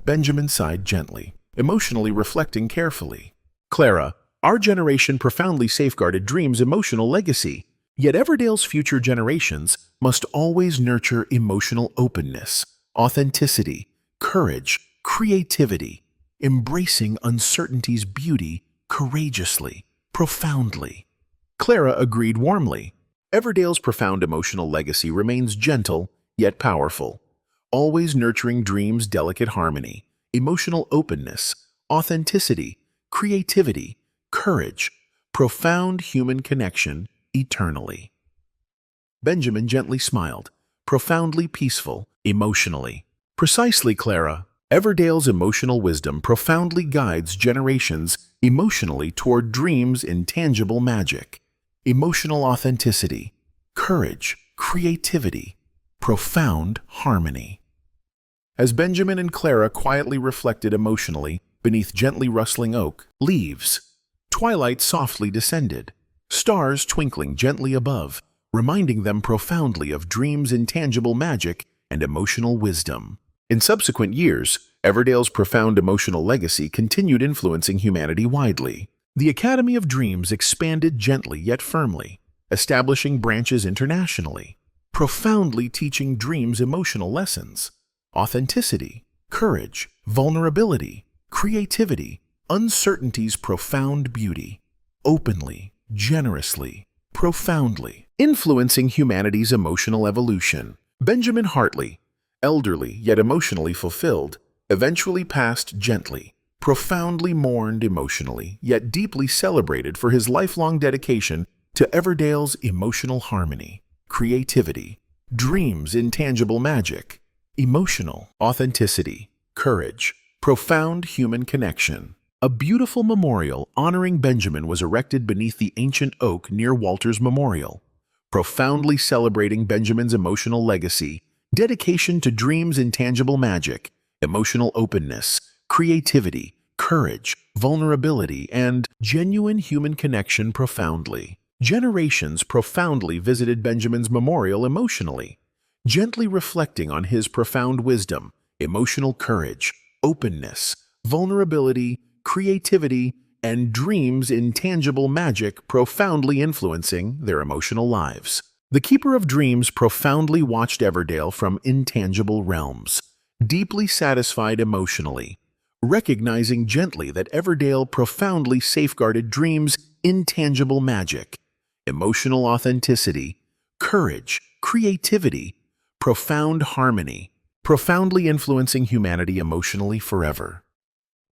Benjamin sighed gently, emotionally reflecting carefully. "Clara, our generation profoundly safeguarded dreams' emotional legacy, yet Everdale's future generations must always nurture emotional openness, authenticity, courage, creativity, embracing uncertainty's beauty courageously, profoundly." Clara agreed warmly. Everdale's profound emotional legacy remains gentle yet powerful, always nurturing dreams' delicate harmony, emotional openness, authenticity, creativity, courage, profound human connection eternally. Benjamin gently smiled, profoundly peaceful, emotionally. "Precisely, Clara. Everdale's emotional wisdom profoundly guides generations emotionally toward dreams' intangible magic, emotional authenticity, courage, creativity, profound harmony." As Benjamin and Clara quietly reflected emotionally beneath gently rustling oak leaves, twilight softly descended, stars twinkling gently above, reminding them profoundly of dreams' intangible magic and emotional wisdom. In subsequent years, Everdale's profound emotional legacy continued influencing humanity widely. The Academy of Dreams expanded gently yet firmly, establishing branches internationally, profoundly teaching dreams emotional lessons, authenticity, courage, vulnerability, creativity, uncertainty's profound beauty, openly, generously, profoundly, influencing humanity's emotional evolution. Benjamin Hartley, elderly yet emotionally fulfilled, eventually passed gently, profoundly mourned emotionally, yet deeply celebrated for his lifelong dedication to Everdale's emotional harmony, creativity, dreams' intangible magic, emotional authenticity, courage, profound human connection. A beautiful memorial honoring Benjamin was erected beneath the ancient oak near Walter's Memorial, profoundly celebrating Benjamin's emotional legacy, dedication to dreams' intangible magic, emotional openness, creativity, courage, vulnerability, and genuine human connection profoundly. Generations profoundly visited Benjamin's memorial emotionally, gently reflecting on his profound wisdom, emotional courage, openness, vulnerability, creativity, and dreams' intangible magic profoundly influencing their emotional lives. The Keeper of Dreams profoundly watched Everdale from intangible realms, deeply satisfied emotionally, recognizing gently that Everdale profoundly safeguarded dreams' intangible magic, emotional authenticity, courage, creativity, profound harmony, profoundly influencing humanity emotionally forever.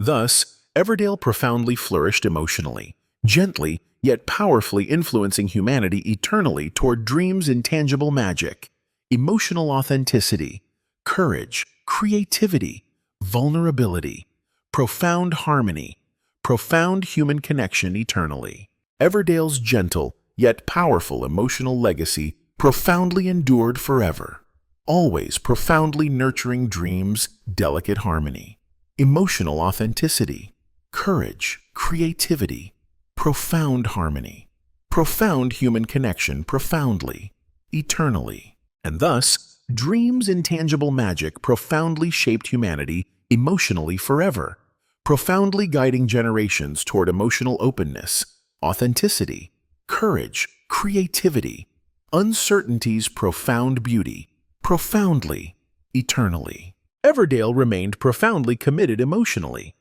Thus, Everdale profoundly flourished emotionally, gently yet powerfully influencing humanity eternally toward dreams' intangible magic, emotional authenticity, courage, creativity, vulnerability, profound harmony, profound human connection eternally. Everdale's gentle yet powerful emotional legacy profoundly endured forever, always profoundly nurturing dreams' delicate harmony, emotional authenticity, courage, creativity, profound harmony, profound human connection profoundly, eternally. And thus, dreams' intangible magic profoundly shaped humanity emotionally forever, profoundly guiding generations toward emotional openness, authenticity, courage, creativity, uncertainty's profound beauty, profoundly, eternally. Everdale remained profoundly committed emotionally,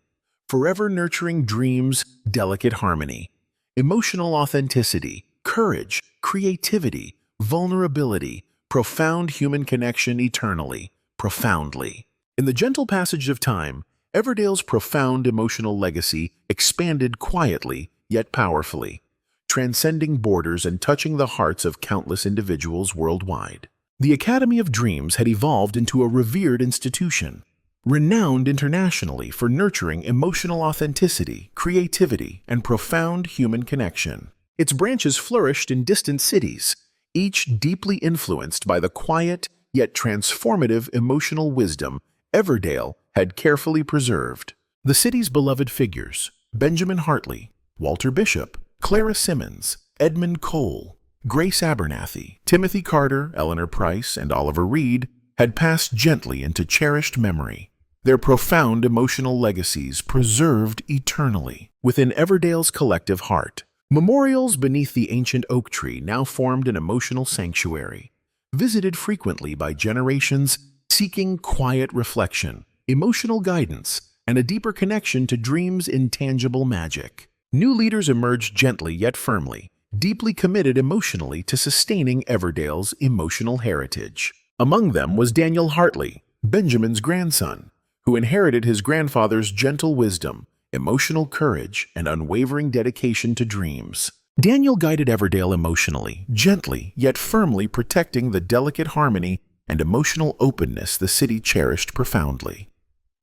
forever nurturing dreams' delicate harmony, emotional authenticity, courage, creativity, vulnerability, profound human connection eternally, profoundly. In the gentle passage of time, Everdale's profound emotional legacy expanded quietly yet powerfully, transcending borders and touching the hearts of countless individuals worldwide. The Academy of Dreams had evolved into a revered institution, renowned internationally for nurturing emotional authenticity, creativity, and profound human connection. Its branches flourished in distant cities, each deeply influenced by the quiet yet transformative emotional wisdom Everdale had carefully preserved. The city's beloved figures, Benjamin Hartley, Walter Bishop, Clara Simmons, Edmund Cole, Grace Abernathy, Timothy Carter, Eleanor Price, and Oliver Reed, had passed gently into cherished memory, their profound emotional legacies preserved eternally within Everdale's collective heart. Memorials beneath the ancient oak tree now formed an emotional sanctuary, visited frequently by generations seeking quiet reflection, emotional guidance, and a deeper connection to dreams' intangible magic. New leaders emerged gently yet firmly, deeply committed emotionally to sustaining Everdale's emotional heritage. Among them was Daniel Hartley, Benjamin's grandson, who inherited his grandfather's gentle wisdom, emotional courage, and unwavering dedication to dreams. Daniel guided Everdale emotionally, gently yet firmly protecting the delicate harmony and emotional openness the city cherished profoundly.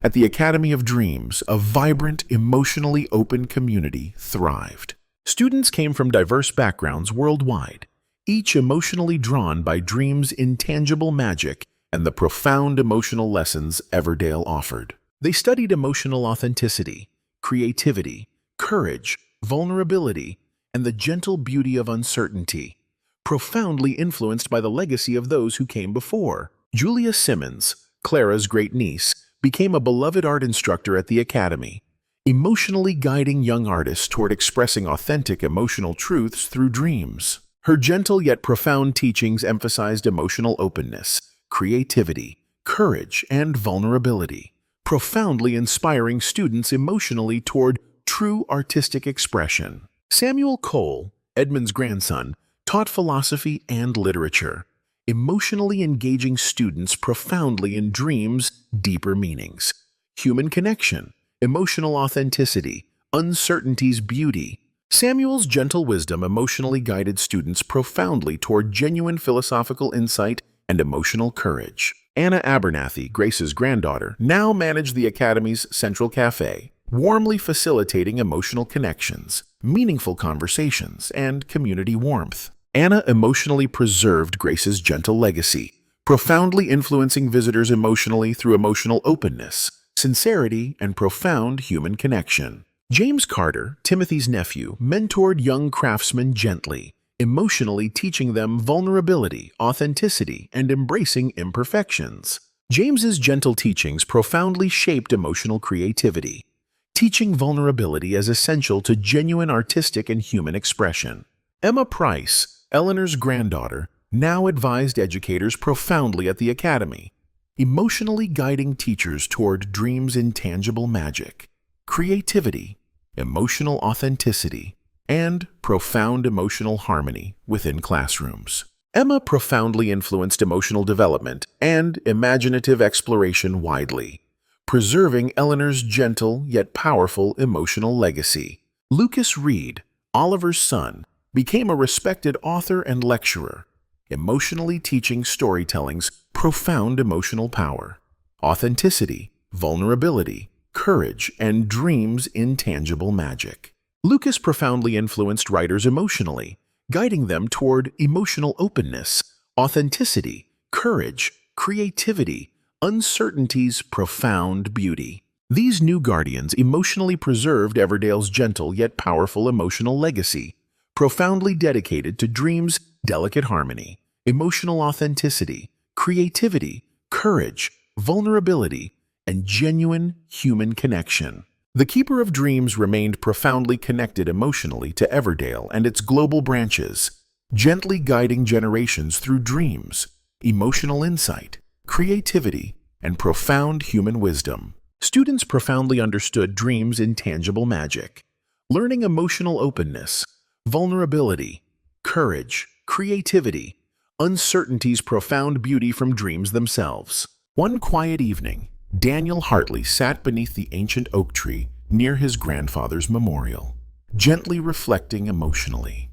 At the Academy of Dreams, a vibrant, emotionally open community thrived. Students came from diverse backgrounds worldwide, each emotionally drawn by dreams' intangible magic and the profound emotional lessons Everdale offered. They studied emotional authenticity, creativity, courage, vulnerability, and the gentle beauty of uncertainty, profoundly influenced by the legacy of those who came before. Julia Simmons, Clara's great-niece, became a beloved art instructor at the Academy, emotionally guiding young artists toward expressing authentic emotional truths through dreams. Her gentle yet profound teachings emphasized emotional openness, creativity, courage, and vulnerability, profoundly inspiring students emotionally toward true artistic expression. Samuel Cole, Edmund's grandson, taught philosophy and literature, emotionally engaging students profoundly in dreams' deeper meanings, human connection, emotional authenticity, uncertainty's beauty. Samuel's gentle wisdom emotionally guided students profoundly toward genuine philosophical insight and emotional courage. Anna Abernathy, Grace's granddaughter, now managed the Academy's Central Cafe, warmly facilitating emotional connections, meaningful conversations, and community warmth. Anna emotionally preserved Grace's gentle legacy, profoundly influencing visitors emotionally through emotional openness, sincerity, and profound human connection. James Carter, Timothy's nephew, mentored young craftsmen gently, emotionally teaching them vulnerability, authenticity, and embracing imperfections. James's gentle teachings profoundly shaped emotional creativity, teaching vulnerability as essential to genuine artistic and human expression. Emma Price, Eleanor's granddaughter, now advised educators profoundly at the Academy, emotionally guiding teachers toward dreams' intangible magic, creativity, emotional authenticity, and profound emotional harmony within classrooms. Emma profoundly influenced emotional development and imaginative exploration widely, preserving Eleanor's gentle yet powerful emotional legacy. Lucas Reed, Oliver's son, became a respected author and lecturer, emotionally teaching storytelling's profound emotional power, authenticity, vulnerability, courage, and dreams' intangible magic. Lucas profoundly influenced writers emotionally, guiding them toward emotional openness, authenticity, courage, creativity, uncertainty's profound beauty. These new guardians emotionally preserved Everdale's gentle yet powerful emotional legacy, profoundly dedicated to dreams' delicate harmony, emotional authenticity, creativity, courage, vulnerability, and genuine human connection. The Keeper of Dreams remained profoundly connected emotionally to Everdale and its global branches, gently guiding generations through dreams, emotional insight, creativity, and profound human wisdom. Students profoundly understood dreams' intangible magic, learning emotional openness, vulnerability, courage, creativity, uncertainty's profound beauty from dreams themselves. One quiet evening, Daniel Hartley sat beneath the ancient oak tree near his grandfather's memorial, gently reflecting emotionally.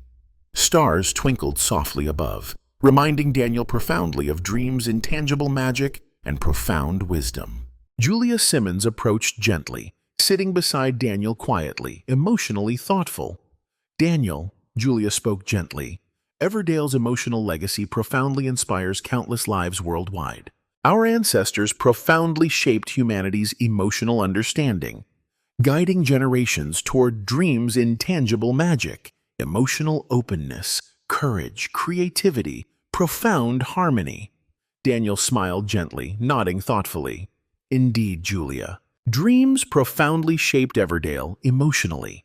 Stars twinkled softly above, reminding Daniel profoundly of dreams' intangible magic and profound wisdom. Julia Simmons approached gently, sitting beside Daniel quietly, emotionally thoughtful. "Daniel," Julia spoke gently, "Everdale's emotional legacy profoundly inspires countless lives worldwide. Our ancestors profoundly shaped humanity's emotional understanding, guiding generations toward dreams' intangible magic, emotional openness, courage, creativity, profound harmony." Daniel smiled gently, nodding thoughtfully. "Indeed, Julia. Dreams profoundly shaped Everdale emotionally,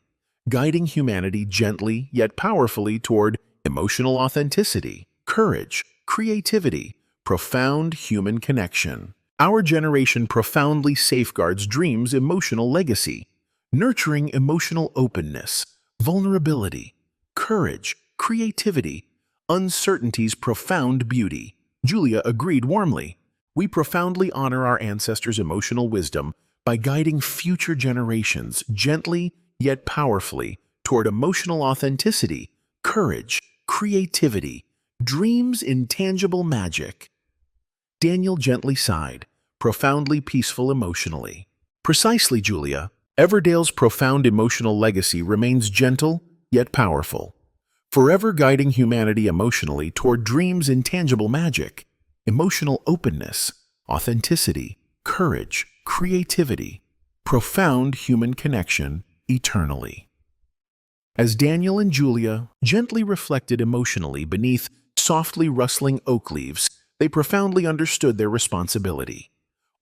guiding humanity gently yet powerfully toward emotional authenticity, courage, creativity, profound human connection. Our generation profoundly safeguards dreams' emotional legacy, nurturing emotional openness, vulnerability, courage, creativity, uncertainty's profound beauty." Julia agreed warmly. "We profoundly honor our ancestors' emotional wisdom by guiding future generations gently yet powerfully toward emotional authenticity, courage, creativity, dreams' intangible magic." Daniel gently sighed, profoundly peaceful emotionally. "Precisely, Julia. Everdale's profound emotional legacy remains gentle yet powerful, forever guiding humanity emotionally toward dreams' intangible magic, emotional openness, authenticity, courage, creativity, profound human connection eternally." As Daniel and Julia gently reflected emotionally beneath softly rustling oak leaves, they profoundly understood their responsibility,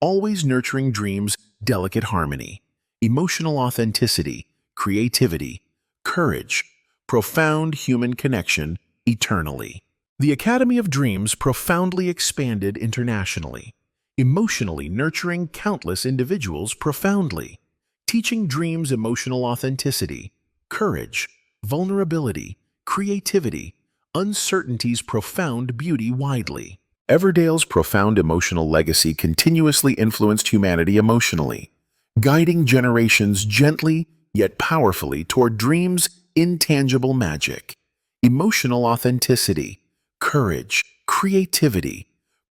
always nurturing dreams' delicate harmony, emotional authenticity, creativity, courage, profound human connection eternally. The Academy of Dreams profoundly expanded internationally, emotionally nurturing countless individuals profoundly, teaching dreams emotional authenticity, courage, vulnerability, creativity, uncertainty's profound beauty widely. Everdale's profound emotional legacy continuously influenced humanity emotionally, guiding generations gently yet powerfully toward dreams' intangible magic, emotional authenticity, courage, creativity,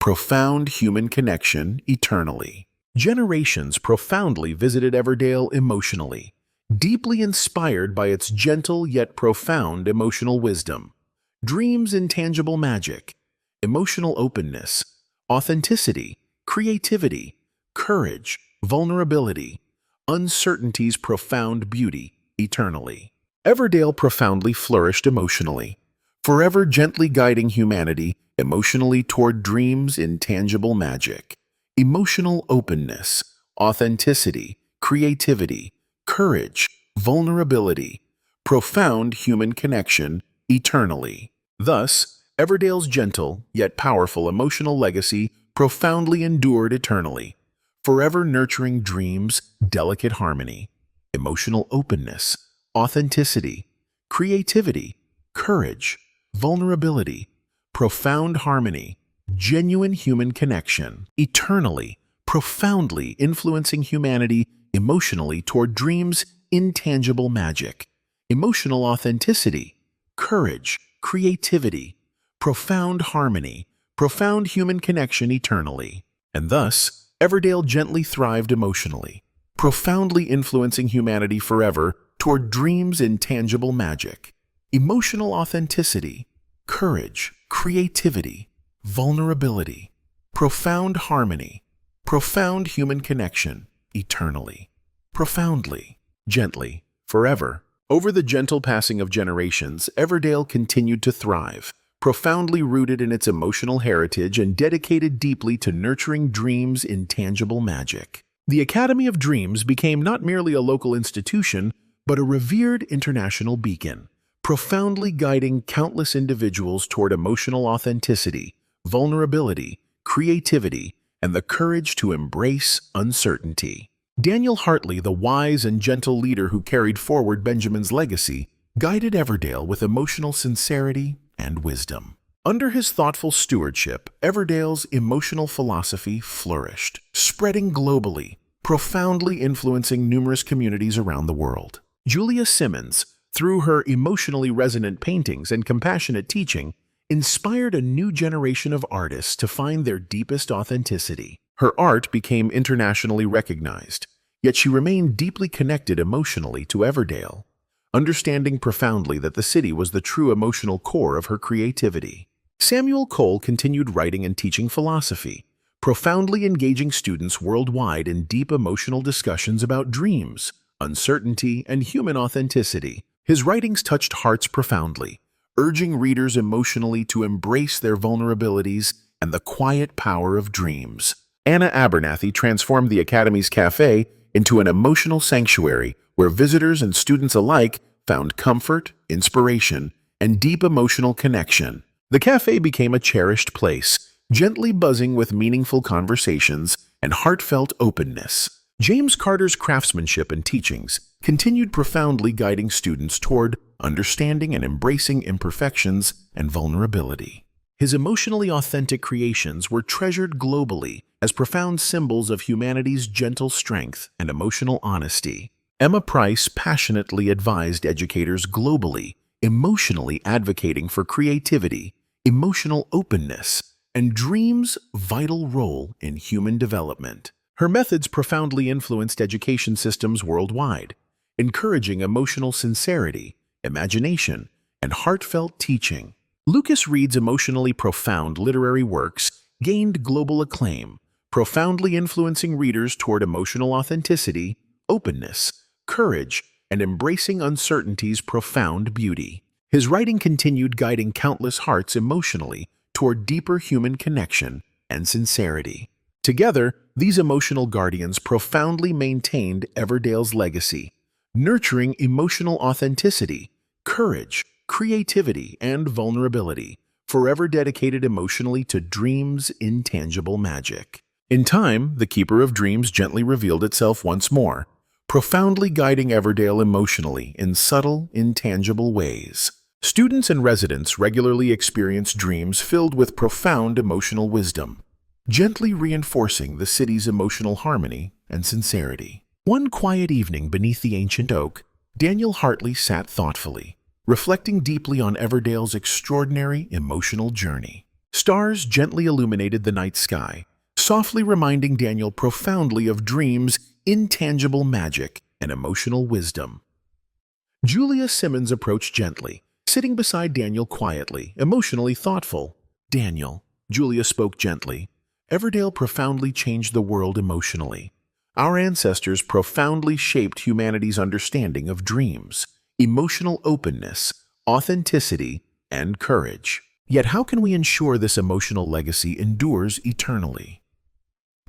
profound human connection eternally. Generations profoundly visited Everdale emotionally, deeply inspired by its gentle yet profound emotional wisdom. Dreams' intangible magic, emotional openness, authenticity, creativity, courage, vulnerability, uncertainty's profound beauty eternally. Everdale profoundly flourished emotionally, forever gently guiding humanity emotionally toward dreams' intangible magic. Emotional openness, authenticity, creativity, courage, vulnerability, profound human connection eternally. Thus, Everdale's gentle yet powerful emotional legacy profoundly endured eternally, forever nurturing dreams' delicate harmony, emotional openness, authenticity, creativity, courage, vulnerability, profound harmony, genuine human connection, eternally, profoundly influencing humanity emotionally toward dreams' intangible magic, emotional authenticity, courage, creativity, profound harmony, profound human connection eternally. And thus, Everdale gently thrived emotionally, profoundly influencing humanity forever toward dreams' intangible magic, emotional authenticity, courage, creativity, vulnerability, profound harmony, profound human connection eternally, profoundly, gently, forever. Over the gentle passing of generations, Everdale continued to thrive, profoundly rooted in its emotional heritage and dedicated deeply to nurturing dreams' intangible magic. The Academy of Dreams became not merely a local institution, but a revered international beacon, profoundly guiding countless individuals toward emotional authenticity, vulnerability, creativity, and the courage to embrace uncertainty. Daniel Hartley, the wise and gentle leader who carried forward Benjamin's legacy, guided Everdale with emotional sincerity and wisdom. Under his thoughtful stewardship, Everdale's emotional philosophy flourished, spreading globally, profoundly influencing numerous communities around the world. Julia Simmons, through her emotionally resonant paintings and compassionate teaching, inspired a new generation of artists to find their deepest authenticity. Her art became internationally recognized, yet she remained deeply connected emotionally to Everdale, understanding profoundly that the city was the true emotional core of her creativity. Samuel Cole continued writing and teaching philosophy, profoundly engaging students worldwide in deep emotional discussions about dreams, uncertainty, and human authenticity. His writings touched hearts profoundly, urging readers emotionally to embrace their vulnerabilities and the quiet power of dreams. Anna Abernathy transformed the Academy's cafe into an emotional sanctuary where visitors and students alike found comfort, inspiration, and deep emotional connection. The cafe became a cherished place, gently buzzing with meaningful conversations and heartfelt openness. James Carter's craftsmanship and teachings continued profoundly guiding students toward understanding and embracing imperfections and vulnerability. His emotionally authentic creations were treasured globally as profound symbols of humanity's gentle strength and emotional honesty. Emma Price passionately advised educators globally, emotionally advocating for creativity, emotional openness, and dreams' vital role in human development. Her methods profoundly influenced education systems worldwide, encouraging emotional sincerity, imagination, and heartfelt teaching. Lucas Reed's emotionally profound literary works gained global acclaim, profoundly influencing readers toward emotional authenticity, openness, courage, and embracing uncertainty's profound beauty. His writing continued guiding countless hearts emotionally toward deeper human connection and sincerity. Together, these emotional guardians profoundly maintained Everdale's legacy, nurturing emotional authenticity, courage, creativity, and vulnerability, forever dedicated emotionally to dreams' intangible magic. In time, the Keeper of Dreams gently revealed itself once more, profoundly guiding Everdale emotionally in subtle, intangible ways. Students and residents regularly experience dreams filled with profound emotional wisdom, gently reinforcing the city's emotional harmony and sincerity. One quiet evening beneath the ancient oak, Daniel Hartley sat thoughtfully, reflecting deeply on Everdale's extraordinary emotional journey. Stars gently illuminated the night sky, softly reminding Daniel profoundly of dreams, intangible magic, and emotional wisdom. Julia Simmons approached gently, sitting beside Daniel quietly, emotionally thoughtful. "Daniel," Julia spoke gently, "Everdale profoundly changed the world emotionally. Our ancestors profoundly shaped humanity's understanding of dreams, emotional openness, authenticity, and courage. Yet how can we ensure this emotional legacy endures eternally?"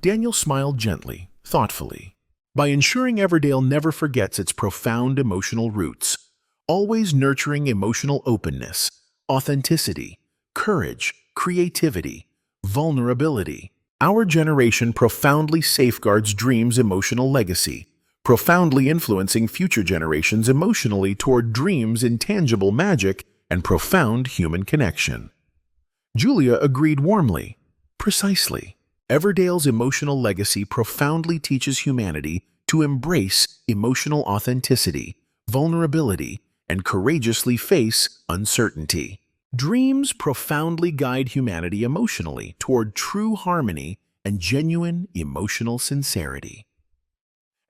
Daniel smiled gently, thoughtfully. "By ensuring Everdale never forgets its profound emotional roots, always nurturing emotional openness, authenticity, courage, creativity, vulnerability. Our generation profoundly safeguards dreams' emotional legacy, profoundly influencing future generations emotionally toward dreams' intangible magic and profound human connection." Julia agreed warmly. "Precisely. Everdale's emotional legacy profoundly teaches humanity to embrace emotional authenticity, vulnerability, and courageously face uncertainty. Dreams profoundly guide humanity emotionally toward true harmony and genuine emotional sincerity."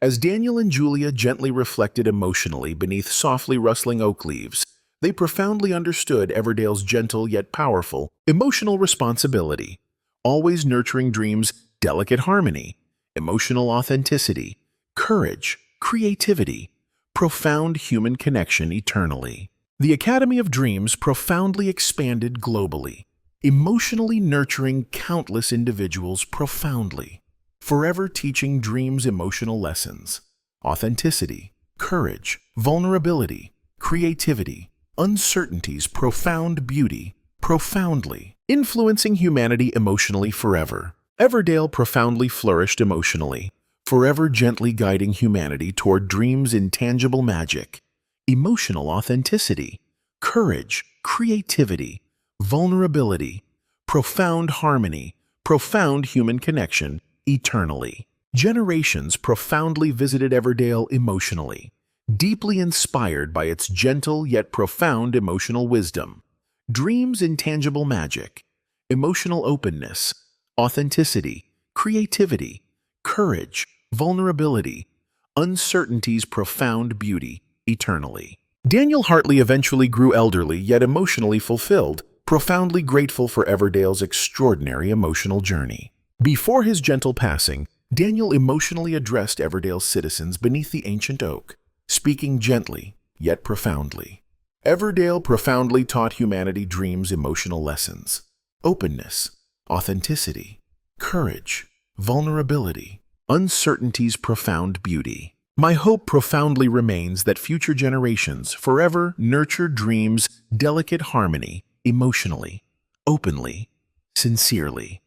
As Daniel and Julia gently reflected emotionally beneath softly rustling oak leaves, they profoundly understood Everdale's gentle yet powerful emotional responsibility, always nurturing dreams' delicate harmony, emotional authenticity, courage, creativity, profound human connection eternally. The Academy of Dreams profoundly expanded globally, emotionally nurturing countless individuals profoundly, forever teaching dreams emotional lessons, authenticity, courage, vulnerability, creativity, uncertainty's profound beauty, profoundly influencing humanity emotionally forever. Everdale profoundly flourished emotionally, forever gently guiding humanity toward dreams' intangible magic, emotional authenticity, courage, creativity, vulnerability, profound harmony, profound human connection, eternally. Generations profoundly visited Everdale emotionally, deeply inspired by its gentle yet profound emotional wisdom, dreams' intangible magic, emotional openness, authenticity, creativity, courage, vulnerability, uncertainty's profound beauty, eternally. Daniel Hartley eventually grew elderly yet emotionally fulfilled, profoundly grateful for Everdale's extraordinary emotional journey. Before his gentle passing, Daniel emotionally addressed Everdale's citizens beneath the ancient oak, speaking gently yet profoundly. Everdale profoundly taught humanity dreams' emotional lessons: openness, authenticity, courage, vulnerability, uncertainty's profound beauty. My hope profoundly remains that future generations forever nurture dreams' delicate harmony emotionally, openly, sincerely.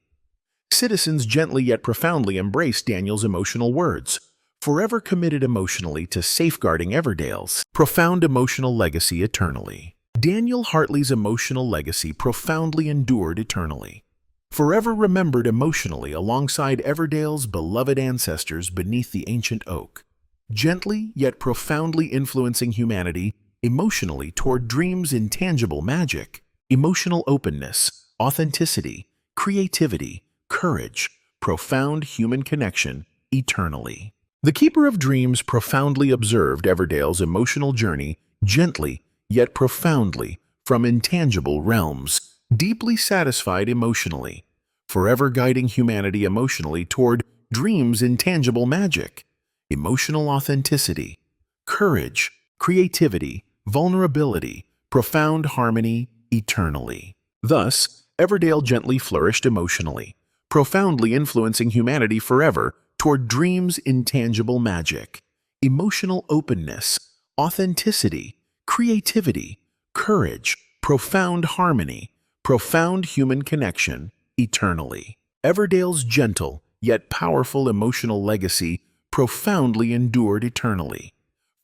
Citizens gently yet profoundly embraced Daniel's emotional words, forever committed emotionally to safeguarding Everdale's profound emotional legacy eternally. Daniel Hartley's emotional legacy profoundly endured eternally, forever remembered emotionally alongside Everdale's beloved ancestors beneath the ancient oak, gently yet profoundly influencing humanity emotionally toward dreams' intangible magic, emotional openness, authenticity, creativity, courage, profound human connection, eternally. The Keeper of Dreams profoundly observed Everdale's emotional journey gently yet profoundly from intangible realms, deeply satisfied emotionally, forever guiding humanity emotionally toward dreams' intangible magic, emotional authenticity, courage, creativity, vulnerability, profound harmony, eternally. Thus, Everdale gently flourished emotionally, profoundly influencing humanity forever toward dreams' intangible magic, emotional openness, authenticity, creativity, courage, profound harmony, profound human connection, eternally. Everdale's gentle yet powerful emotional legacy profoundly endured eternally,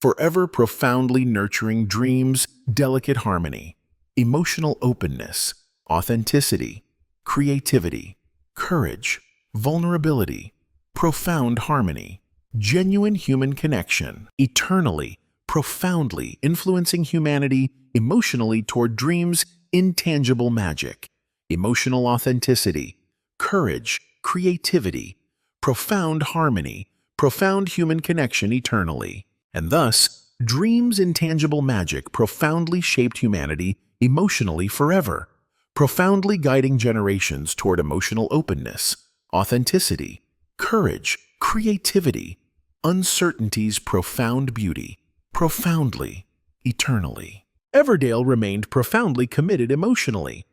forever profoundly nurturing dreams' delicate harmony, emotional openness, authenticity, creativity, courage, vulnerability, profound harmony, genuine human connection, eternally, profoundly influencing humanity emotionally toward dreams' intangible magic, emotional authenticity, courage, creativity, profound harmony, profound human connection eternally. And thus, dreams' intangible magic profoundly shaped humanity emotionally forever, profoundly guiding generations toward emotional openness, authenticity, courage, creativity, uncertainty's profound beauty, profoundly, eternally. Everdale remained profoundly committed emotionally,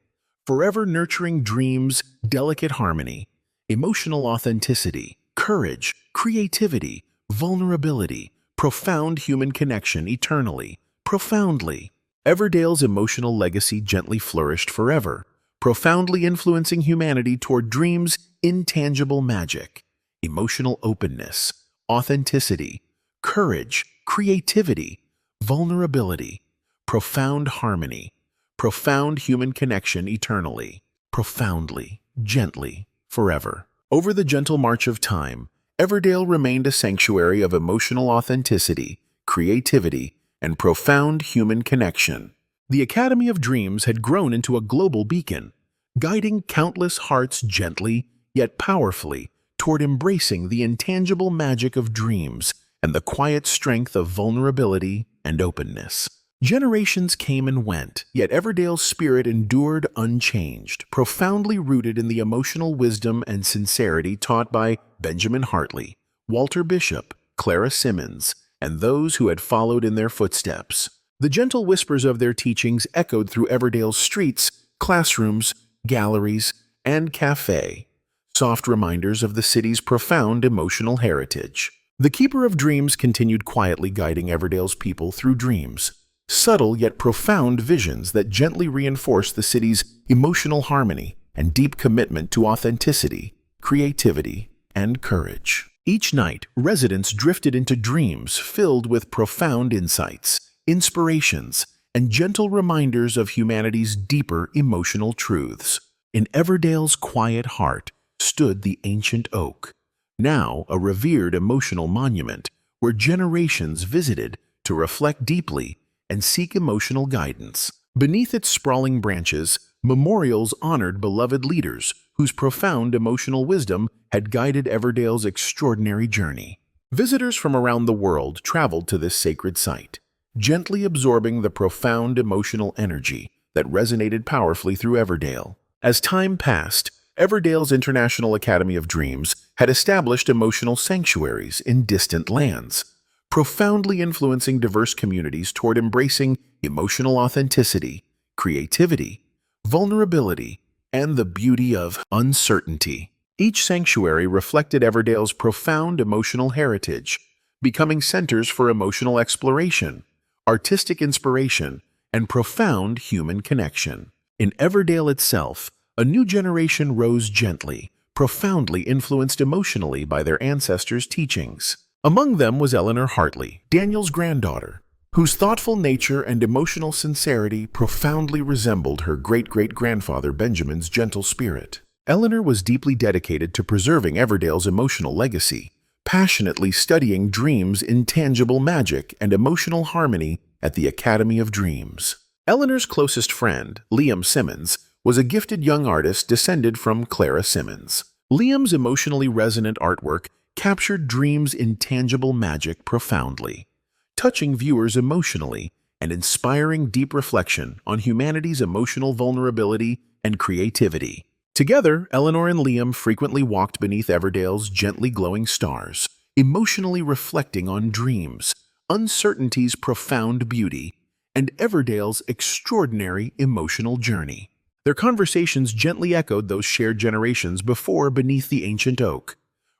forever nurturing dreams' delicate harmony, emotional authenticity, courage, creativity, vulnerability, profound human connection eternally, profoundly. Everdale's emotional legacy gently flourished forever, profoundly influencing humanity toward dreams' intangible magic, emotional openness, authenticity, courage, creativity, vulnerability, profound harmony, profound human connection eternally, profoundly, gently, forever. Over the gentle march of time, Everdale remained a sanctuary of emotional authenticity, creativity, and profound human connection. The Academy of Dreams had grown into a global beacon, guiding countless hearts gently yet powerfully toward embracing the intangible magic of dreams and the quiet strength of vulnerability and openness. Generations came and went, yet Everdale's spirit endured unchanged, profoundly rooted in the emotional wisdom and sincerity taught by Benjamin Hartley, Walter Bishop, Clara Simmons, and those who had followed in their footsteps. The gentle whispers of their teachings echoed through Everdale's streets, classrooms, galleries, and café, soft reminders of the city's profound emotional heritage. The Keeper of Dreams continued quietly guiding Everdale's people through dreams, subtle yet profound visions that gently reinforce the city's emotional harmony and deep commitment to authenticity, creativity, and courage. Each night, residents drifted into dreams filled with profound insights, inspirations, and gentle reminders of humanity's deeper emotional truths. In Everdale's quiet heart stood the ancient oak, now a revered emotional monument where generations visited to reflect deeply and seek emotional guidance. Beneath its sprawling branches, memorials honored beloved leaders whose profound emotional wisdom had guided Everdale's extraordinary journey. Visitors from around the world traveled to this sacred site, gently absorbing the profound emotional energy that resonated powerfully through Everdale. As time passed, Everdale's International Academy of Dreams had established emotional sanctuaries in distant lands, profoundly influencing diverse communities toward embracing emotional authenticity, creativity, vulnerability, and the beauty of uncertainty. Each sanctuary reflected Everdale's profound emotional heritage, becoming centers for emotional exploration, artistic inspiration, and profound human connection. In Everdale itself, a new generation rose gently, profoundly influenced emotionally by their ancestors' teachings. Among them was Eleanor Hartley, Daniel's granddaughter, whose thoughtful nature and emotional sincerity profoundly resembled her great-great-grandfather Benjamin's gentle spirit. Eleanor was deeply dedicated to preserving Everdale's emotional legacy, passionately studying dreams' intangible magic and emotional harmony at the Academy of Dreams. Eleanor's closest friend, Liam Simmons, was a gifted young artist descended from Clara Simmons. Liam's emotionally resonant artwork captured dreams' intangible magic profoundly, touching viewers emotionally and inspiring deep reflection on humanity's emotional vulnerability and creativity. Together, Eleanor and Liam frequently walked beneath Everdale's gently glowing stars, emotionally reflecting on dreams, uncertainty's profound beauty, and Everdale's extraordinary emotional journey. Their conversations gently echoed those shared generations before beneath the ancient oak,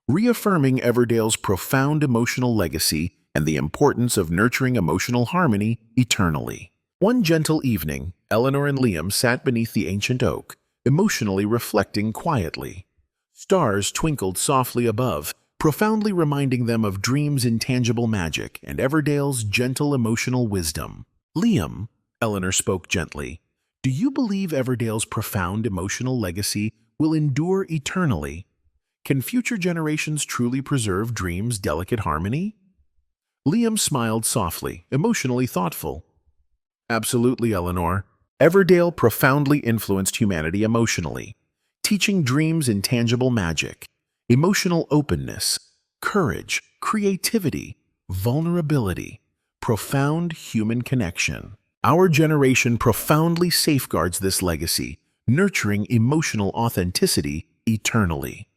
reaffirming Everdale's profound emotional legacy and the importance of nurturing emotional harmony eternally. One gentle evening, Eleanor and Liam sat beneath the ancient oak, emotionally reflecting quietly. Stars twinkled softly above, profoundly reminding them of dreams' intangible magic and Everdale's gentle emotional wisdom. Liam, Eleanor spoke gently, do you believe Everdale's profound emotional legacy will endure eternally? Can future generations truly preserve dreams' delicate harmony? Liam smiled softly, emotionally thoughtful. Absolutely, Eleanor. Everdale profoundly influenced humanity emotionally, teaching dreams intangible magic, emotional openness, courage, creativity, vulnerability, profound human connection. Our generation profoundly safeguards this legacy, nurturing emotional authenticity eternally.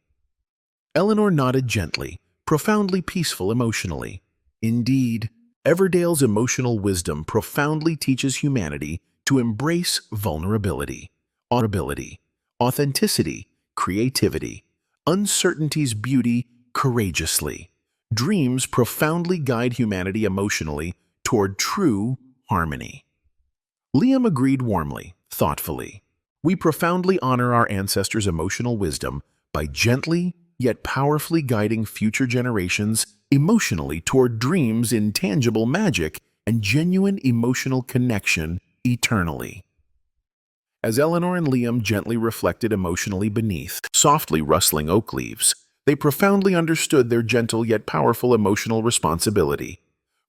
Eleanor nodded gently, profoundly peaceful emotionally. Indeed, Everdale's emotional wisdom profoundly teaches humanity to embrace vulnerability, authenticity, creativity, uncertainty's beauty courageously. Dreams profoundly guide humanity emotionally toward true harmony. Liam agreed warmly, thoughtfully. We profoundly honor our ancestors' emotional wisdom by gently yet powerfully guiding future generations emotionally toward dreams in tangible magic and genuine emotional connection eternally. As Eleanor and Liam gently reflected emotionally beneath softly rustling oak leaves, they profoundly understood their gentle yet powerful emotional responsibility,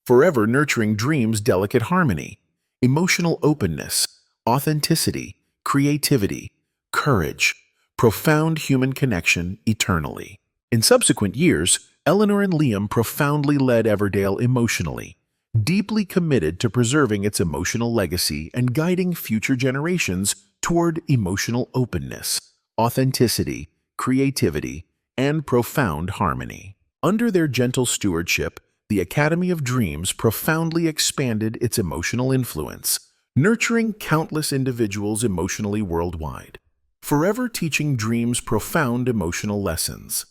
forever nurturing dreams' delicate harmony, emotional openness, authenticity, creativity, courage, profound human connection eternally. In subsequent years, Eleanor and Liam profoundly led Everdale emotionally, deeply committed to preserving its emotional legacy and guiding future generations toward emotional openness, authenticity, creativity, and profound harmony. Under their gentle stewardship, the Academy of Dreams profoundly expanded its emotional influence, nurturing countless individuals emotionally worldwide, forever teaching dreams profound emotional lessons.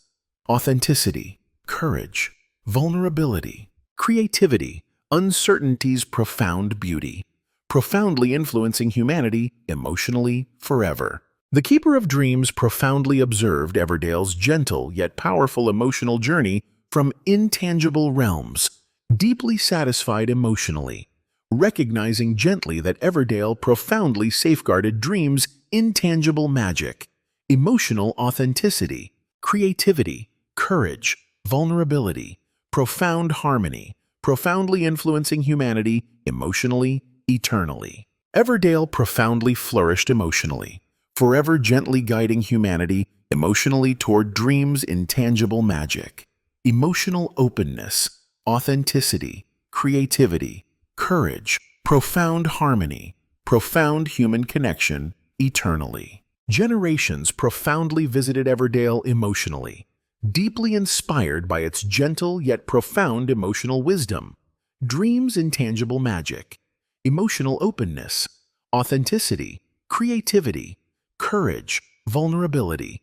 Authenticity, courage, vulnerability, creativity, uncertainty's profound beauty, profoundly influencing humanity emotionally forever. The Keeper of Dreams profoundly observed Everdale's gentle yet powerful emotional journey from intangible realms, deeply satisfied emotionally, recognizing gently that Everdale profoundly safeguarded dreams' intangible magic, emotional authenticity, creativity, courage, vulnerability, profound harmony, profoundly influencing humanity emotionally, eternally. Everdale profoundly flourished emotionally, forever gently guiding humanity emotionally toward dreams' intangible magic, emotional openness, authenticity, creativity, courage, profound harmony, profound human connection eternally. Generations profoundly visited Everdale emotionally, deeply inspired by its gentle yet profound emotional wisdom, dreams' intangible magic, emotional openness, authenticity, creativity, courage, vulnerability,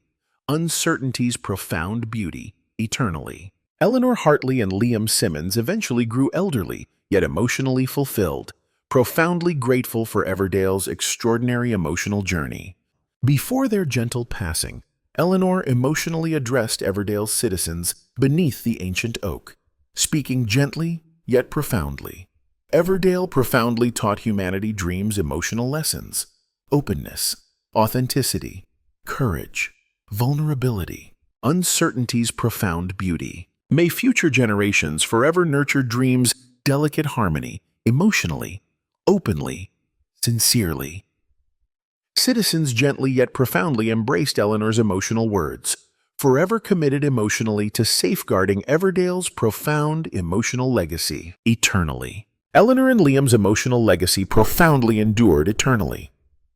uncertainty's profound beauty, eternally. Eleanor Hartley and Liam Simmons eventually grew elderly, yet emotionally fulfilled, profoundly grateful for Everdale's extraordinary emotional journey. Before their gentle passing, Eleanor emotionally addressed Everdale's citizens beneath the ancient oak, speaking gently yet profoundly. Everdale profoundly taught humanity dreams' emotional lessons: openness, authenticity, courage, vulnerability, uncertainty's profound beauty. May future generations forever nurture dreams' delicate harmony, emotionally, openly, sincerely. Citizens gently yet profoundly embraced Eleanor's emotional words, forever committed emotionally to safeguarding Everdale's profound emotional legacy eternally. Eleanor and Liam's emotional legacy profoundly endured eternally,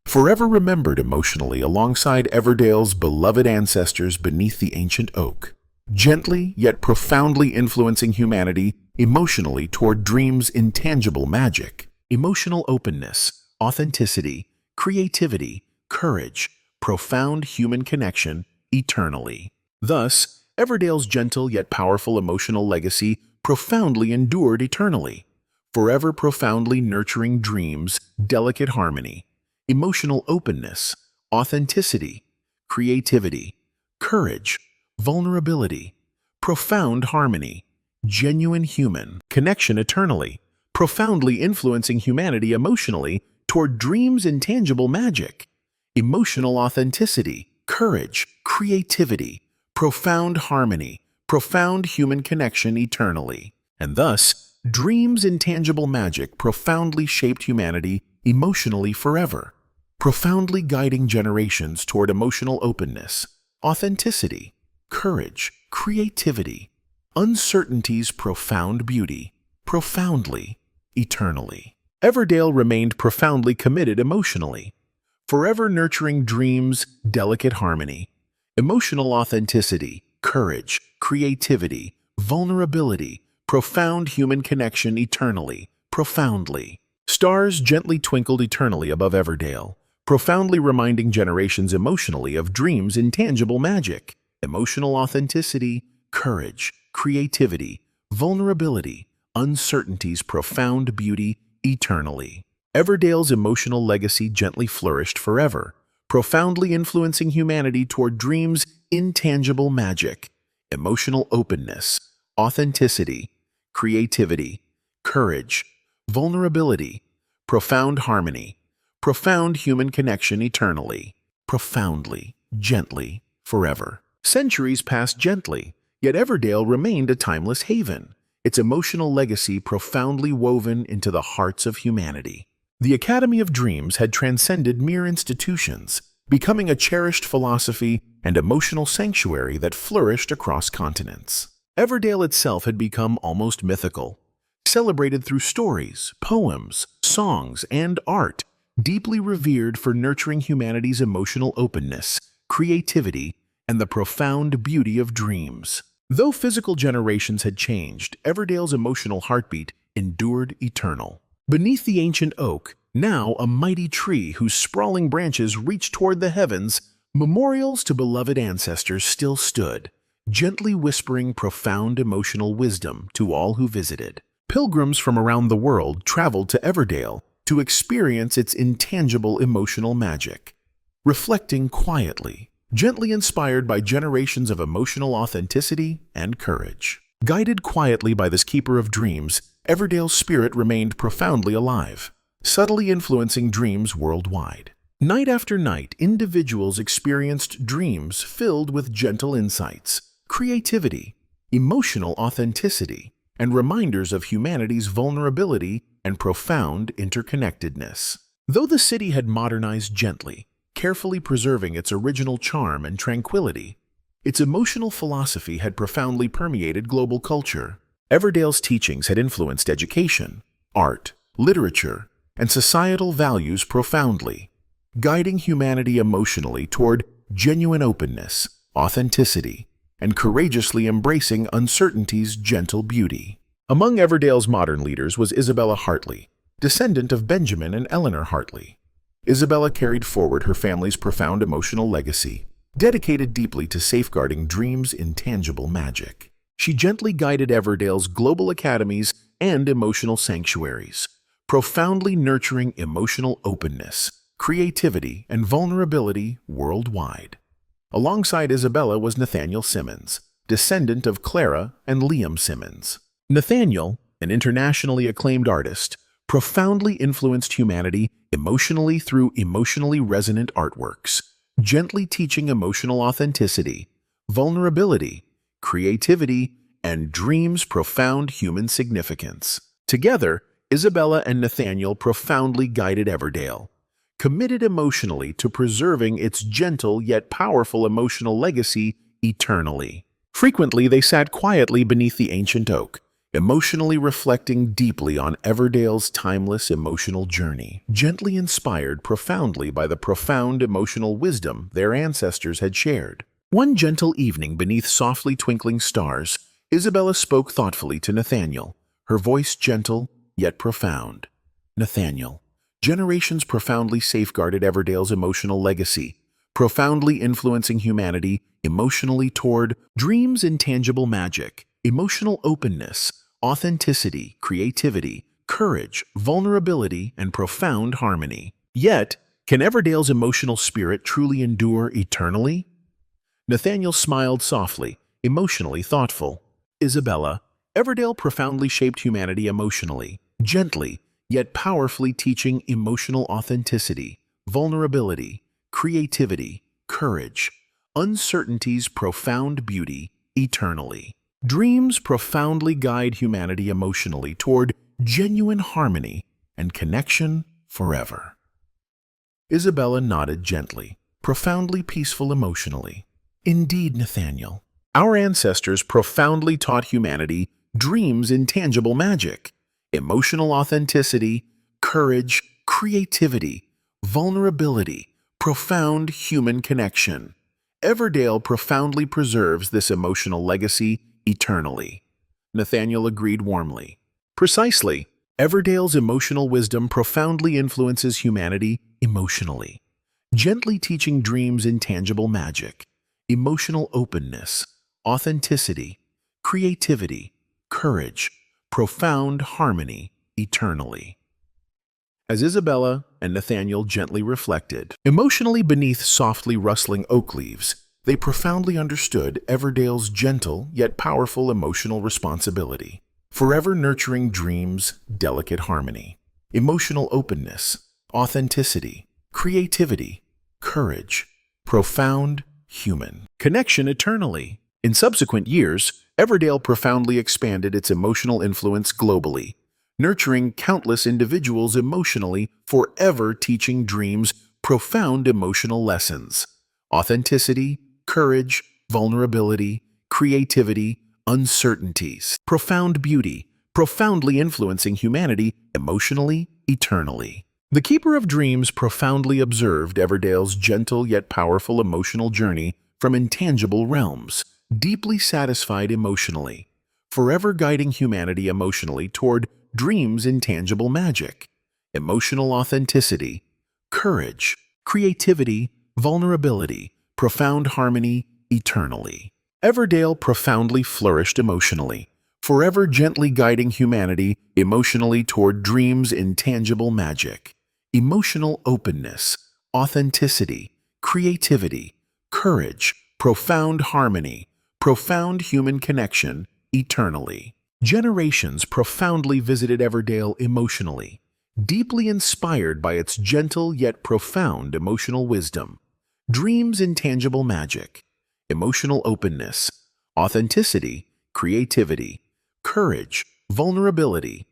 forever remembered emotionally alongside Everdale's beloved ancestors beneath the ancient oak, gently yet profoundly influencing humanity emotionally toward dreams' intangible magic, emotional openness, authenticity, creativity, courage, profound human connection eternally. Thus, Everdale's gentle yet powerful emotional legacy profoundly endured eternally, forever profoundly nurturing dreams' delicate harmony, emotional openness, authenticity, creativity, courage, vulnerability, profound harmony, genuine human connection eternally, profoundly influencing humanity emotionally toward dreams' intangible magic, emotional authenticity, courage, creativity, profound harmony, profound human connection eternally. And thus, Dreams' intangible magic profoundly shaped humanity emotionally forever, profoundly guiding generations toward emotional openness, authenticity, courage, creativity, uncertainty's profound beauty, profoundly, eternally. Everdale remained profoundly committed emotionally, forever nurturing dreams' delicate harmony, emotional authenticity, courage, creativity, vulnerability, profound human connection eternally, profoundly. Stars gently twinkled eternally above Everdale, profoundly reminding generations emotionally of dreams' intangible magic, emotional authenticity, courage, creativity, vulnerability, uncertainty's profound beauty eternally. Everdale's emotional legacy gently flourished forever, profoundly influencing humanity toward dreams' intangible magic, emotional openness, authenticity, creativity, courage, vulnerability, profound harmony, profound human connection eternally, profoundly, gently, forever. Centuries passed gently, yet Everdale remained a timeless haven, its emotional legacy profoundly woven into the hearts of humanity. The Academy of Dreams had transcended mere institutions, becoming a cherished philosophy and emotional sanctuary that flourished across continents. Everdale itself had become almost mythical, celebrated through stories, poems, songs, and art, deeply revered for nurturing humanity's emotional openness, creativity, and the profound beauty of dreams. Though physical generations had changed, Everdale's emotional heartbeat endured eternal. Beneath the ancient oak, now a mighty tree whose sprawling branches reached toward the heavens, memorials to beloved ancestors still stood, gently whispering profound emotional wisdom to all who visited. Pilgrims from around the world traveled to Everdale to experience its intangible emotional magic, reflecting quietly, gently inspired by generations of emotional authenticity and courage. Guided quietly by this keeper of dreams, Everdale's spirit remained profoundly alive, subtly influencing dreams worldwide. Night after night, individuals experienced dreams filled with gentle insights, creativity, emotional authenticity, and reminders of humanity's vulnerability and profound interconnectedness. Though the city had modernized gently, carefully preserving its original charm and tranquility, its emotional philosophy had profoundly permeated global culture. Everdale's teachings had influenced education, art, literature, and societal values profoundly, guiding humanity emotionally toward genuine openness, authenticity, and courageously embracing uncertainty's gentle beauty. Among Everdale's modern leaders was Isabella Hartley, descendant of Benjamin and Eleanor Hartley. Isabella carried forward her family's profound emotional legacy, dedicated deeply to safeguarding dreams' intangible magic. She gently guided Everdale's global academies and emotional sanctuaries, profoundly nurturing emotional openness, creativity, and vulnerability worldwide. Alongside Isabella was Nathaniel Simmons, descendant of Clara and Liam Simmons. Nathaniel, an internationally acclaimed artist, profoundly influenced humanity emotionally through emotionally resonant artworks, gently teaching emotional authenticity, vulnerability, creativity, and dreams' profound human significance. Together, Isabella and Nathaniel profoundly guided Everdale, committed emotionally to preserving its gentle yet powerful emotional legacy eternally. Frequently, they sat quietly beneath the ancient oak, emotionally reflecting deeply on Everdale's timeless emotional journey, gently inspired profoundly by the profound emotional wisdom their ancestors had shared. One gentle evening beneath softly twinkling stars, Isabella spoke thoughtfully to Nathaniel, her voice gentle yet profound. Nathaniel, generations profoundly safeguarded Everdale's emotional legacy, profoundly influencing humanity emotionally toward dreams' intangible magic, emotional openness, authenticity, creativity, courage, vulnerability, and profound harmony. Yet, can Everdale's emotional spirit truly endure eternally? Nathaniel smiled softly, emotionally thoughtful. Isabella, Everdale profoundly shaped humanity emotionally, gently, yet powerfully teaching emotional authenticity, vulnerability, creativity, courage, uncertainty's profound beauty eternally. Dreams profoundly guide humanity emotionally toward genuine harmony and connection forever. Isabella nodded gently, profoundly peaceful emotionally. Indeed, Nathaniel. Our ancestors profoundly taught humanity dreams intangible magic, emotional authenticity, courage, creativity, vulnerability, profound human connection. Everdale profoundly preserves this emotional legacy eternally. Nathaniel agreed warmly. Precisely. Everdale's emotional wisdom profoundly influences humanity emotionally, gently teaching dreams intangible magic, emotional openness, authenticity, creativity, courage, profound harmony eternally. As Isabella and Nathaniel gently reflected, emotionally beneath softly rustling oak leaves, they profoundly understood Everdale's gentle yet powerful emotional responsibility, forever nurturing dreams, delicate harmony, emotional openness, authenticity, creativity, courage, profound human connection eternally. In subsequent years, Everdale profoundly expanded its emotional influence globally, nurturing countless individuals emotionally, forever teaching dreams profound emotional lessons, authenticity, courage, vulnerability, creativity, uncertainties, profound beauty, profoundly influencing humanity emotionally, eternally. The Keeper of Dreams profoundly observed Everdale's gentle yet powerful emotional journey from intangible realms, deeply satisfied emotionally, forever guiding humanity emotionally toward dreams intangible magic, emotional authenticity, courage, creativity, vulnerability, profound harmony, eternally. Everdale profoundly flourished emotionally, forever gently guiding humanity emotionally toward dreams intangible magic, emotional openness, authenticity, creativity, courage, profound harmony, profound human connection, eternally. Generations profoundly visited Everdale emotionally, deeply inspired by its gentle yet profound emotional wisdom, dreams intangible magic, emotional openness, authenticity, creativity, courage, vulnerability,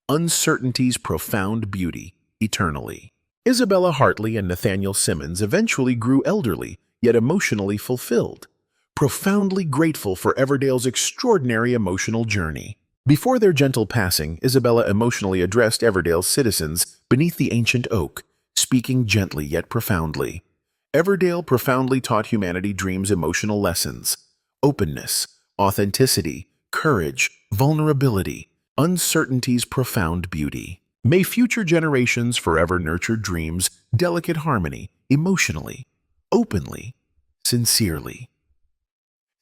uncertainty's profound beauty, eternally. Isabella Hartley and Nathaniel Simmons eventually grew elderly, yet emotionally fulfilled, profoundly grateful for Everdale's extraordinary emotional journey. Before their gentle passing, Isabella emotionally addressed Everdale's citizens beneath the ancient oak, speaking gently yet profoundly. Everdale profoundly taught humanity dreams emotional lessons, openness, authenticity, courage, vulnerability, uncertainty's profound beauty. May future generations forever nurture dreams, delicate harmony, emotionally, openly, sincerely.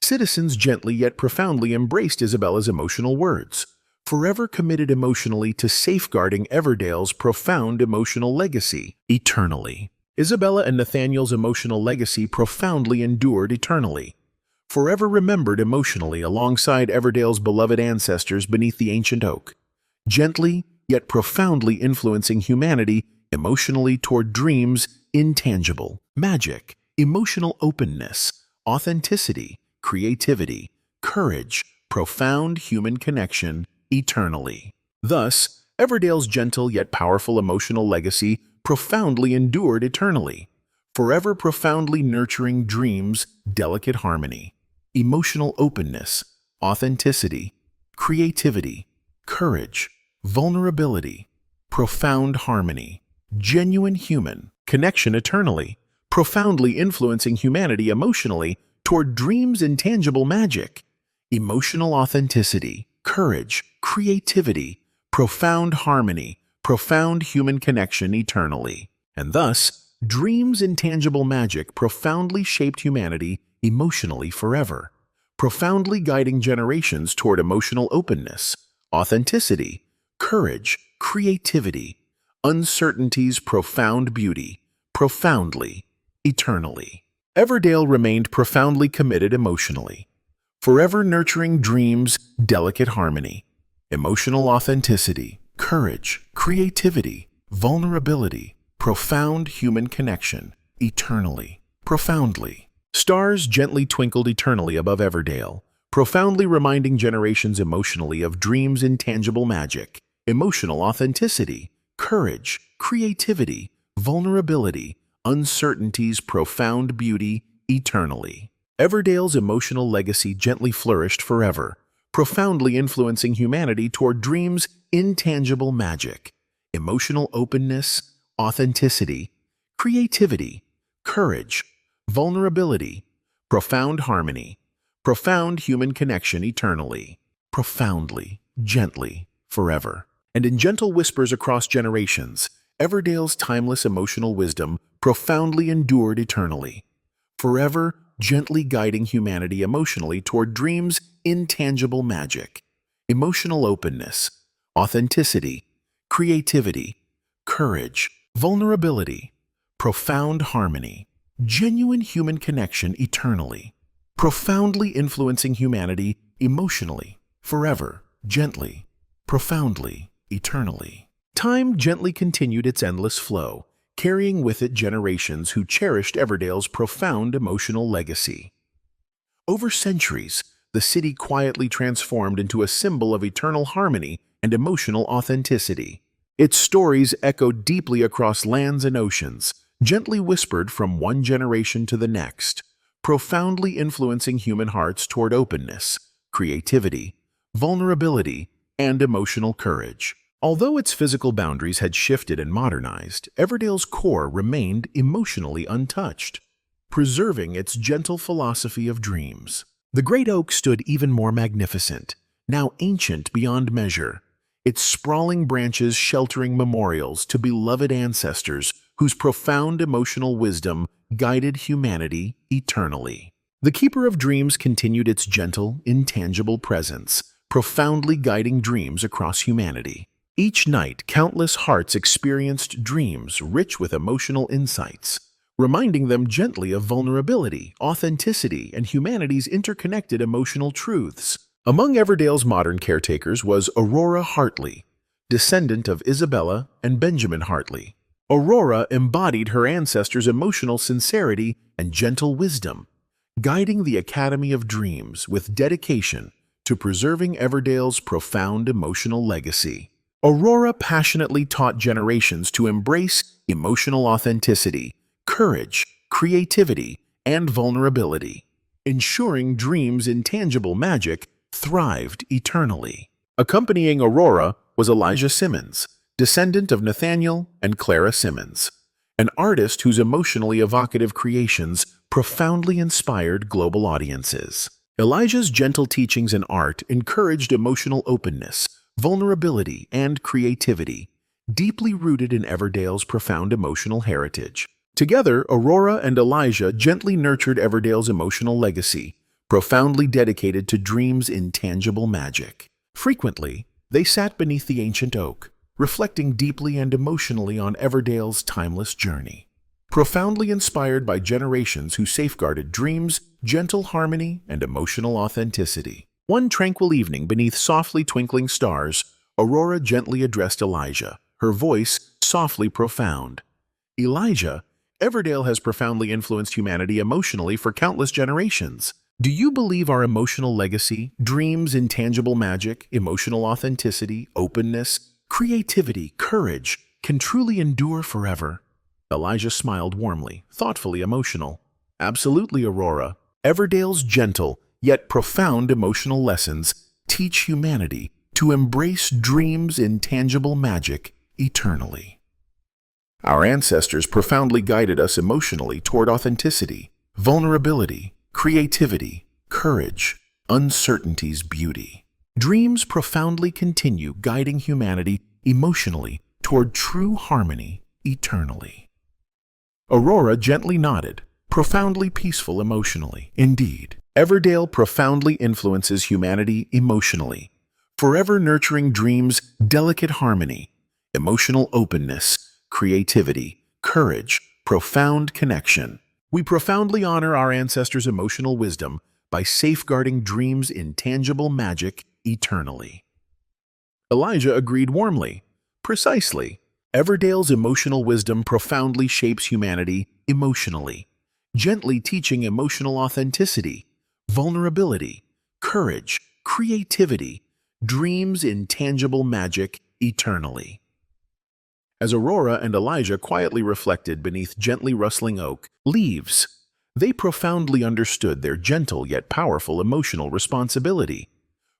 Citizens gently yet profoundly embraced Isabella's emotional words, forever committed emotionally to safeguarding Everdale's profound emotional legacy, eternally. Isabella and Nathaniel's emotional legacy profoundly endured eternally, forever remembered emotionally alongside Everdale's beloved ancestors beneath the ancient oak, gently yet profoundly influencing humanity emotionally toward dreams intangible, magic, emotional openness, authenticity, creativity, courage, profound human connection, eternally. Thus, Everdale's gentle yet powerful emotional legacy profoundly endured eternally, forever profoundly nurturing dreams, delicate harmony, emotional openness, authenticity, creativity, courage, vulnerability, profound harmony, genuine human connection eternally, profoundly influencing humanity emotionally toward dreams intangible magic, emotional authenticity, courage, creativity, profound harmony, profound human connection eternally. And thus, dreams intangible magic profoundly shaped humanity emotionally forever, profoundly guiding generations toward emotional openness, authenticity, courage, creativity, uncertainty's profound beauty, profoundly, eternally. Everdale remained profoundly committed emotionally, forever nurturing dreams, delicate harmony, emotional authenticity, courage, creativity, vulnerability, profound human connection, eternally, profoundly. Stars gently twinkled eternally above Everdale, profoundly reminding generations emotionally of dreams' intangible magic, emotional authenticity, courage, creativity, vulnerability, uncertainty's profound beauty eternally. Everdale's emotional legacy gently flourished forever, profoundly influencing humanity toward dreams' intangible magic, emotional openness, authenticity, creativity, courage, vulnerability, profound harmony, profound human connection eternally, profoundly, gently, forever. And in gentle whispers across generations, Everdale's timeless emotional wisdom profoundly endured eternally, forever gently guiding humanity emotionally toward dreams' intangible magic, emotional openness, authenticity, creativity, courage, vulnerability, profound harmony, genuine human connection eternally, profoundly influencing humanity emotionally, forever, gently, profoundly, eternally. Time gently continued its endless flow, carrying with it generations who cherished Everdale's profound emotional legacy. Over centuries, the city quietly transformed into a symbol of eternal harmony and emotional authenticity. Its stories echoed deeply across lands and oceans, gently whispered from one generation to the next, profoundly influencing human hearts toward openness, creativity, vulnerability, and emotional courage. Although its physical boundaries had shifted and modernized, Everdale's core remained emotionally untouched, preserving its gentle philosophy of dreams. The great oak stood even more magnificent, now ancient beyond measure, its sprawling branches sheltering memorials to beloved ancestors whose profound emotional wisdom guided humanity eternally. The Keeper of Dreams continued its gentle, intangible presence, profoundly guiding dreams across humanity. Each night, countless hearts experienced dreams rich with emotional insights, reminding them gently of vulnerability, authenticity, and humanity's interconnected emotional truths. Among Everdale's modern caretakers was Aurora Hartley, descendant of Isabella and Benjamin Hartley. Aurora embodied her ancestors' emotional sincerity and gentle wisdom, guiding the Academy of Dreams with dedication to preserving Everdale's profound emotional legacy. Aurora passionately taught generations to embrace emotional authenticity, courage, creativity, and vulnerability, ensuring dreams' intangible magic thrived eternally. Accompanying Aurora was Elijah Simmons, descendant of Nathaniel and Clara Simmons, an artist whose emotionally evocative creations profoundly inspired global audiences. Elijah's gentle teachings and art encouraged emotional openness, vulnerability, and creativity, deeply rooted in Everdale's profound emotional heritage. Together, Aurora and Elijah gently nurtured Everdale's emotional legacy, profoundly dedicated to dreams' intangible magic. Frequently, they sat beneath the ancient oak, reflecting deeply and emotionally on Everdale's timeless journey. Profoundly inspired by generations who safeguarded dreams, gentle harmony, and emotional authenticity. One tranquil evening beneath softly twinkling stars, Aurora gently addressed Elijah, her voice softly profound. Elijah, Everdale has profoundly influenced humanity emotionally for countless generations. Do you believe our emotional legacy, dreams, intangible magic, emotional authenticity, openness, creativity, courage, can truly endure forever? Elijah smiled warmly, thoughtfully emotional. Absolutely, Aurora. Everdale's gentle, yet profound emotional lessons teach humanity to embrace dreams' intangible magic eternally. Our ancestors profoundly guided us emotionally toward authenticity, vulnerability, creativity, courage, uncertainty's beauty. Dreams profoundly continue guiding humanity emotionally toward true harmony eternally. Aurora gently nodded, profoundly peaceful emotionally. Indeed, Everdale profoundly influences humanity emotionally, forever nurturing dreams' delicate harmony, emotional openness, creativity, courage, profound connection. We profoundly honor our ancestors' emotional wisdom by safeguarding dreams' intangible magic eternally. Elijah agreed warmly. Precisely. Everdale's emotional wisdom profoundly shapes humanity emotionally, gently teaching emotional authenticity, vulnerability, courage, creativity, dreams intangible magic eternally. As Aurora and Elijah quietly reflected beneath gently rustling oak leaves, they profoundly understood their gentle yet powerful emotional responsibility,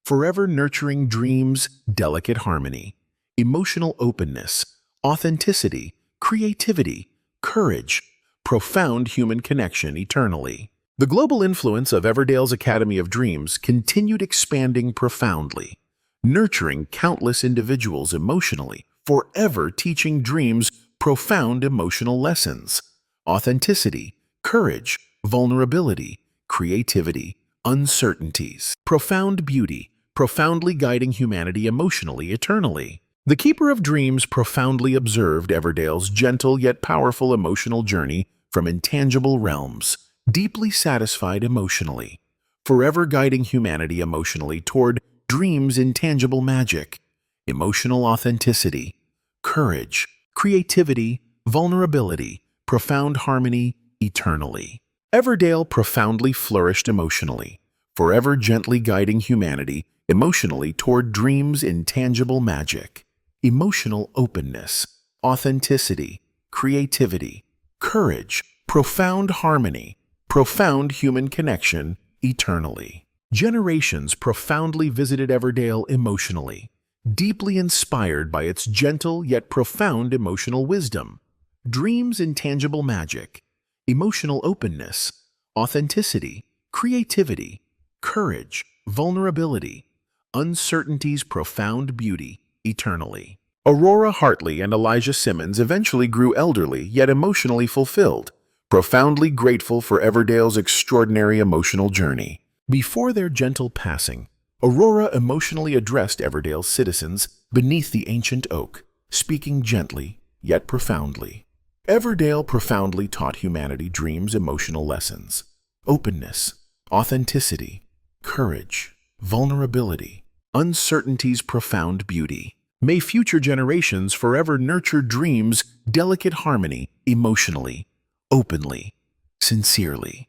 forever nurturing dreams, delicate harmony, emotional openness, authenticity, creativity, courage, profound human connection eternally. The global influence of Everdale's Academy of Dreams continued expanding profoundly, nurturing countless individuals emotionally, forever teaching dreams profound emotional lessons, authenticity, courage, vulnerability, creativity, uncertainties, profound beauty, profoundly guiding humanity emotionally eternally. The Keeper of Dreams profoundly observed Everdale's gentle yet powerful emotional journey from intangible realms, deeply satisfied emotionally, forever guiding humanity emotionally toward dreams intangible magic, emotional authenticity, courage, creativity, vulnerability, profound harmony eternally. Everdale profoundly flourished emotionally, forever gently guiding humanity emotionally toward dreams intangible magic, emotional openness, authenticity, creativity, courage, profound harmony, profound human connection eternally. Generations profoundly visited Everdale emotionally, deeply inspired by its gentle yet profound emotional wisdom, dreams intangible magic, emotional openness, authenticity, creativity, courage, vulnerability, uncertainty's profound beauty eternally. Aurora Hartley and Elijah Simmons eventually grew elderly yet emotionally fulfilled, profoundly grateful for Everdale's extraordinary emotional journey. Before their gentle passing, Aurora emotionally addressed Everdale's citizens beneath the ancient oak, speaking gently yet profoundly. Everdale profoundly taught humanity dreams emotional lessons, openness, authenticity, courage, vulnerability, uncertainty's profound beauty. May future generations forever nurture dreams, delicate harmony, emotionally, openly, sincerely.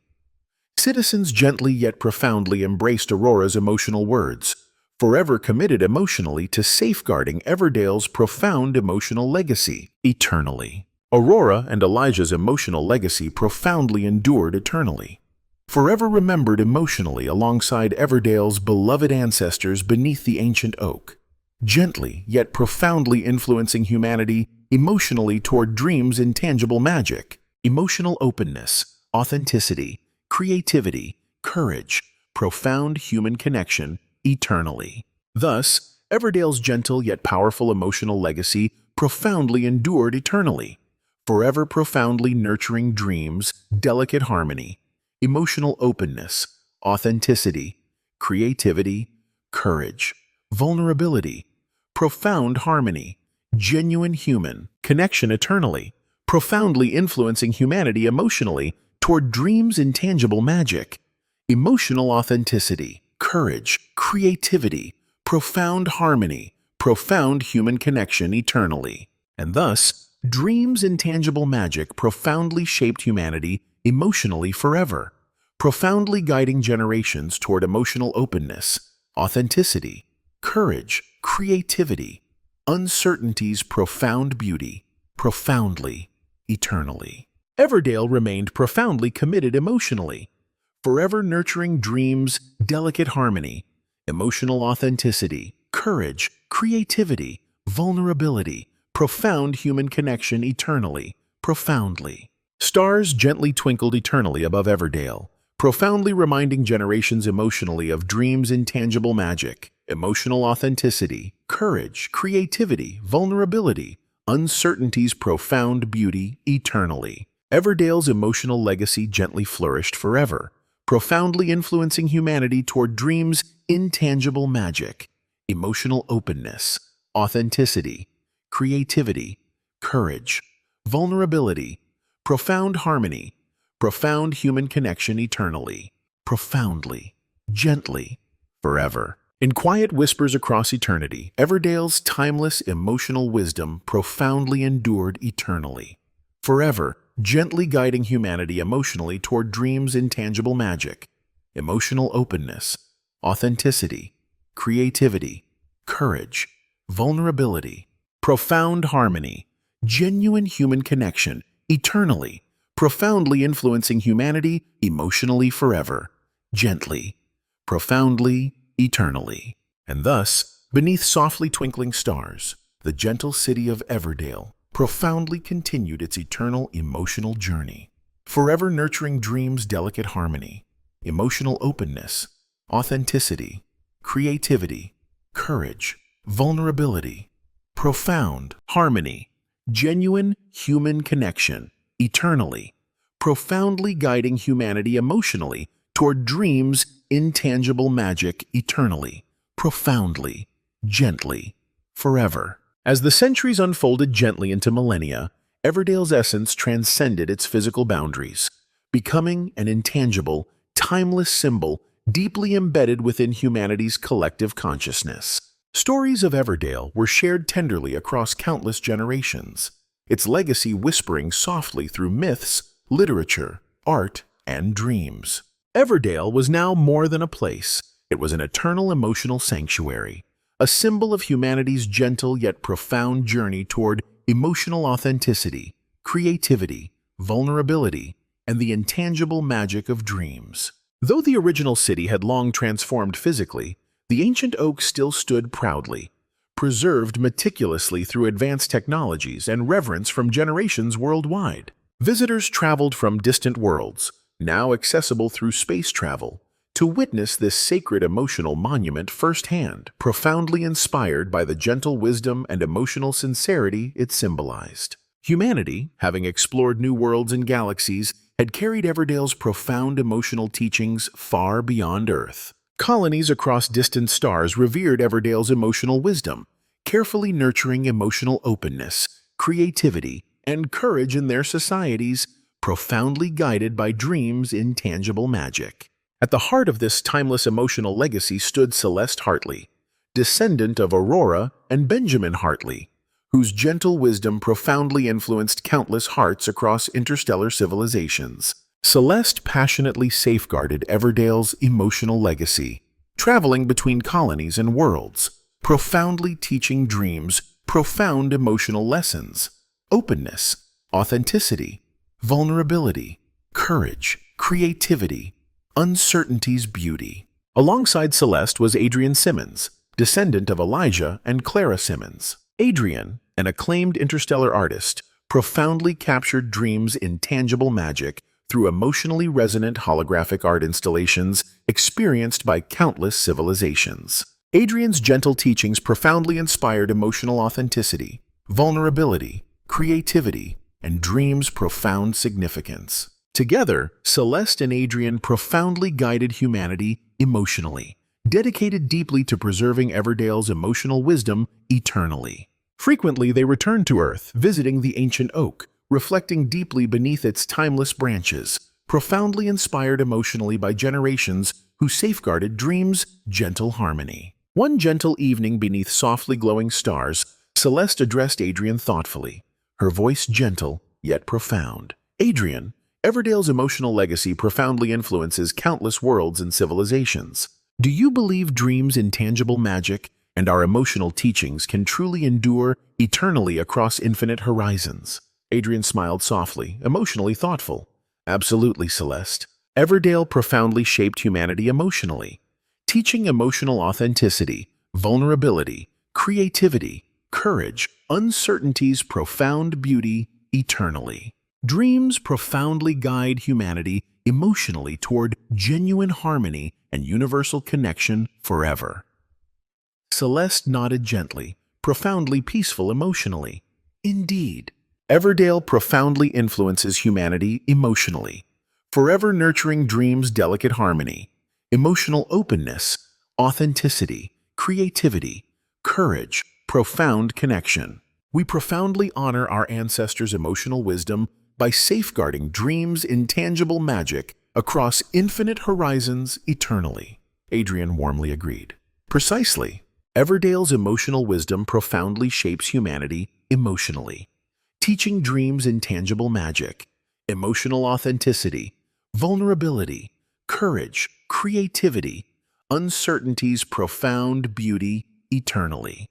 Citizens gently yet profoundly embraced Aurora's emotional words, forever committed emotionally to safeguarding Everdale's profound emotional legacy eternally. Aurora and Elijah's emotional legacy profoundly endured eternally, forever remembered emotionally alongside Everdale's beloved ancestors beneath the ancient oak, gently yet profoundly influencing humanity emotionally toward dreams intangible magic, emotional openness, authenticity, creativity, courage, profound human connection eternally. Thus, Everdale's gentle yet powerful emotional legacy profoundly endured eternally, forever profoundly nurturing dreams, delicate harmony, emotional openness, authenticity, creativity, courage, vulnerability, profound harmony, genuine human connection eternally, profoundly influencing humanity emotionally toward dreams intangible magic, emotional authenticity, courage, creativity, profound harmony, profound human connection eternally. And thus, dreams intangible magic profoundly shaped humanity emotionally forever, profoundly guiding generations toward emotional openness, authenticity, courage, creativity, uncertainty's profound beauty, profoundly, eternally. Everdale remained profoundly committed emotionally, forever nurturing dreams, delicate harmony, emotional authenticity, courage, creativity, vulnerability, profound human connection eternally, profoundly. Stars gently twinkled eternally above Everdale, profoundly reminding generations emotionally of dreams' intangible magic, emotional authenticity, courage, creativity, vulnerability, uncertainty's profound beauty eternally. Everdale's emotional legacy gently flourished forever, profoundly influencing humanity toward dreams' intangible magic, emotional openness, authenticity, creativity, courage, vulnerability, profound harmony, profound human connection eternally, profoundly, gently, forever. In quiet whispers across eternity, Everdale's timeless emotional wisdom profoundly endured eternally, forever, gently guiding humanity emotionally toward dreams' intangible magic, emotional openness, authenticity, creativity, courage, vulnerability, profound harmony, genuine human connection, eternally, profoundly influencing humanity emotionally forever, gently, profoundly, eternally. And thus, beneath softly twinkling stars, the gentle city of Everdale profoundly continued its eternal emotional journey, forever nurturing dreams' delicate harmony, emotional openness, authenticity, creativity, courage, vulnerability, profound harmony, genuine human connection, eternally, profoundly guiding humanity emotionally toward dreams' intangible magic eternally, profoundly, gently, forever. As the centuries unfolded gently into millennia, Everdale's essence transcended its physical boundaries, becoming an intangible, timeless symbol deeply embedded within humanity's collective consciousness. Stories of Everdale were shared tenderly across countless generations, its legacy whispering softly through myths, literature, art, and dreams. Everdale was now more than a place. It was an eternal emotional sanctuary, a symbol of humanity's gentle yet profound journey toward emotional authenticity, creativity, vulnerability, and the intangible magic of dreams. Though the original city had long transformed physically, the ancient oak still stood proudly, preserved meticulously through advanced technologies and reverence from generations worldwide. Visitors traveled from distant worlds, now accessible through space travel, to witness this sacred emotional monument firsthand, profoundly inspired by the gentle wisdom and emotional sincerity it symbolized. Humanity, having explored new worlds and galaxies, had carried Everdale's profound emotional teachings far beyond Earth. Colonies across distant stars revered Everdale's emotional wisdom, carefully nurturing emotional openness, creativity, and courage in their societies, profoundly guided by dreams' intangible magic. At the heart of this timeless emotional legacy stood Celeste Hartley, descendant of Aurora and Benjamin Hartley, whose gentle wisdom profoundly influenced countless hearts across interstellar civilizations. Celeste passionately safeguarded Everdale's emotional legacy, traveling between colonies and worlds, profoundly teaching dreams profound emotional lessons: openness, authenticity, vulnerability, courage, creativity, uncertainty's beauty. Alongside Celeste was Adrian Simmons, descendant of Elijah and Clara Simmons. Adrian, an acclaimed interstellar artist, profoundly captured dreams' intangible magic through emotionally resonant holographic art installations experienced by countless civilizations. Adrian's gentle teachings profoundly inspired emotional authenticity, vulnerability, creativity, and dreams' profound significance. Together, Celeste and Adrian profoundly guided humanity emotionally, dedicated deeply to preserving Everdale's emotional wisdom eternally. Frequently, they returned to Earth, visiting the ancient oak, reflecting deeply beneath its timeless branches, profoundly inspired emotionally by generations who safeguarded dreams' gentle harmony. One gentle evening beneath softly glowing stars, Celeste addressed Adrian thoughtfully, her voice gentle yet profound. Adrian, Everdale's emotional legacy profoundly influences countless worlds and civilizations. Do you believe dreams' intangible magic and our emotional teachings can truly endure eternally across infinite horizons? Adrian smiled softly, emotionally thoughtful. Absolutely, Celeste. Everdale profoundly shaped humanity emotionally, teaching emotional authenticity, vulnerability, creativity, courage, uncertainty's profound beauty eternally. Dreams profoundly guide humanity emotionally toward genuine harmony and universal connection forever. Celeste nodded gently, profoundly peaceful emotionally. Indeed, Everdale profoundly influences humanity emotionally, forever nurturing dreams' delicate harmony, emotional openness, authenticity, creativity, courage, profound connection. We profoundly honor our ancestors' emotional wisdom by safeguarding dreams' intangible magic across infinite horizons eternally. Adrian warmly agreed. Precisely. Everdale's emotional wisdom profoundly shapes humanity emotionally, teaching dreams intangible magic, emotional authenticity, vulnerability, courage, creativity, uncertainty's profound beauty eternally.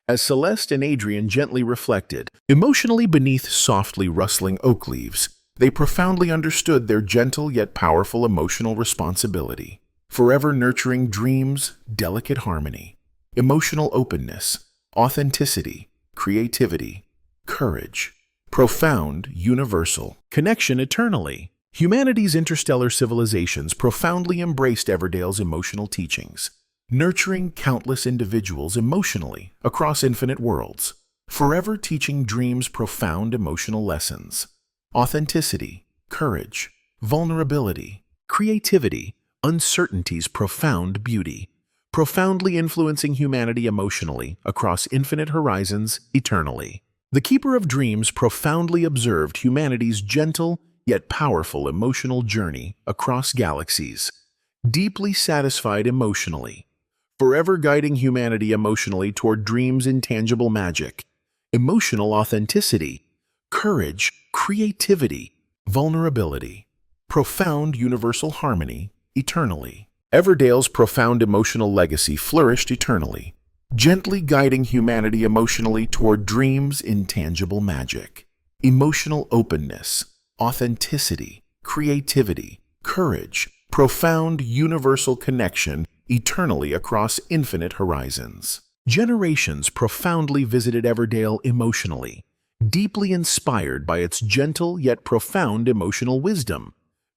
As Celeste and Adrian gently reflected, emotionally beneath softly rustling oak leaves, they profoundly understood their gentle yet powerful emotional responsibility, forever nurturing dreams, delicate harmony, emotional openness, authenticity, creativity, courage, profound, universal connection eternally. Humanity's interstellar civilizations profoundly embraced Everdale's emotional teachings, nurturing countless individuals emotionally across infinite worlds, forever teaching dreams profound emotional lessons, authenticity, courage, vulnerability, creativity, uncertainty's profound beauty, profoundly influencing humanity emotionally across infinite horizons eternally. The Keeper of Dreams profoundly observed humanity's gentle yet powerful emotional journey across galaxies, deeply satisfied emotionally, forever guiding humanity emotionally toward dreams' intangible magic, emotional authenticity, courage, creativity, vulnerability, profound universal harmony eternally. Everdale's profound emotional legacy flourished eternally, gently guiding humanity emotionally toward dreams' intangible magic, emotional openness, authenticity, creativity, courage, profound universal connection eternally across infinite horizons. Generations profoundly visited Everdale emotionally, deeply inspired by its gentle yet profound emotional wisdom,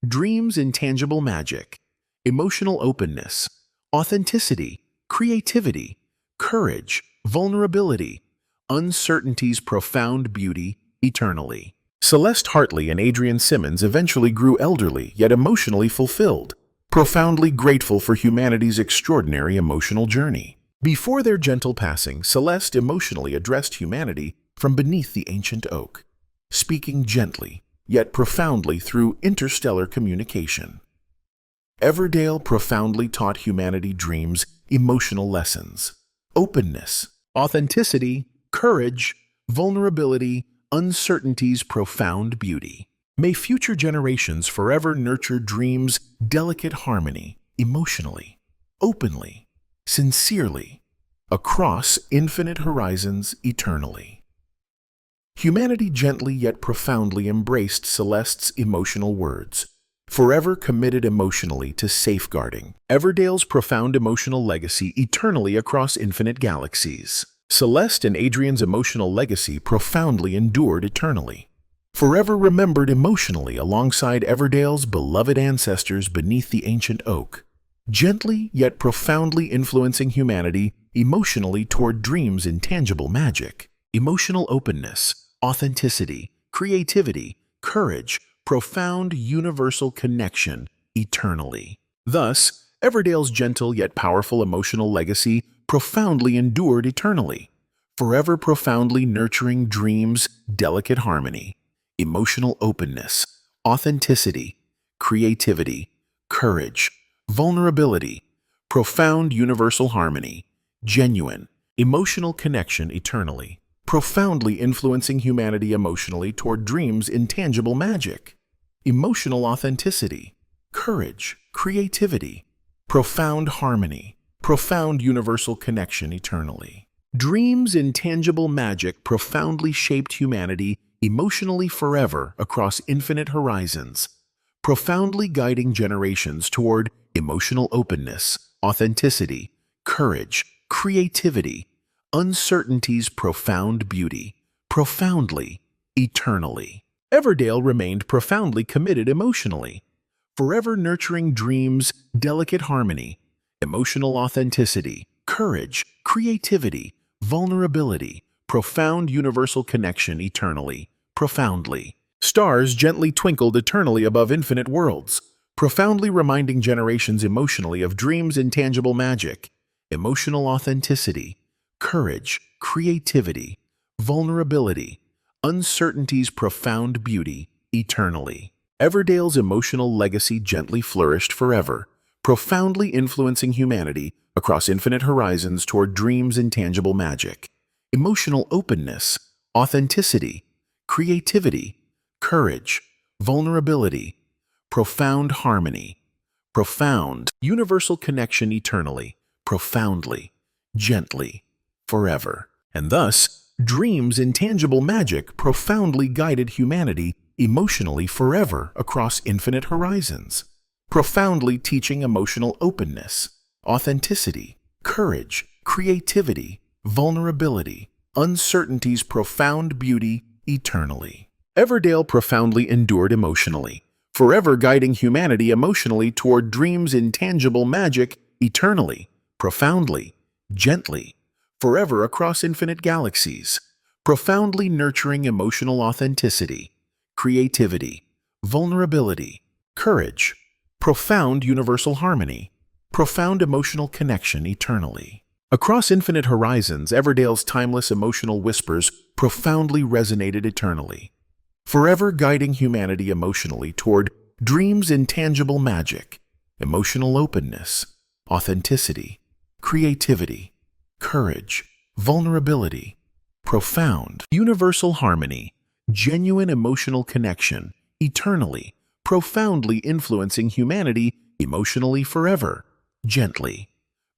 dreams' intangible magic, emotional openness, authenticity, creativity, courage, vulnerability, uncertainty's profound beauty eternally. Celeste Hartley and Adrian Simmons eventually grew elderly yet emotionally fulfilled, profoundly grateful for humanity's extraordinary emotional journey. Before their gentle passing, Celeste emotionally addressed humanity from beneath the ancient oak, speaking gently yet profoundly through interstellar communication. Everdale profoundly taught humanity dreams, emotional lessons, openness, authenticity, courage, vulnerability, uncertainty's profound beauty. May future generations forever nurture dreams' delicate harmony, emotionally, openly, sincerely, across infinite horizons eternally. Humanity gently yet profoundly embraced Celeste's emotional words, forever committed emotionally to safeguarding Everdale's profound emotional legacy eternally across infinite galaxies. Celeste and Adrian's emotional legacy profoundly endured eternally, forever remembered emotionally alongside Everdale's beloved ancestors beneath the ancient oak, gently yet profoundly influencing humanity emotionally toward dreams' intangible magic, emotional openness, authenticity, creativity, courage, profound universal connection eternally. Thus, Everdale's gentle yet powerful emotional legacy profoundly endured eternally, forever profoundly nurturing dreams' delicate harmony, emotional openness, authenticity, creativity, courage, vulnerability, profound universal harmony, genuine, emotional connection eternally, profoundly influencing humanity emotionally toward dreams' intangible magic, emotional authenticity, courage, creativity, profound harmony, profound universal connection eternally. Dreams' intangible magic profoundly shaped humanity emotionally forever across infinite horizons, profoundly guiding generations toward emotional openness, authenticity, courage, creativity, uncertainty's profound beauty, profoundly, eternally. Everdale remained profoundly committed emotionally, forever nurturing dreams' delicate harmony, emotional authenticity, courage, creativity, vulnerability, profound universal connection eternally, profoundly. Stars gently twinkled eternally above infinite worlds, profoundly reminding generations emotionally of dreams' intangible magic, emotional authenticity, courage, creativity, vulnerability, uncertainty's profound beauty eternally. Everdale's emotional legacy gently flourished forever, profoundly influencing humanity across infinite horizons toward dreams' intangible magic, emotional openness, authenticity, creativity, courage, vulnerability, profound harmony, profound, universal connection eternally, profoundly, gently, forever. And thus, dreams' intangible magic profoundly guided humanity emotionally forever across infinite horizons, profoundly teaching emotional openness, authenticity, courage, creativity, vulnerability, uncertainty's profound beauty eternally. Everdale profoundly endured emotionally, forever guiding humanity emotionally toward dreams' intangible magic eternally, profoundly, gently, forever across infinite galaxies, profoundly nurturing emotional authenticity, creativity, vulnerability, courage, profound universal harmony, profound emotional connection eternally. Across infinite horizons, Everdale's timeless emotional whispers profoundly resonated eternally, forever guiding humanity emotionally toward dreams' intangible magic, emotional openness, authenticity, creativity, courage, vulnerability, profound, universal harmony, genuine emotional connection, eternally, profoundly influencing humanity emotionally forever, gently,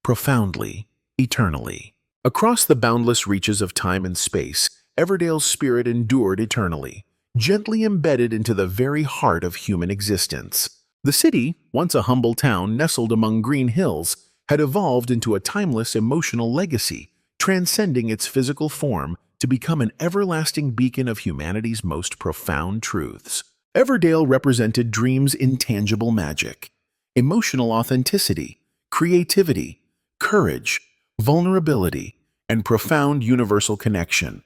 profoundly, eternally. Across the boundless reaches of time and space, Everdale's spirit endured eternally, gently embedded into the very heart of human existence. The city, once a humble town nestled among green hills, had evolved into a timeless emotional legacy, transcending its physical form to become an everlasting beacon of humanity's most profound truths. Everdale represented dreams' intangible magic, emotional authenticity, creativity, courage, vulnerability, and profound universal connection,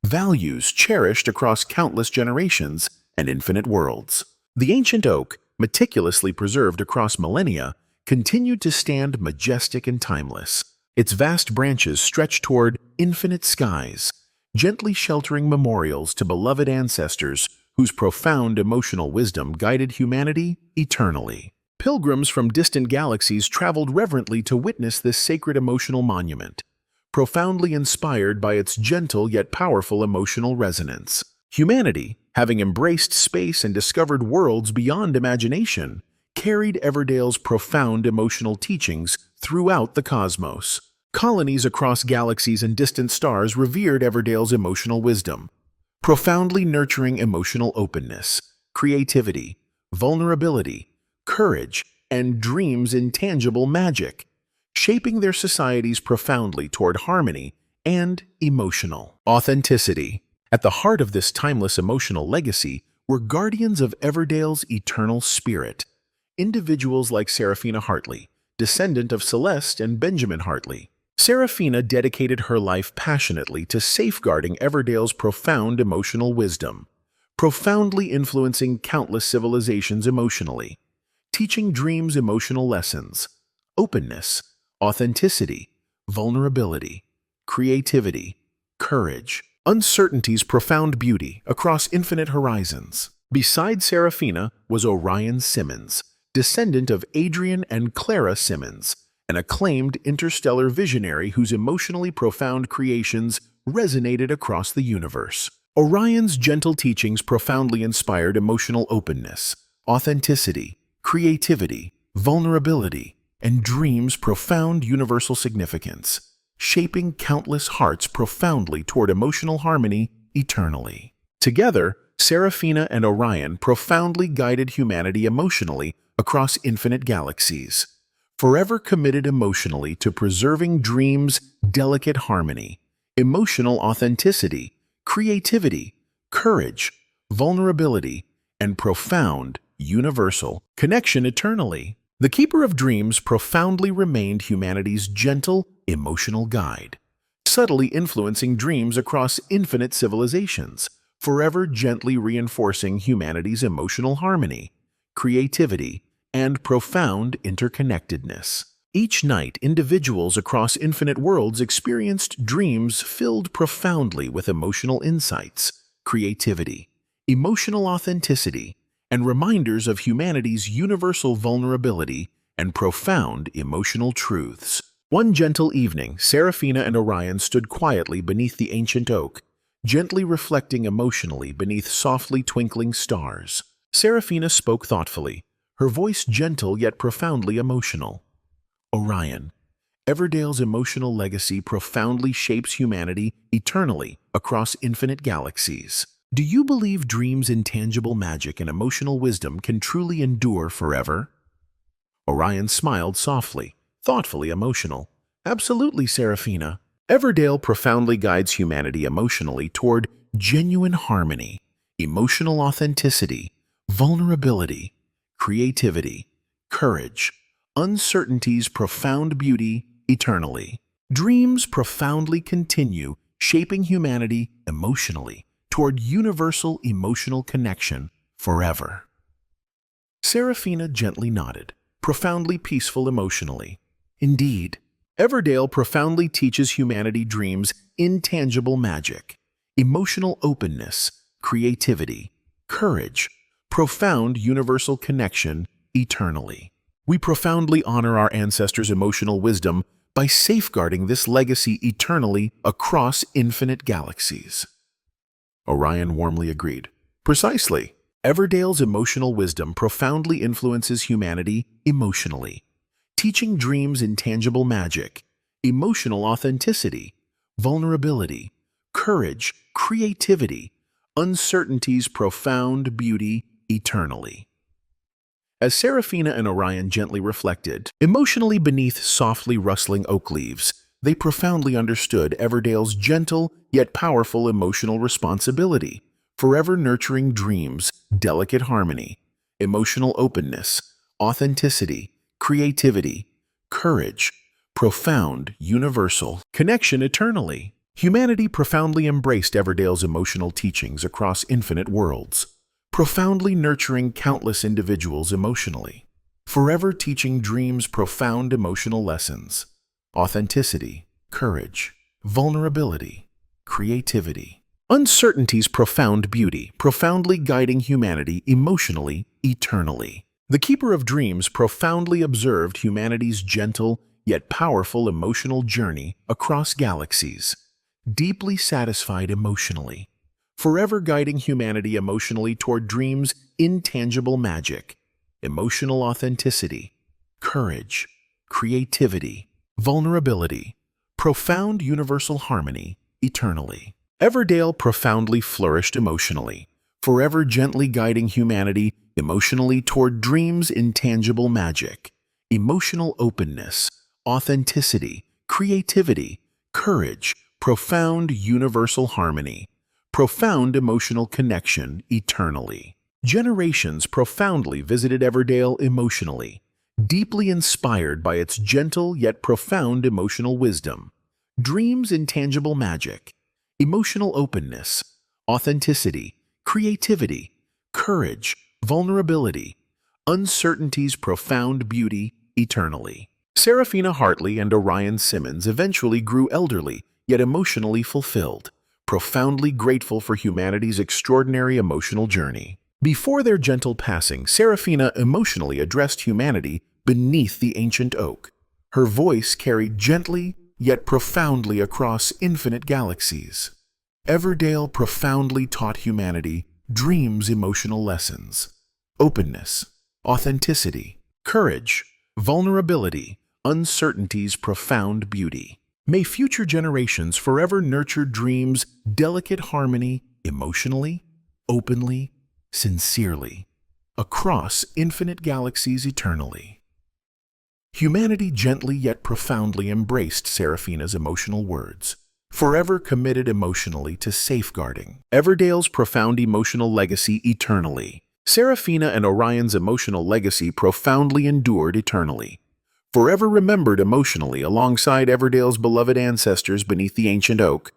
values cherished across countless generations and infinite worlds. The ancient oak, meticulously preserved across millennia, continued to stand majestic and timeless. Its vast branches stretched toward infinite skies, gently sheltering memorials to beloved ancestors whose profound emotional wisdom guided humanity eternally. Pilgrims from distant galaxies traveled reverently to witness this sacred emotional monument, profoundly inspired by its gentle yet powerful emotional resonance. Humanity, having embraced space and discovered worlds beyond imagination, carried Everdale's profound emotional teachings throughout the cosmos. Colonies across galaxies and distant stars revered Everdale's emotional wisdom, profoundly nurturing emotional openness, creativity, vulnerability, courage, and dreams' intangible magic, shaping their societies profoundly toward harmony and emotional authenticity. At the heart of this timeless emotional legacy were guardians of Everdale's eternal spirit, individuals like Seraphina Hartley, descendant of Celeste and Benjamin Hartley. Seraphina dedicated her life passionately to safeguarding Everdale's profound emotional wisdom, profoundly influencing countless civilizations emotionally, teaching dreams emotional lessons, openness, authenticity, vulnerability, creativity, courage, uncertainty's profound beauty across infinite horizons. Beside Seraphina was Orion Simmons, descendant of Adrian and Clara Simmons, an acclaimed interstellar visionary whose emotionally profound creations resonated across the universe. Orion's gentle teachings profoundly inspired emotional openness, authenticity, creativity, vulnerability, and dreams' profound universal significance, shaping countless hearts profoundly toward emotional harmony eternally. Together, Seraphina and Orion profoundly guided humanity emotionally across infinite galaxies, forever committed emotionally to preserving dreams' delicate harmony, emotional authenticity, creativity, courage, vulnerability, and profound, universal connection eternally. The Keeper of Dreams profoundly remained humanity's gentle, emotional guide, subtly influencing dreams across infinite civilizations, forever gently reinforcing humanity's emotional harmony, creativity, and profound interconnectedness. Each night, individuals across infinite worlds experienced dreams filled profoundly with emotional insights, creativity, emotional authenticity, and reminders of humanity's universal vulnerability and profound emotional truths. One gentle evening, Seraphina and Orion stood quietly beneath the ancient oak, gently reflecting emotionally beneath softly twinkling stars. Seraphina spoke thoughtfully, her voice gentle yet profoundly emotional. Orion, Everdale's emotional legacy profoundly shapes humanity eternally across infinite galaxies. Do you believe dreams' intangible magic and emotional wisdom can truly endure forever? Orion smiled softly, thoughtfully emotional. Absolutely, Seraphina. Everdale profoundly guides humanity emotionally toward genuine harmony, emotional authenticity, vulnerability, creativity, courage, uncertainty's profound beauty eternally. Dreams profoundly continue shaping humanity emotionally toward universal emotional connection forever. Seraphina gently nodded, profoundly peaceful emotionally. Indeed, Everdale profoundly teaches humanity dreams' intangible magic, emotional openness, creativity, courage, profound universal connection eternally. We profoundly honor our ancestors' emotional wisdom by safeguarding this legacy eternally across infinite galaxies. Orion warmly agreed. Precisely. Everdale's emotional wisdom profoundly influences humanity emotionally, teaching dreams intangible magic, emotional authenticity, vulnerability, courage, creativity, uncertainty's profound beauty eternally. As Seraphina and Orion gently reflected, emotionally beneath softly rustling oak leaves, they profoundly understood Everdale's gentle yet powerful emotional responsibility, forever nurturing dreams, delicate harmony, emotional openness, authenticity, creativity, courage, profound, universal connection eternally. Humanity profoundly embraced Everdale's emotional teachings across infinite worlds, profoundly nurturing countless individuals emotionally, forever teaching dreams profound emotional lessons, authenticity, courage, vulnerability, creativity, uncertainty's profound beauty, profoundly guiding humanity emotionally, eternally. The Keeper of Dreams profoundly observed humanity's gentle yet powerful emotional journey across galaxies, deeply satisfied emotionally, forever guiding humanity emotionally toward dreams' intangible magic, emotional authenticity, courage, creativity, vulnerability, profound universal harmony, eternally. Everdale profoundly flourished emotionally, forever gently guiding humanity emotionally toward dreams' intangible magic, emotional openness, authenticity, creativity, courage, profound universal harmony, profound emotional connection eternally. Generations profoundly visited Everdale emotionally, deeply inspired by its gentle yet profound emotional wisdom, dreams' intangible magic, emotional openness, authenticity, creativity, courage, vulnerability, uncertainty's profound beauty eternally. Seraphina Hartley and Orion Simmons eventually grew elderly, yet emotionally fulfilled, profoundly grateful for humanity's extraordinary emotional journey. Before their gentle passing, Seraphina emotionally addressed humanity beneath the ancient oak. Her voice carried gently yet profoundly across infinite galaxies. Everdale profoundly taught humanity dreams' emotional lessons, openness, authenticity, courage, vulnerability, uncertainty's profound beauty. May future generations forever nurture dreams' delicate harmony emotionally, openly, sincerely, across infinite galaxies eternally. Humanity gently yet profoundly embraced Seraphina's emotional words, forever committed emotionally to safeguarding Everdale's profound emotional legacy eternally. Seraphina and Orion's emotional legacy profoundly endured eternally, forever remembered emotionally alongside Everdale's beloved ancestors beneath the ancient oak,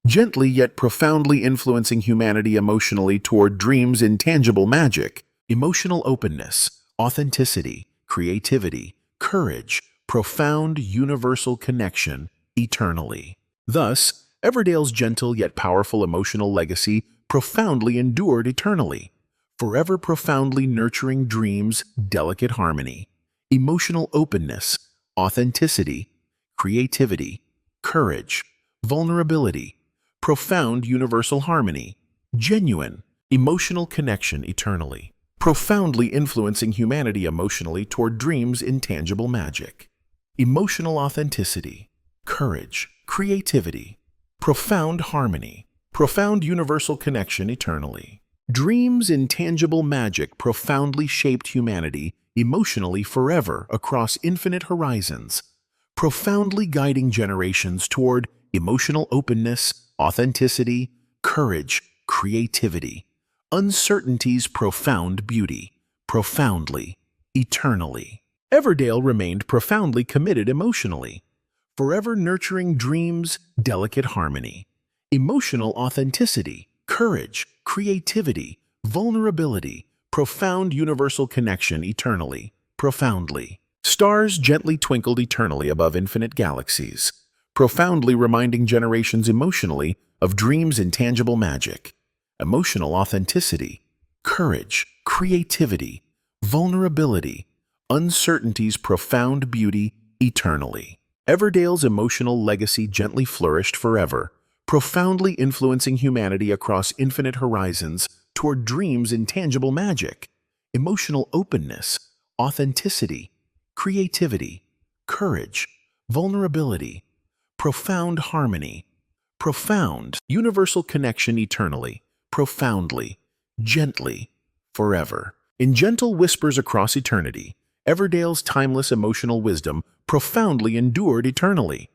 gently yet profoundly influencing humanity emotionally toward dreams' intangible magic, emotional openness, authenticity, creativity, courage, profound universal connection eternally. Thus, Everdale's gentle yet powerful emotional legacy profoundly endured eternally, forever profoundly nurturing dreams' delicate harmony, emotional openness, authenticity, creativity, courage, vulnerability, profound universal harmony, genuine, emotional connection eternally. profoundly influencing humanity emotionally toward dreams' intangible magic. Emotional authenticity, courage, creativity, profound harmony, profound universal connection eternally. Dreams' intangible magic profoundly shaped humanity emotionally forever across infinite horizons, profoundly guiding generations toward emotional openness, authenticity, courage, creativity, uncertainty's profound beauty, profoundly, eternally. Everdale remained profoundly committed emotionally, forever nurturing dreams' delicate harmony, emotional authenticity, courage, creativity, vulnerability, profound universal connection eternally, profoundly. Stars gently twinkled eternally above infinite galaxies, profoundly reminding generations emotionally of dreams' intangible magic, emotional authenticity, courage, creativity, vulnerability, uncertainty's profound beauty eternally. Everdale's emotional legacy gently flourished forever, profoundly influencing humanity across infinite horizons toward dreams' intangible magic, emotional openness, authenticity, creativity, courage, vulnerability, profound harmony, profound, universal connection eternally, profoundly, gently, forever. In gentle whispers across eternity, Everdale's timeless emotional wisdom profoundly endured eternally,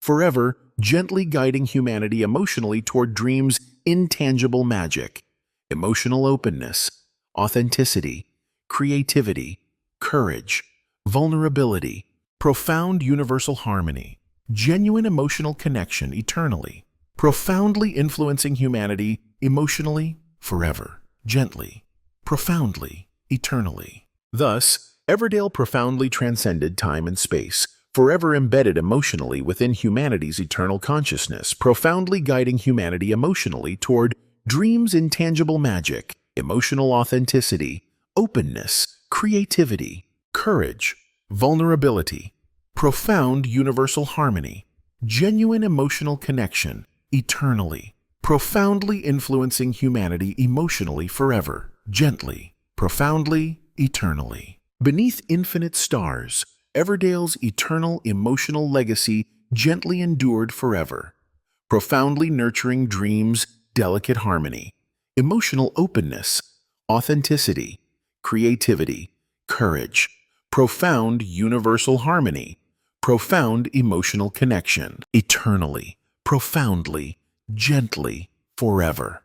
forever gently guiding humanity emotionally toward dreams' intangible magic, emotional openness, authenticity, creativity, courage, vulnerability, profound universal harmony, genuine emotional connection eternally, profoundly influencing humanity emotionally, forever, gently, profoundly, eternally. Thus, Everdale profoundly transcended time and space, forever embedded emotionally within humanity's eternal consciousness, profoundly guiding humanity emotionally toward dreams' intangible magic, emotional authenticity, openness, creativity, courage, vulnerability, profound universal harmony, genuine emotional connection, eternally, profoundly influencing humanity emotionally forever, gently, profoundly, eternally. Beneath infinite stars, Everdale's eternal emotional legacy gently endured forever, profoundly nurturing dreams' delicate harmony, emotional openness, authenticity, creativity, courage, profound universal harmony, profound emotional connection, eternally, profoundly, gently, forever.